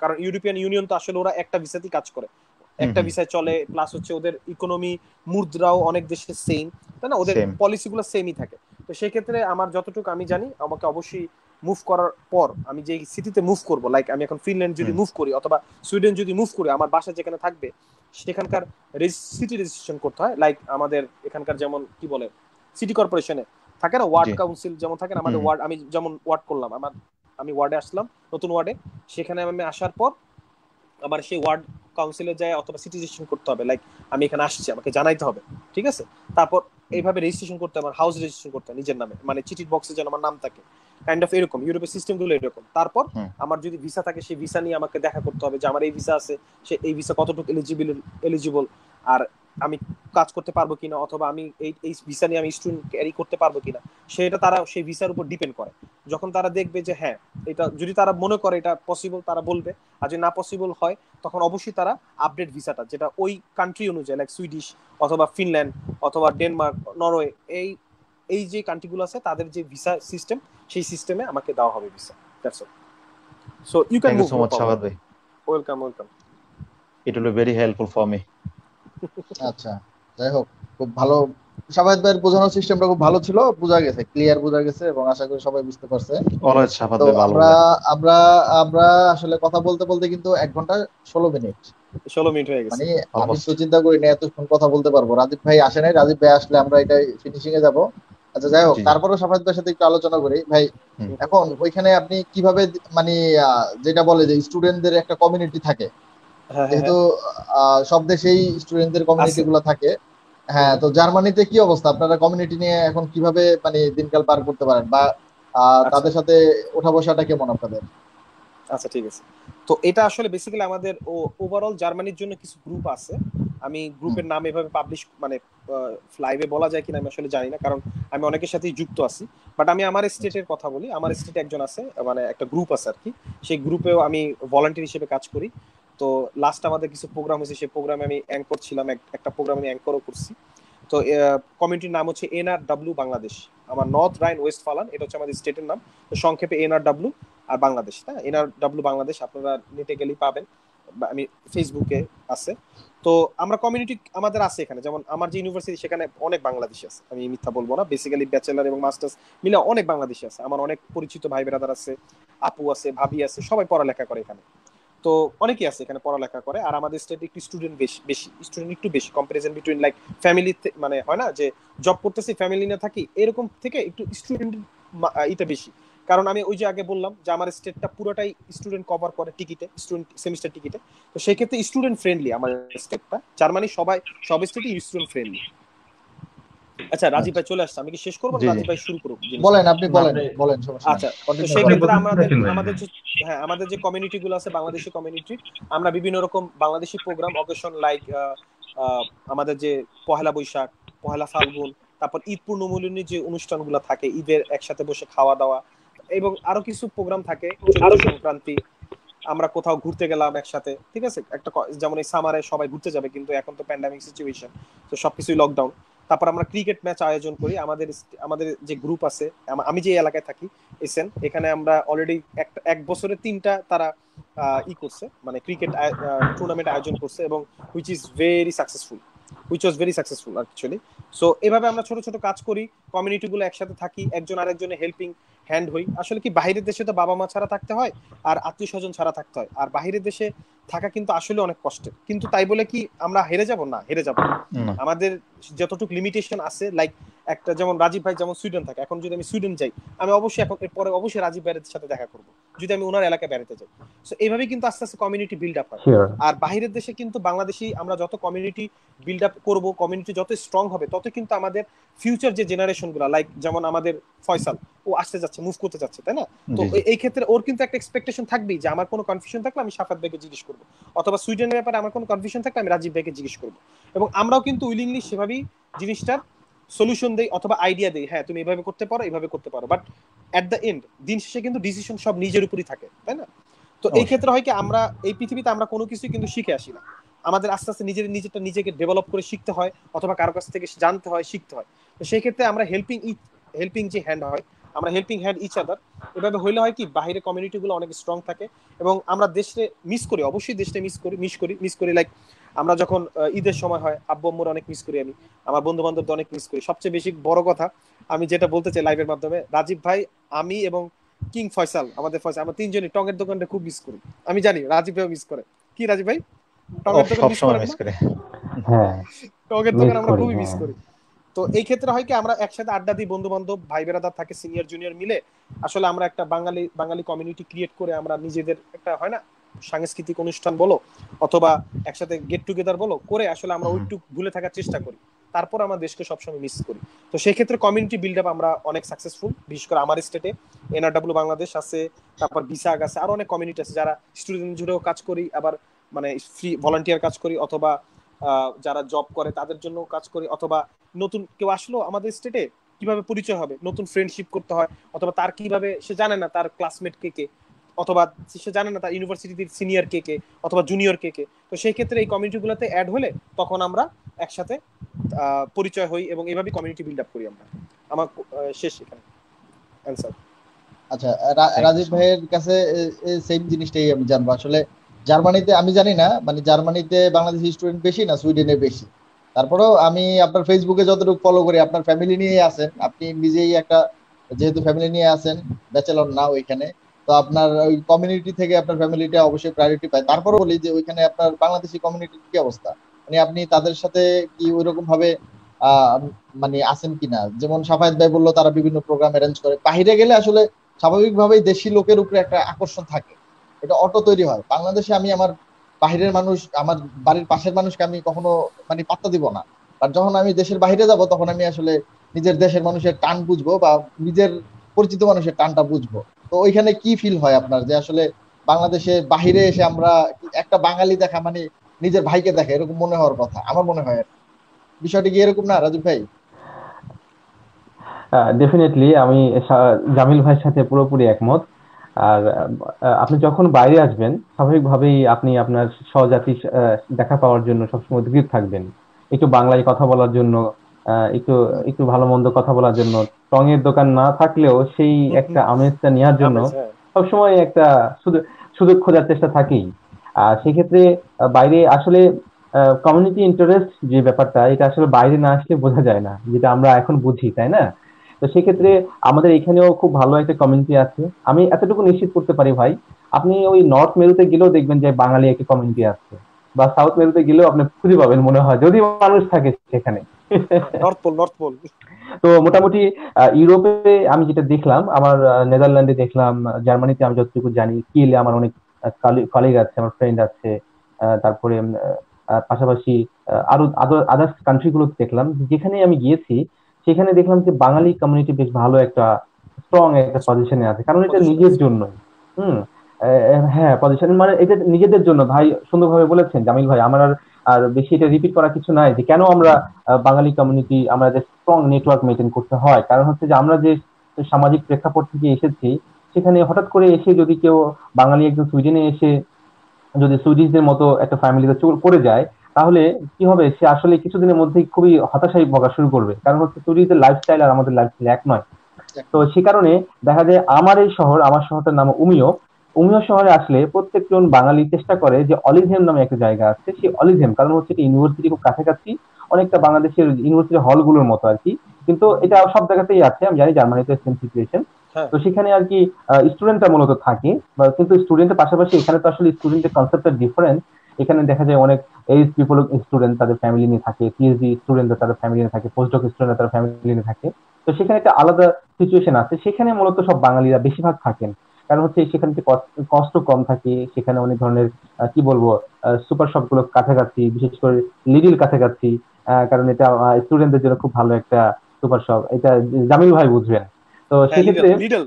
কারণ ইউরোপিয়ান ইউনিয়ন তো আসলে ওরা একটা ভিসাতেই কাজ করে, একটা ভিসায় চলে, প্লাস হচ্ছে ওদের ইকোনমি মুদ্রাও অনেক দেশের সেম, তাই না, ওদের পলিসিগুলো সেমই থাকে। তো সেই ক্ষেত্রে আমার যতটুকু আমি জানি, আমাকে অবশ্যই মুভ করার পর আমি যে সিটিতে মুভ করব, লাইক আমি এখন ফিনল্যান্ড যদি মুভ করি অথবা সুইডেন যদি মুভ করি, আমার বাসা যেখানে থাকবে সেখানকার সিটি রেজিস্ট্রেশন করতে হয়। লাইক আমাদের এখানকার যেমন কি বলে সিটি কর্পোরেশনে থাকে না, ওয়ার্ড কাউন্সিল যেমন থাকে না, আমাদের ওয়ার্ড, আমি যেমন ওয়ার্ড করলাম, আমি ওয়ার্ডে আসলাম, নতুন ওয়ার্ডে, সেখানে আমি আসার পর আমার সেই ওয়ার্ড কাউন্সিলে যায় অথবা সিটি রেজিস্ট্রেশন করতে হবে, লাইক আমি এখানে আসছি, আমাকে জানাইতে হবে, ঠিক আছে। তারপর এইভাবে রেজিস্ট্রেশন করতে হবে, হাউস রেজিস্ট্রেশন করতে হয় নিজের নামে, মানে চিঠির বক্সে যেন আমার নাম থাকে, কাইন্ড অফ এরকম ইউরোপের সিস্টেম গুলো এরকম। তারপর আমার যদি ভিসা থাকে, সেই ভিসা নিয়ে আমাকে দেখা করতে হবে যে আমার এই ভিসা আছে, সে এই ভিসা কতটুকু এলিজিবল, আর আমি কাজ করতে পারবো কিনা, অথবা আমি এই ভিসা নিয়ে আমি স্টুডেন্ট ক্যারি করতে পারবো কিনা, সেটা তারা সেই ভিসার উপর ডিপেন্ড করে। যখন তারা দেখবে যে হ্যাঁ এটা, যদি তারা মনে করে এটা পসিবল, তারা বলবে, আর যদি না পসিবল হয় তখন অবশ্যই তারা আপডেট ভিসাটা, যেটা ওই কান্ট্রি অনুযায়ী, লাইক সুইডিশ অথবা ফিনল্যান্ড অথবা ডেনমার্ক, নরওয়ে, এই যে কান্ট্রিগুলো আছে তাদের যে ভিসা সিস্টেম, সেই সিস্টেমে আমাকে দেওয়া হবে visa. That's all. So you can move. So much শাবাদ ভাই, welcome. It will be very helpful for me. আচ্ছা, যাই হোক, খুব ভালো, শাবাদ ভাইয়ের বোঝানোর সিস্টেমটা খুব ভালো ছিল, বোঝা গেছে, ক্লিয়ার বোঝা গেছে, এবং আশা করি সবাই বুঝতে পারছে। অলওয়েজ শাবাদ তো ভাই ভালো আমরা বলেন। আমরা আমরা আসলে কথা বলতে বলতে কিন্তু 1 ঘন্টা 16 মিনিট 16 মিনিট হয়ে গেছে। মানে আমি তো চিন্তা করি না এতক্ষণ কথা বলতে পারবো। রাজীব ভাই আসে নাই, রাজীব ভাই আসলে আমরা এটা ফিনিশিং এ যাব। আচ্ছা, যাই হোক, তারপরেও শাবাদ ভাইয়ের সাথে একটু আলোচনা করি ভাই। এখন ওইখানে আপনি কিভাবে, মানে যেটা বলে যে স্টুডেন্টদের একটা কমিউনিটি থাকে, যেহেতু সব দেশেই স্টুডেন্টদের কমিউনিটি গুলো থাকে, হ্যাঁ, তো জার্মানিতে কি অবস্থা? আপনারা কমিউনিটি নিয়ে এখন কিভাবে মানে দিনকাল পার করতে পারেন, বা তাদের সাথে ওঠা বসাটা কেমন আপনাদের? আচ্ছা, ঠিক আছে। তো এটা আসলে বেসিক্যালি আমাদের ওভারঅল জার্মানির জন্য কিছু গ্রুপ আছে। আমি গ্রুপের নাম এভাবে পাবলিশ, মানে লাইভে বলা যায় কিনা আমি আসলে জানি না, কারণ আমি অনেকের সাথেই যুক্ত আছি। বাট আমি আমার স্টেটের কথা বলি, আমার স্টেটে একজন আছে, মানে একটা গ্রুপ আছে আর কি, সেই গ্রুপেও আমি ভলান্টিয়ার হিসেবে কাজ করি। তো লাস্ট আমাদের কিছু প্রোগ্রাম হয়েছে, সেই প্রোগ্রামে আমি অ্যাঙ্কর ছিলাম, একটা প্রোগ্রাম আমি অ্যাঙ্করও করছি। তো কমিউনিটির নাম হচ্ছে NRW বাংলাদেশ। আমার নর্থ রাইন ওয়েস্টফালান, এটা হচ্ছে আমাদের স্টেটের নাম, তো সংক্ষেপে NRW আর বাংলাদেশ। হ্যাঁ, NRW বাংলাদেশ, আপনারা নেটে গেলেই পাবেন, আমি ফেসবুকে আছে। তো আমরা কমিউনিটি আমাদের আছে এখানে, যেমন আমার যে ইউনিভার্সিটি সেখানে অনেক বাংলাদেশি আছে, আমি মিথ্যা বলবো না, বেসিক্যালি ব্যাচেলার এবং মাস্টার্স মিলে অনেক বাংলাদেশি আছে। আমার অনেক পরিচিত ভাই ব্রাদার আছে, আপু আছে, ভাবি আছে, সবাই পড়ালেখা করে এখানে। তো অনেকেই আছে এখানে পড়ালেখা করে। আর আমাদের স্টেটে একটু স্টুডেন্ট স্টুডেন্ট একটু বেশি কম্পারিজন বিটুইন লাইক ফ্যামিলি, মানে হয় না যে জব করতেছি ফ্যামিলি না থাকি, এরকম থেকে একটু স্টুডেন্ট এটা বেশি। কারণ আমি ওই যে আগে বললাম যে আমার স্টেটটা পুরোটাই স্টুডেন্ট কভার করে টিকিটে, স্টুডেন্ট সেমিস্টার টিকিটে। তো সেই ক্ষেত্রে স্টুডেন্ট ফ্রেন্ডলি আমার স্টেটটা। জার্মানি সব স্টেটই স্টুডেন্ট ফ্রেন্ডলি। আচ্ছা, রাজীব ভাই চলে আসছে, আমি কি শেষ করবো? রাজীব ভাই শুরু করুক। বলেন, আপনি বলেন, সমস্যা আচ্ছা, তো সেই ক্ষেত্রে আমাদের যে কমিউনিটি গুলো আছে, বাংলাদেশি কমিউনিটি, আমরা বিভিন্ন রকম বাংলাদেশি প্রোগ্রাম, অকেশন, লাইক আমাদের যে পহেলা বৈশাখ, পহেলা ফাল্গুন, তারপর ঈদ পূর্ণমিলনী যে অনুষ্ঠানগুলো থাকে, ঈদের একসাথে বসে খাওয়া দাওয়া, এবং আরো কিছু প্রোগ্রাম থাকে, চৈত্র সংক্রান্তি, আমরা কোথাও ঘুরতে গেলাম একসাথে, ঠিক আছে, একটা যেমন এই সামারে সবাই ঘুরতে যাবে, কিন্তু এখন তো প্যান্ডামিক সিচুয়েশন, তো সবকিছুই লকডাউন। তারপর আমরা ক্রিকেট ম্যাচ আয়োজন করি। আমাদের যে গ্রুপ আছে, আমি যে এলাকায় থাকি এসএন, এখানে আমরা অলরেডি এক বছরে 3টা তারা করছে, মানে ক্রিকেট টুর্নামেন্ট আয়োজন করছে, এবং which was very successful actually. So এভাবে আমরা ছোট ছোট কাজ করি, কমিউনিটি গুলো একসাথে থাকি, একজন আরেকজনের হেল্পিং হ্যান্ড হই। আসলে কি, বাইরের দেশে তো বাবা মা ছাড়া থাকতে হয়, আর আত্মীয় স্বজন ছাড়া থাকতে হয়, আর বাইরের দেশে থাকা কিন্তু আসলে অনেক কষ্টের। কিন্তু তাই বলে কি আমরা হেরে যাব? না, হেরে যাব না। আমাদের যতটুকু লিমিটেশন আছে, লাইক একটা যেমন রাজীব ভাই যেমন সুইডেন থাকে, এখন যদি আমি সুইডেন যাই, আমি অবশ্যই এখন এরপরে অবশ্যই রাজীব ভাইয়ের সাথে দেখা করব যদি আমি ওনার এলাকায় বেড়াতে যাই। সো এইভাবেই কিন্তু আস্তে আস্তে কমিউনিটি বিল্ড আপ হয়। শিওর। আর বাহিরের দেশে কিন্তু বাংলাদেশি আমরা যত কমিউনিটি বিল্ড আপ করবো, কমিউনিটি যত স্ট্রং হবে, তত কিন্তু আমাদের ফিউচার যে জেনারেশন গুলা, লাইক যেমন আমাদের ফয়সাল, ও আসতে যাচ্ছে, মুভ করতে যাচ্ছে, তাই না? তো জি জি এই ক্ষেত্রে ওর কিন্তু একটা এক্সপেকটেশন থাকবেই যে আমার কোনো কনফিউশন থাকলে আমি সাফাত ভাইকে জিজ্ঞেস করবো, অথবা সুইডেনের ব্যাপারে আমার কোনো কনফিউশন থাকলে আমি রাজীব ভাইকে জিজ্ঞেস করবো। এবং আমরাও কিন্তু উইলিংলি সেভাবেই জিনিসটার সলিউশন দেই অথবা আইডিয়া দেই, হ্যাঁ তুমি এভাবে করতে পারো, এভাবে করতে পারো। বাট এট দ্য এন্ড দিন শেষে কিন্তু ডিসিশন সব নিজের উপরই থাকে, তাই না? তো এই অবশ্যই। ক্ষেত্রে হয় কি, আমরা এই পৃথিবীতে আমরা কোনো কিছুই কিন্তু শিখে আসি না, আমাদের আস্তে আস্তে নিজেরটা নিজেকে ডেভেলপ করে শিখতে হয়, অথবা কারো কাছ থেকে জানতে হয়, শিখতে হয়। তো সেই ক্ষেত্রে আমরা হেল্পিং যে হ্যান্ড হয়, আমরা হেল্পিং হ্যান্ড ইচ আদার, এভাবে হইলে হয় কি বাইরে কমিউনিটি গুলো অনেক স্ট্রং থাকে। এবং আমরা দেশে মিস করি, অবশ্যই দেশটা মিস করি লাইক আমরা যখন ঈদের সময় হয়, আব্বু আম্মুর অনেক মিস করি, আমি আমার বন্ধু বান্ধবদের অনেক মিস করি। সবচেয়ে বেশি বড় কথা আমি যেটা বলতে চাই লাইভের মাধ্যমে, রাজীব ভাই, আমি এবং কিং ফয়সাল, আমাদের ফয়সাল, আমরা তিনজনই টঙের দোকানটা খুব মিস করি। আমি জানি রাজীব ভাই মিস করে। কি রাজীব ভাই, টঙের দোকান সব মিস সময় করেন মিস না? করে। হ্যাঁ, টঙের মিস দোকান আমরা করি। খুবই মিস হ্যাঁ, করি। তো এই ক্ষেত্রে হয় কি, আমরা একসাথে আড্ডা দিই, বন্ধু বান্ধব ভাই বেড়াদার থাকে, সিনিয়র জুনিয়র মিলে আসলে আমরা একটা বাঙালি বাঙালি কমিউনিটি ক্রিয়েট করে আমরা নিজেদের একটা হয় না সাংস্কৃতিক অনুষ্ঠান বলো, অথবা একসাথে গেট টুগেদার বলো করে, আসলে আমরা হুম। ওইটুকু ভুলে থাকার চেষ্টা করি। তারপর আমার দেশকে সবসময় মিস করি। তো সেই ক্ষেত্রে কমিউনিটি বিল্ড আপ আমরা অনেক সাকসেসফুল, বিশেষ করে আমার স্টেটে এনআরডব্লিউ বাংলাদেশ আছে, তারপর বিসাগ আছে, আরো অনেক কমিউনিটি আছে যারা স্টুডেন্ট জুড়েও কাজ করি, আবার মানে ফ্রি ভলান্টিয়ার কাজ করি, অথবা যারা জব করে তাদের জন্য কাজ করি, অথবা নতুন কেউ আসলো আমাদের স্টেটে, কিভাবে পরিচয় হবে, নতুন ফ্রেন্ডশিপ করতে হয়, অথবা তার কিভাবে, সে জানে না তার ক্লাসমেট কে কে, অথবা সে জানে না তার ইউনিভার্সিটির সিনিয়র কে কে, অথবা জুনিয়র কে কে। তো সেই ক্ষেত্রে এই কমিউনিটিগুলোতে অ্যাড হলে তখন আমরা একসাথে পরিচয় হই, এবং এইভাবে কমিউনিটি বিল্ড আপ করি আমরা। আমার শেষ এখানে অ্যান্সার। আচ্ছা, thank you Rajib so much. ভাইয়ের কাছে সেম জিনিসটাই আমি জানবো আসলে। জার্মানিতে আমি জানি না, মানে জার্মানিতে বাংলাদেশি স্টুডেন্ট বেশি না সুইডেনে বেশি? তারপরেও আমি আপনার ফেসবুকে যতটুকু ফলো করি, আপনার ফ্যামিলি নিয়ে আছেন, আপনি নিজেই একটা, যেহেতু ফ্যামিলি নিয়ে আছেন, ব্যাচেলর না ওইখানে, তো আপনার ওই কমিউনিটি থেকে আপনার ফ্যামিলিটা অবশ্যই প্রায়োরিটি পায়। তারপরেও বলি যে ওইখানে আপনার বাংলাদেশি কমিউনিটির কি অবস্থা, মানে আপনি তাদের সাথে কি ওইরকম ভাবে আহ মানে আছেন কিনা? যেমন সাফায়েত ভাই বললো তারা বিভিন্ন প্রোগ্রাম অ্যারেঞ্জ করে, বাইরে গেলে আসলে স্বাভাবিকভাবেই দেশি লোকের উপরে একটা আকর্ষণ থাকে, এটা অটো তৈরি হয়। বাংলাদেশে আমি আমার বাহিরের মানুষ, আমার বাড়ির পাশের মানুষকে আমি কখনো মানে পাত্তা দিব না, আর যখন আমি দেশের বাইরে যাব তখন আমি আসলে নিজের দেশের মানুষের টান বুঝবো, বা নিজের পরিচিত মানুষের টানটা বুঝবো। তো ওইখানে কি ফিল হয় আপনার, যে আসলে বাংলাদেশে বাহিরে এসে আমরা একটা বাঙালি দেখা মানে নিজের ভাইকে দেখা, এরকম মনে হওয়ার কথা আমার মনে হয়। বিষয়টা কি এরকম না রাজীব ভাই? ডেফিনেটলি আমি জামিল ভাইয়ের সাথে পুরোপুরি একমত। আর আপনি যখন বাইরে আসবেন স্বাভাবিকভাবেই আপনি আপনার স্বজাতি দেখা পাওয়ার জন্য সবসময় উদগ্রীব থাকবেন, একটু বাংলায় কথা বলার জন্য, একটু একটু ভালো মন্দ কথা বলার জন্য। টঙের দোকান না থাকলেও সেই একটা আমেজটা নেওয়ার জন্য হ্যাঁ, সবসময় একটা সুযোগ সুযোগ খোঁজার চেষ্টা থাকেই। আর সেক্ষেত্রে বাইরে আসলে কমিউনিটি ইন্টারেস্ট যে ব্যাপারটা, এটা আসলে বাইরে না আসলে বোঝা যায় না, যেটা আমরা এখন বুঝি, তাই না? তো সেক্ষেত্রে আমাদের এখানেও খুব ভালো একটা কমিউনিটি আছে। আমি এতটুকু নিশ্চিত করতে পারি ভাই, আপনি ওই নর্থ মেরুতে গেলেও দেখবেন যে বাঙালি একটা কমিউনিটি আছে, বা সাউথ মেরুতে গেলেও আপনি খুঁজে পাবেন মনে হয়, যদি মানুষ থাকে সেখানে। North pole. তো মোটামুটি ইউরোপে আমি যেটা দেখলাম, আমার নেদারল্যান্ডে দেখলাম, জার্মানিতে আমি যতটুকু জানি, কিলে আমার অনেক কলিগ আছে, আমার ফ্রেন্ড আছে। তারপরে পাশাপাশি আরো আদার্স কান্ট্রি গুলো দেখলাম, যেখানে আমি গিয়েছি সেখানে দেখলাম যে বাঙালি কমিউনিটি বেশ ভালো একটা স্ট্রং একটা পজিশনে আছে, কারণ এটা পজিশন নিজের আছে। জন্যই। হুম। হ্যাঁ, পজিশন মানে এটা নিজেদের জন্য। ভাই সুন্দরভাবে বলেছেন জামিল ভাই, আমার আর আর বেশি এটা রিপিট করার কিছু নাই যে কেন আমরা বাঙালি কমিউনিটি আমাদের স্ট্রং নেটওয়ার্ক মেনটেন করতে হয়। কারণ হচ্ছে যে আমরা যে সামাজিক প্রেক্ষাপট থেকে এসেছি, সেখানে হঠাৎ করে এসে যদি কেউ বাঙালি একজন সুইডেনে এসে যদি সুইডিশদের মতো একটা ফ্যামিলিতে পড়ে যায়, তাহলে কি হবে, সে আসলে কিছুদিনের মধ্যেই খুবই হতাশায় ভোগা শুরু করবে, কারণ হচ্ছে সুইডিশদের লাইফস্টাইল আর আমাদের লাইফস্টাইল এক নয়। তো সে কারণে দেখা যায় আমার এই শহর, আমার শহরটার নাম উমিও। উমিও শহরে আসলে প্রত্যেকজন বাঙালি চেষ্টা করে যে অলিভেম নামে একটা জায়গা আছে, সেই অলিভেম কারণ হচ্ছে এটা ইউনিভার্সিটি খুব কাছাকাছি, অনেকটা বাংলাদেশের ইউনিভার্সিটি হলগুলোর মতো আর কি। কিন্তু এটা সব জায়গাতেই আছে, আমি জানি জার্মানিতে সেম সিচুয়েশন। হ্যাঁ, তো সেখানে আর কি স্টুডেন্টরা মূলত থাকে, কিন্তু স্টুডেন্টের পাশাপাশি এখানে তো আসলে স্টুডেন্টের কনসেপ্টটা ডিফারেন্ট। এখানে দেখা যায় অনেক এইজ পিপল স্টুডেন্ট তাদের ফ্যামিলি নিয়ে থাকে, পিএইচডি স্টুডেন্টরা তাদের ফ্যামিলি নিয়ে থাকে, পোস্টডক স্টুডেন্টরা তাদের ফ্যামিলি নিয়ে থাকে। তো সেখানে একটা আলাদা সিচুয়েশন আছে, সেখানে মূলত সব বাঙালিরা বেশিরভাগ থাকেন। কারণ হচ্ছে সেখানে কষ্ট কম থাকে, সেখানে অনেক ধরনের কি বলবো সুপার শপ গুলো কাছাকাছি, বিশেষ করে লিডল কাছাকাছি। কারণ এটা স্টুডেন্টদের জন্য খুব ভালো একটা সুপার শপ, এটা জামিল ভাই বুঝবেন। তো হ্যাঁ, লিডল সেক্ষেত্রে লিডল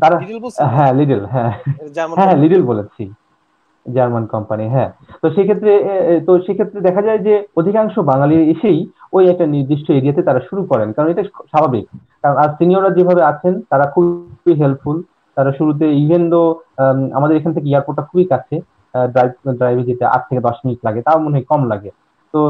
তারা, লিডল বলছেন ভাই, হ্যাঁ লিডল, হ্যাঁ জার্মান হ্যাঁ হ্যাঁ কোম্পানি। লিডল বলেছি, জার্মান কোম্পানি, হ্যাঁ। তো সেক্ষেত্রে তো সেক্ষেত্রে দেখা যায় যে অধিকাংশ বাঙালি এসেই ওই একটা নির্দিষ্ট এরিয়াতে তারা শুরু করেন, কারণ এটা স্বাভাবিক। কারণ আর সিনিয়ররা যেভাবে আছেন তারা খুবই হেল্পফুল। তারা শুরুতে ইভেন দো আমাদের এখান থেকে এয়ারপোর্টটা খুবই কাছে, ড্রাইভে যেতে 8 থেকে 10 মিনিট লাগে, তাও মনে হয় কম লাগে। তো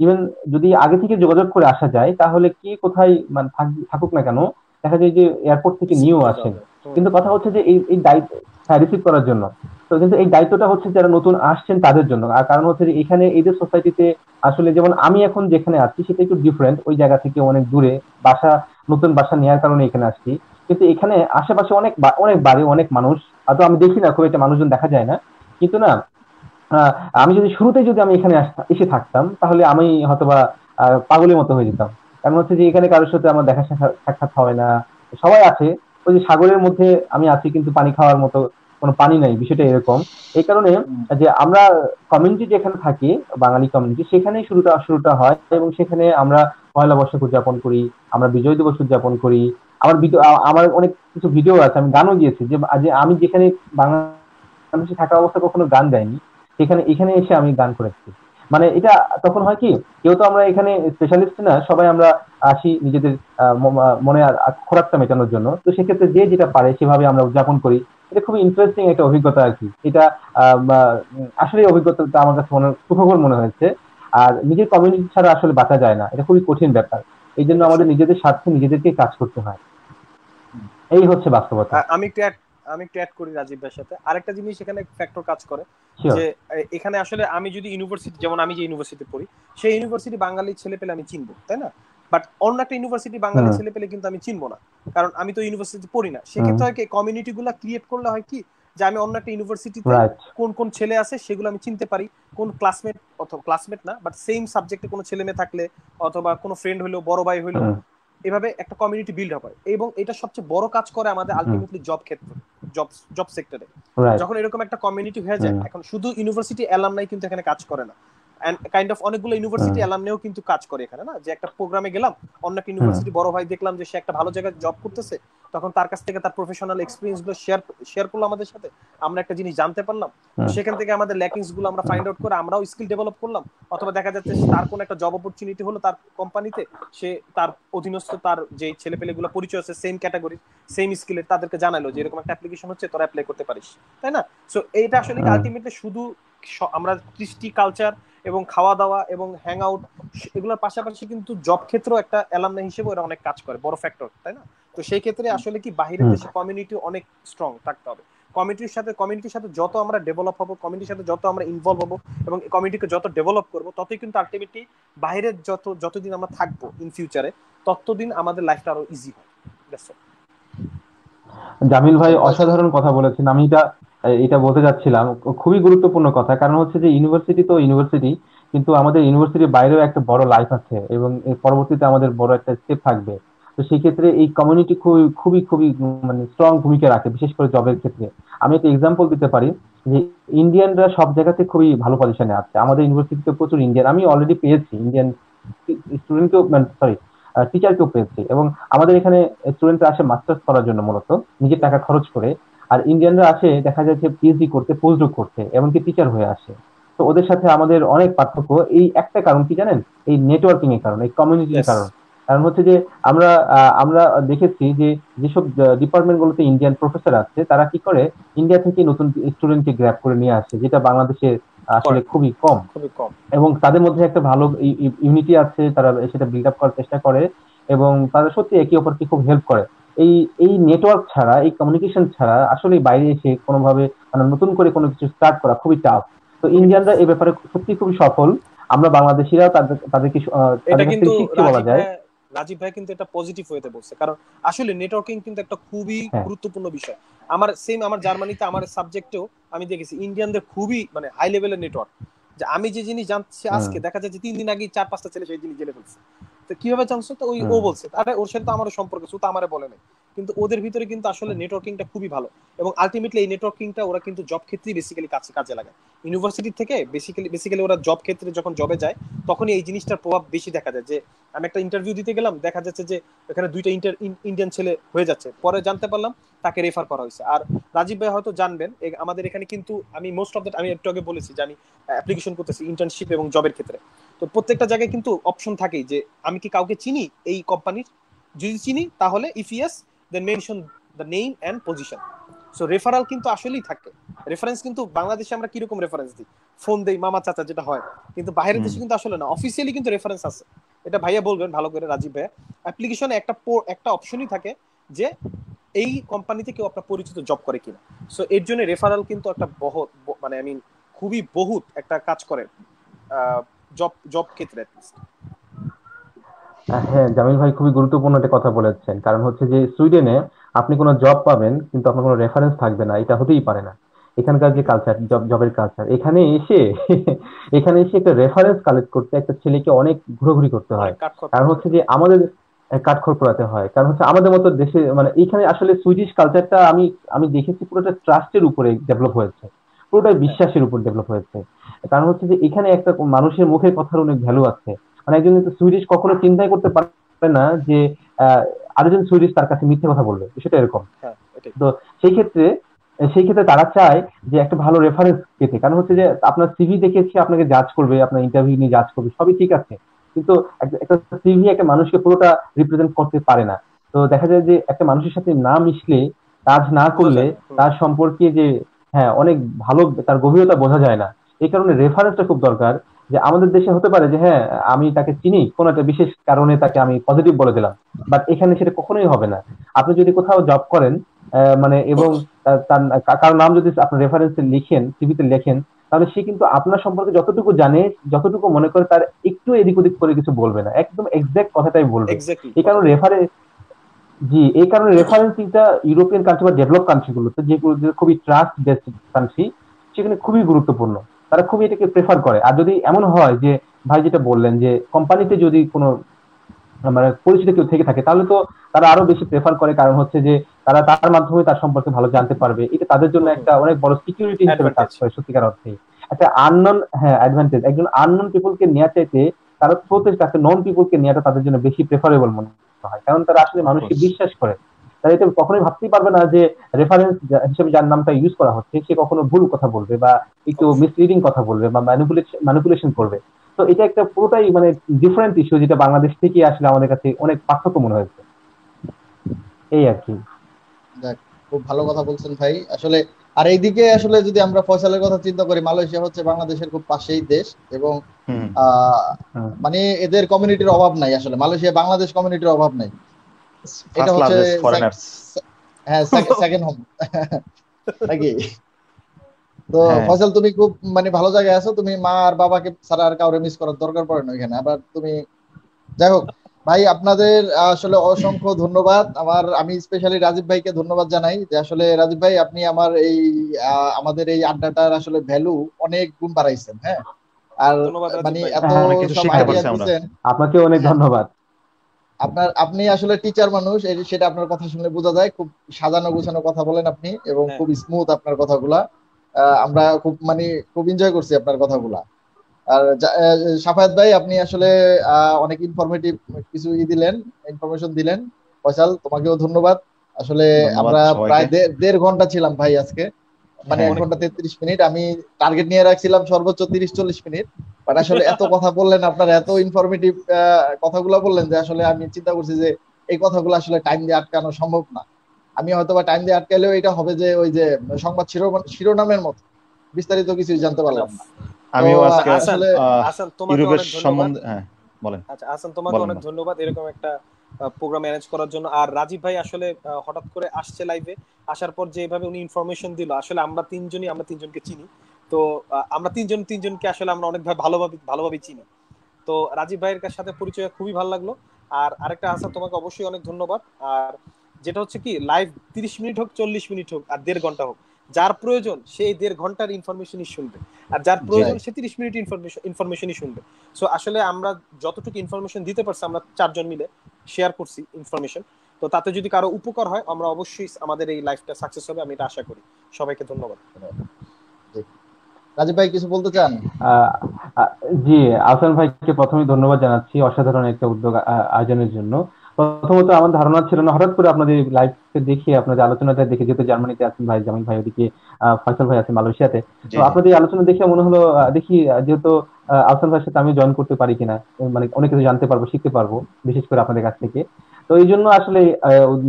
ইভেন যদি আগে থেকে যোগাযোগ করে আসা যায় তাহলে কি কোথায় মানে থাকুক না কেন, দেখা যায় যে এয়ারপোর্ট থেকে রিসিভ নিয়েও করে যাওয়া আসেন। যায়। কিন্তু কথা হচ্ছে যে এই দায়িত্ব, হ্যাঁ রিসিভ করার জন্য। তো কিন্তু এই দায়িত্বটা হচ্ছে যারা নতুন আসছেন তাদের জন্য। আর কারণ হচ্ছে যে এখানে এদের সোসাইটিতে আসলে যেমন আমি এখন যেখানে আছি সেটা একটু ডিফারেন্ট, ওই জায়গা থেকে অনেক দূরে, বাসা নতুন বাসা নেওয়ার কারণে এখানে আসছি। কিন্তু এখানে আশেপাশে অনেক অনেক বাড়ি, অনেক মানুষ, হয়তো আমি দেখি না, খুব একটা মানুষজন দেখা যায় না। কিন্তু না, আহ, আমি যদি শুরুতে যদি আমি এখানে এসে থাকতাম তাহলে আমি হয়তোবা পাগলের মতো হয়ে যেতাম। কারণ হচ্ছে যে এখানে কারোর সাথে আমার দেখা সাক্ষাৎ হয় না, সবাই আছে ওই যে সাগরের মধ্যে আমি আছি কিন্তু পানি খাওয়ার মতো কোনো পানি নাই, বিষয়টা এরকম। এই কারণে যে আমরা কমিউনিটি যেখানে থাকি, বাঙালি কমিউনিটি, সেখানেই শুরুটা হয়, এবং সেখানে আমরা পয়লা বৈশাখ উদযাপন করি, আমরা বিজয় দিবস উদযাপন করি। আমার অনেক কিছু ভিডিও আছে, আমি গানও গিয়েছি যে যে আমি যেখানে বাংলাদেশে থাকা অবস্থায় কখনো গান গাইনি, সেখানে এখানে এসে আমি গান করেছি। মানে এটা তখন হয় কি, কেউ তো আমরা এখানে স্পেশালিস্ট না, সবাই আমরা আসি নিজেদের মনে খোরাকটা মেটানোর জন্য। তো সেক্ষেত্রে যে যেটা পারে সেভাবে আমরা উদযাপন করি। এটা খুবই ইন্টারেস্টিং একটা অভিজ্ঞতা আর কি। এটা আসলে অভিজ্ঞতাটা আমার কাছে সুখকর মনে হয়েছে। আর নিজের কমিউনিটি ছাড়া আসলে বাঁচা যায় না, এটা খুবই কঠিন ব্যাপার। এই জন্য এটা আমাদের সত্যি। নিজেদের স্বার্থে নিজেদেরকে কাজ করতে হয়, এই হচ্ছে বাস্তবতা। আমি একটু অ্যাড করি রাজীব ভাইয়ের সাথে। আরেকটা জিনিস এখানে ফ্যাক্টর কাজ করে শিওর। যে এখানে আসলে আমি যদি ইউনিভার্সিটি, যেমন আমি যে ইউনিভার্সিটি পড়ি, সেই ইউনিভার্সিটি বাঙালি ছেলে পেলে আমি চিনবো, তাই না? বাট অন্য একটা ইউনিভার্সিটি বাঙালি হুম ছেলে পেলে কিন্তু আমি চিনবো না, কারণ আমি তো ইউনিভার্সিটি পড়ি না। হুম। সেক্ষেত্রে হয় কি, কমিউনিটি গুলা ক্রিয়েট করলে হয় কি, যে আমি অন্য একটা ইউনিভার্সিটিতে রাইট। কোন কোন ছেলে আছে সেগুলো আমি চিনতে পারি। কোন ক্লাসমেট, অথবা ক্লাসমেট না বাট সেম সাবজেক্টে কোনো ছেলে মেয়ে থাকলে, অথবা কোনো ফ্রেন্ড হইলো, বড় ভাই হইলো, হুম এভাবে একটা কমিউনিটি বিল্ড হবে। এবং এটা সবচেয়ে বড় কাজ করে আমাদের হুম। আলটিমেটলি জব ক্ষেত্রে, জব জব সেক্টরে। রাইট। যখন এরকম একটা কমিউনিটি হয়ে যায়, হুম এখন শুধু ইউনিভার্সিটি অ্যালামনাই কিন্তু এখানে কাজ করে না, এন্ড কাইন্ড অফ অনেকগুলো হুম ইউনিভার্সিটি অ্যালামনেও কিন্তু কাজ করে এখানে, না যে একটা প্রোগ্রামে গেলাম, অন্য একটা হুম ইউনিভার্সিটি বড় ভাই দেখলাম যে সে একটা ভালো জায়গায় জব করতেছে, তখন তার কাছ থেকে তার প্রফেশনাল এক্সপিরিয়েন্স গুলো শেয়ার করলো আমাদের সাথে, আমরা একটা জিনিস জানতে পারলাম। তো হুম সেখান থেকে আমাদের ল্যাকিংস গুলো আমরা ফাইন্ড আউট করে আমরাও স্কিল ডেভেলপ করলাম। অথবা দেখা যাচ্ছে তার কোন একটা জব অপরচুনিটি হলো তার কোম্পানিতে, সে তার অধীনস্থ তার যে ছেলে পেলে গুলো পরিচয় আছে সেম ক্যাটাগরি সেম স্কিলের, তাদেরকে জানালো যে এরকম একটা অ্যাপ্লিকেশন হচ্ছে, তোরা অ্যাপ্লাই করতে পারিস, তাই না? সো এইটা আসলে হুম। আলটিমেটলি শুধু আমরা কৃষ্টি কালচার এবং খাওয়া দাওয়া এবং হ্যাং আউট, এগুলোর পাশাপাশি কিন্তু জব ক্ষেত্রেও একটা অ্যালামনা হিসেবে ওরা অনেক কাজ করে, বড় ফ্যাক্টর, তাই না? তো সেই ক্ষেত্রে আসলে কি বাহিরের হুম। দেশে কমিউনিটি অনেক স্ট্রং থাকতে হবে। কমিউনিটির সাথে যত আমরা ডেভেলপ হবো, কমিউনিটির সাথে যত আমরা ইনভলভ হবো, এবং কমিউনিটিকে যত ডেভেলপ করবো, ততই কিন্তু আলটিমেটলি বাইরের যতদিন আমরা থাকবো ইন ফিউচারে, ততদিন আমাদের লাইফটা আরো ইজি হয়। জামিল আচ্ছা ভাই ভাষা। অসাধারণ কথা বলেছেন। আমি এটা বলতে যাচ্ছিলাম, খুবই গুরুত্বপূর্ণ কথা। কারণ হচ্ছে যে ইউনিভার্সিটি তো ইউনিভার্সিটি, কিন্তু আমাদের ইউনিভার্সিটির বাইরেও একটা বড় লাইফ আছে, এবং এর পরবর্তীতে আমাদের বড় একটা স্টেপ থাকবে। তো সেই ক্ষেত্রে এই কমিউনিটি খুবই খুবই খুবই মানে স্ট্রং ভূমিকা রাখে, বিশেষ করে জবের ক্ষেত্রে। আমি একটা এক্সাম্পল দিতে পারি যে ইন্ডিয়ানরা সব জায়গাতে খুবই ভালো পজিশনে আছে। আমাদের ইউনিভার্সিটিতে প্রচুর ইন্ডিয়ান আমি অলরেডি পেয়েছি, ইন্ডিয়ান স্টুডেন্টকেও, মানে সরি টিচারকেও পেয়েছি। এবং আমাদের এখানে স্টুডেন্টরা আসে মাস্টার্স করার জন্য, মূলত নিজের টাকা খরচ করে। আর ইন্ডিয়ানরা আসে দেখা যাচ্ছে পিএইচডি করতে, পোস্টডক করতে, এমনকি টিচার হয়ে আসে। তো ওদের সাথে আমাদের অনেক পার্থক্য। এই একটা কারণ কি জানেন? এই নেটওয়ার্কিং এর কারণ, এই কমিউনিটির ইয়েস। কারণ। কারণ হচ্ছে যে আমরা আমরা দেখেছি যে যেসব ডিপার্টমেন্ট গুলোতে ইন্ডিয়ান প্রফেসর আছে তারা কি করে, ইন্ডিয়া থেকে নতুন স্টুডেন্টকে গ্র্যাব করে নিয়ে আসে, যেটা বাংলাদেশে আসলে করে খুবই কম। খুবই কম। এবং তাদের মধ্যে একটা ভালো ইউনিটি আছে, তারা সেটা বিল্ড আপ করার চেষ্টা করে, এবং তারা সত্যি একে অপরকে খুব হেল্প করে। এই এই নেটওয়ার্ক ছাড়া, এই কমিউনিকেশন ছাড়া আসলে বাইরে এসে কোনোভাবে মানে নতুন করে কোনো কিছু স্টার্ট করা খুবই টাফ। তো খুবই টাফ। ইন্ডিয়ানরা এই ব্যাপারে সত্যি খুবই সফল। আমরা বাংলাদেশিরাও তাদেরকে এটা তাদের কাছ কিন্তু থেকে শিখছি বলা রাজীব যায়। ভাই রাজীব ভাই কিন্তু এটা পজিটিভ ওয়েতে বলছে, কারণ আসলে নেটওয়ার্কিং কিন্তু একটা খুবই হ্যাঁ। গুরুত্বপূর্ণ বিষয়। আমার জার্মানিতে আমার সাবজেক্টেও আমি দেখেছি ইন্ডিয়ানদের খুবই মানে হাই লেভেলের নেটওয়ার্ক। যে আমি যে জিনিস জানছি আজকে, দেখা যায় যে 3 দিন আগে 4-5টা ছেলে সেই জিনিস জেনে ফেলছে। তো কিভাবে জানছো? তো ও বলছে, আরে ওর সাথে তো আমারও সম্পর্ক আছে, ও তো আমারে বলে নাই। কিন্তু ওদের ভিতরে কিন্তু আসলে নেটওয়ার্কিংটা খুবই ভালো, এবং আলটিমেটলি এই নেটওয়ার্কিংটা ওরা কিন্তু জব ক্ষেত্রেই বেসিক্যালি কাজে লাগায়। ইউনিভার্সিটি থেকে বেসিক্যালি ওরা জব ক্ষেত্রে যখন জবে যায়, তখনই এই জিনিসটার প্রভাব বেশি দেখা যায়। যে আমি একটা ইন্টারভিউ দিতে গেলাম, দেখা যাচ্ছে যে এখানে 2টা ইন্ডিয়ান ছেলে হয়ে যাচ্ছে, পরে জানতে পারলাম তাকে রেফার করা হয়েছে। আর রাজীব ভাই হয়তো জানবেন, আমাদের এখানে কিন্তু আমি মোস্ট অফ দ্যাট, আমি একটু আগে বলেছি যে আমি অ্যাপ্লিকেশন করতেছি ইন্টার্নশিপ এবং জবের ক্ষেত্রে। তো প্রত্যেকটা জায়গায় কিন্তু অপশন থাকেই যে আমি কি কাউকে চিনি এই কোম্পানির, যদি চিনি তাহলে if yes then mention the name and position. So referral কিন্তু আসলেই থাকে। রেফারেন্স কিন্তু বাংলাদেশে আমরা কিরকম রেফারেন্স দিই, ফোন দেই মামা চাচা যেটা হয়, কিন্তু বাইরের দেশে কিন্তু আসলে না, অফিসিয়ালি কিন্তু রেফারেন্স আছে। এটা ভাইয়া বলবেন ভালো করে, রাজীব ভাইয়া। অ্যাপ্লিকেশনে একটা অপশনই থাকে যে এই কোম্পানিতে কেউ আপনার পরিচিত জব করে কিনা। সো এর জন্য রেফারাল কিন্তু একটা মানে আই মিন খুবই বহুত একটা কাজ করে জব ক্ষেত্রে। হ্যাঁ, জামিল ভাই খুবই গুরুত্বপূর্ণ একটা কথা বলেছেন। কারণ হচ্ছে যে সুইডেনে আপনি কোনো জব পাবেন কিন্তু আপনার কোনো রেফারেন্স থাকবে না, এটা হতেই পারে না। এখানকার যে কালচার, জবের কালচার, এখানে এসে এখানে এসে একটা রেফারেন্স কালেক্ট করতে একটা ছেলেকে অনেক ঘোরাঘুরি করতে হয়। অনেক কাঠখড় কারণ পোড়াতে হচ্ছে হতো। যে আমাদের কাঠখড় পোড়াতে হয়। কারণ হচ্ছে আমাদের মতো দেশে মানে এইখানে আসলে সুইডিশ কালচারটা আমি আমি দেখেছি পুরোটা ট্রাস্টের উপরে ডেভেলপ হয়েছে, পুরোটাই হ্যাঁ বিশ্বাসের উপর ডেভেলপ হয়েছে। কারণ হচ্ছে যে এখানে একটা মানুষের মুখের কথার অনেক ভ্যালু আছে। মানে একজন কিন্তু সুইডিশ কখনো চিন্তাই করতে পারে না যে আহ, আরেকজন সুইডিশ তার কাছে মিথ্যে কথা বলবে, বিষয়টা এরকম। হ্যাঁ এটাই। তো সেই ক্ষেত্রে সেই ক্ষেত্রে তারা চায় যে একটা ভালো রেফারেন্স পেতে। কারণ হচ্ছে যে আপনার সিভি দেখেছি, আপনাকে জাজ করবে, আপনার ইন্টারভিউ নিয়ে জাজ করবে, সবই ঠিক আছে, কিন্তু একটা সিভি একটা মানুষকে পুরোটা রিপ্রেজেন্ট করতে পারে না। তো দেখা যায় যে একটা মানুষের সাথে না মিশলে, কাজ না বোঝা করলে যায় না। তার সম্পর্কে যে হ্যাঁ অনেক ভালো তার গভীরতা বোঝা যায় না। এই কারণে রেফারেন্সটা খুব দরকার। যে আমাদের দেশে হতে পারে যে হ্যাঁ আমি তাকে চিনি, কোনো একটা বিশেষ কারণে তাকে আমি পজিটিভ বলে দিলাম, বাট এখানে সেটা কখনোই হবে না। আপনি যদি কোথাও জব করেন মানে এবং কারো নাম যদি আপনার রেফারেন্সে লিখেন, সিভিতে লেখেন, তাহলে সে কিন্তু আপনার সম্পর্কে যতটুকু জানে, যতটুকু মনে করে, তার একটু এদিক ওদিক করে কিছু বলবে না, একদম এক্সাক্ট কথাটাই বলবে। এক্স্যাক্টলি এই কারণে কথাটাই। জি, এই কারণে রেফারেন্সিংটা ইউরোপিয়ান কান্ট্রি বা ডেভেলপ কান্ট্রি গুলোতে, যেগুলো যে খুবই ট্রাস্ট বেসড কান্ট্রি, সেখানে খুবই গুরুত্বপূর্ণ। তারা খুবই এটাকে প্রেফার করে। আর যদি এমন হয় যে ভাই যেটা বললেন যে কোম্পানিতে যদি কোনো মানে পরিচিত কেউ থেকে থাকে, তাহলে তো তারা আরো বেশি প্রেফার করে। কারণ হচ্ছে যে তারা তার মাধ্যমে তার সম্পর্কে ভালো জানতে পারবে, এটা তাদের জন্য হুম হুম। একটা অনেক বড় সিকিউরিটি হিসেবে কাজ অ্যাডভান্টেজ। করে সত্যিকার অর্থে। একটা আননোন, হ্যাঁ অ্যাডভান্টেজ, একজন আননোন পিপলকে নেওয়া চাইতে তারা প্রত্যেক কাছে নন পিপলকে নেওয়াটা তাদের জন্য বেশি প্রেফারেবল মনে হয়, কারণ তারা আসলে মানুষকে অফকোর্স। বিশ্বাস করে। তারা এটা কখনোই ভাবতেই পারবে না যে রেফারেন্স হিসেবে যার নামটা ইউজ করা হচ্ছে সে কখনো ভুল কথা বলবে বা একটু অবশ্যই। মিসলিডিং কথা বলবে বা ম্যানিপুলেশন করবে। তো এটা একটা পুরোটাই মানে ডিফারেন্ট ইস্যু, যেটা বাংলাদেশ থেকে আসলে আমাদের কাছে অনেক পার্থক্য মনে হয়েছে, এই আর কি। যাক, খুব ভালো কথা বলছেন ভাই আসলে। আর এইদিকে আসলে যদি আমরা ফয়সালের কথা চিন্তা করি, মালয়েশিয়া হচ্ছে বাংলাদেশের খুব পাশেই দেশ, এবং হুম। আহ হুম। মানে এদের কমিউনিটির অভাব নাই আসলে, মালয়েশিয়া বাংলাদেশ কমিউনিটির অভাব নাই। এটা ফার্স্ট হচ্ছে লার্জেস্ট ফরেনার্স। হ্যাঁ সেকেন্ড হোম নাকি? তো হ্যাঁ। ফয়সাল, তুমি খুব মানে ভালো জায়গায় আছো, তুমি মা আর বাবাকে ছাড়া আর কাউরে মিস করার দরকার পড়ে না এখানে। আবার তুমি, যাই হোক ভাই, আপনাদের আসলে অসংখ্য ধন্যবাদ। আমি স্পেশালি রাজীব ভাইকে ধন্যবাদ জানাই, যে আসলে রাজীব ভাই আপনি আমার এই আমাদের এই আড্ডাটার আসলে ভ্যালু অনেক গুণ বাড়াইছেন। হ্যাঁ, আর ধন্যবাদ রাজীব মানে ভাই। এত অনেক কিছু সব শিখতে আইডিয়া পারছি আমরা। দিচ্ছেন। আপনাকে অনেক হ্যাঁ, ধন্যবাদ। আপনি আসলে টিচার মানুষ, সেটা আপনার কথা শুনে বোঝা যায়। খুব সাজানো গোছানো কথা বলেন আপনি, এবং হ্যাঁ খুব স্মুথ আপনার কথাগুলা। আমরা খুব মানে খুব এনজয় করছি আপনার কথাগুলা। আর সাফায়াত ভাই, আপনি আসলে অনেক ইনফরমেটিভ কিছু দিলেন, ইনফরমেশন দিলেন। ফয়সাল, তোমাকেও ধন্যবাদ। আসলে ধন্যবাদ আমরা সবাইকে। প্রায় দেড় ঘন্টা ছিলাম ভাই আজকে, মানে হ্যাঁ। 1 ঘন্টা অনেক। 33 মিনিট। আমি টার্গেট নিয়ে রাখছিলাম সর্বোচ্চ 30-40 মিনিট। বাট আসলে এত কথা বললেন আপনারা, এত ইনফরমেটিভ কথাগুলো বললেন, যে আসলে আমি চিন্তা করছি যে এই কথাগুলো আসলে টাইম দিয়ে আটকানো সম্ভব না। আমি হয়তো বা টাইম দিয়ে আটকালেও এটা হবে যে ওই যে সংবাদ শিরোনামের মতো, বিস্তারিত কিছুই জানতে পারলাম এনাফ। না। তো আমিও আজকে আসান, আসলে আসান তোমাকে ইউরোপের অনেক ধন্যবাদ। সম্বন্ধে, হ্যাঁ বলেন। আচ্ছা আসান, তোমাকে বলেন অনেক না। ধন্যবাদ এরকম একটা প্রোগ্রাম ম্যানেজ করার জন্য। আর রাজীব ভাই আসলে হঠাৎ করে আসছে লাইভে, আসার পর যেভাবে উনি ইনফরমেশন দিল, আসলে আমরা তিনজনকে চিনি। তো আমরা তিনজনকে আসলে আমরা অনেক ভালোভাবে চিনি। তো রাজীব ভাইয়ের সাথে পরিচয় খুবই ভালো লাগলো। আর আরেকটা আসান, তোমাকে অবশ্যই অনেক ধন্যবাদ। আর যেটা হচ্ছে কি, লাইভ 30 মিনিট হোক 40 মিনিট হোক আর দেড় ঘন্টা হোক, যার প্রয়োজন সে 1.5 ঘন্টার ইনফরমেশনই শুনবে, আর যার প্রয়োজন সে 30 মিনিট ইনফরমেশনই শুনবে। সো আসলে আমরা যতটুকু ইনফরমেশন দিতে পারছি আমরা 4 জন মিলে শেয়ার করছি ইনফরমেশন। তো তাতে যদি কারো উপকার হয় আমরা অবশ্যই আমাদের এই লাইফটা সাকসেস হবে, আমি এটা আশা করি। সবাইকে ধন্যবাদ। রাজীব ভাই কিছু বলতে চান? জি, আহসান ভাইকে প্রথমেই ধন্যবাদ জানাচ্ছি অসাধারণ একটা উদ্যোগ আয়োজনের জন্য। প্রথমত আমার ধারণা ছিল না, হঠাৎ করে আপনাদের লাইভকে দেখে, আপনাদের আলোচনাটা দেখে, যেহেতু জার্মানিতে আছেন ভাই, জামিল ভাই ওদিকে, ফয়সাল ভাই আছেন মালয়েশিয়াতে, তো আপনাদের এই আলোচনা দেখে মনে হলো দেখি যেহেতু আহসান ভাইয়ের সাথে আমি জয়েন করতে পারি কিনা, মানে অনেক কিছু জানতে পারবো, শিখতে পারবো, বিশেষ করে আপনাদের কাছ থেকে। তো এই জন্য আসলে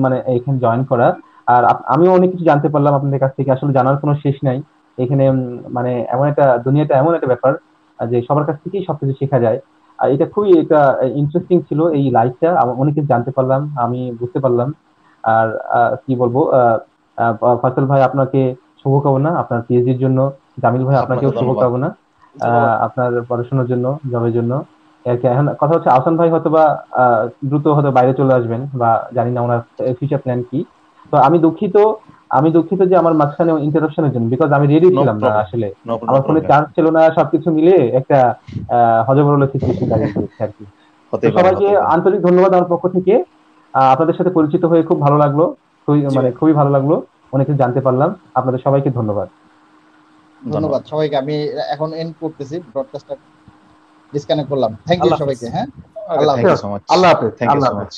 মানে এখানে জয়েন করা। আর আমিও অনেক কিছু জানতে পারলাম আপনাদের কাছ থেকে, আসলে জানার কোনো শেষ নাই এখানে। মানে এমন একটা দুনিয়াটা, এমন একটা ব্যাপার যে সবার কাছ থেকেই সবকিছু শেখা যায়। আর এটা খুবই একটা ইন্টারেস্টিং ছিল এই লাইফটা, অনেক কিছু জানতে পারলাম, আমি বুঝতে পারলাম। আর কি বলবো, ফয়সাল ভাই আপনাকে শুভকামনা আপনার পিএইচডির জন্য, জামিল ভাই আপনাকেও শুভকামনা আপনার পড়াশোনার জন্য, জবের জন্য। এখন কথা হচ্ছে আহসান ভাই হয়তো বা দ্রুত হয়তো বাইরে চলে আসবেন, বা জানি না ওনার ফিউচার প্ল্যান কি। তো আমি দুঃখিত যে আমার মাঝখানে ইন্টারাপশনের জন্য, বিকজ আমি রেডি ছিলাম না আসলে, আমার ফোনে চার্জ ছিল না, সবকিছু মিলে একটা হযবরল সিচুয়েশন দাঁড়িয়ে গিয়েছে আর কি। সবাইকে আন্তরিক ধন্যবাদ আমার পক্ষ থেকে। আপনাদের সাথে পরিচিত হয়ে খুব ভালো লাগলো, খুবই ভালো লাগলো, অনেক কিছু জানতে পারলাম। আপনাদের সবাইকে ধন্যবাদ সবাইকে। আমি এখন এন্ড করতেছি, ব্রডকাস্টটা ডিসকানেক্ট করলাম। থ্যাংক ইউ সবাইকে। হ্যাঁ, আল্লাহ হাফেজ।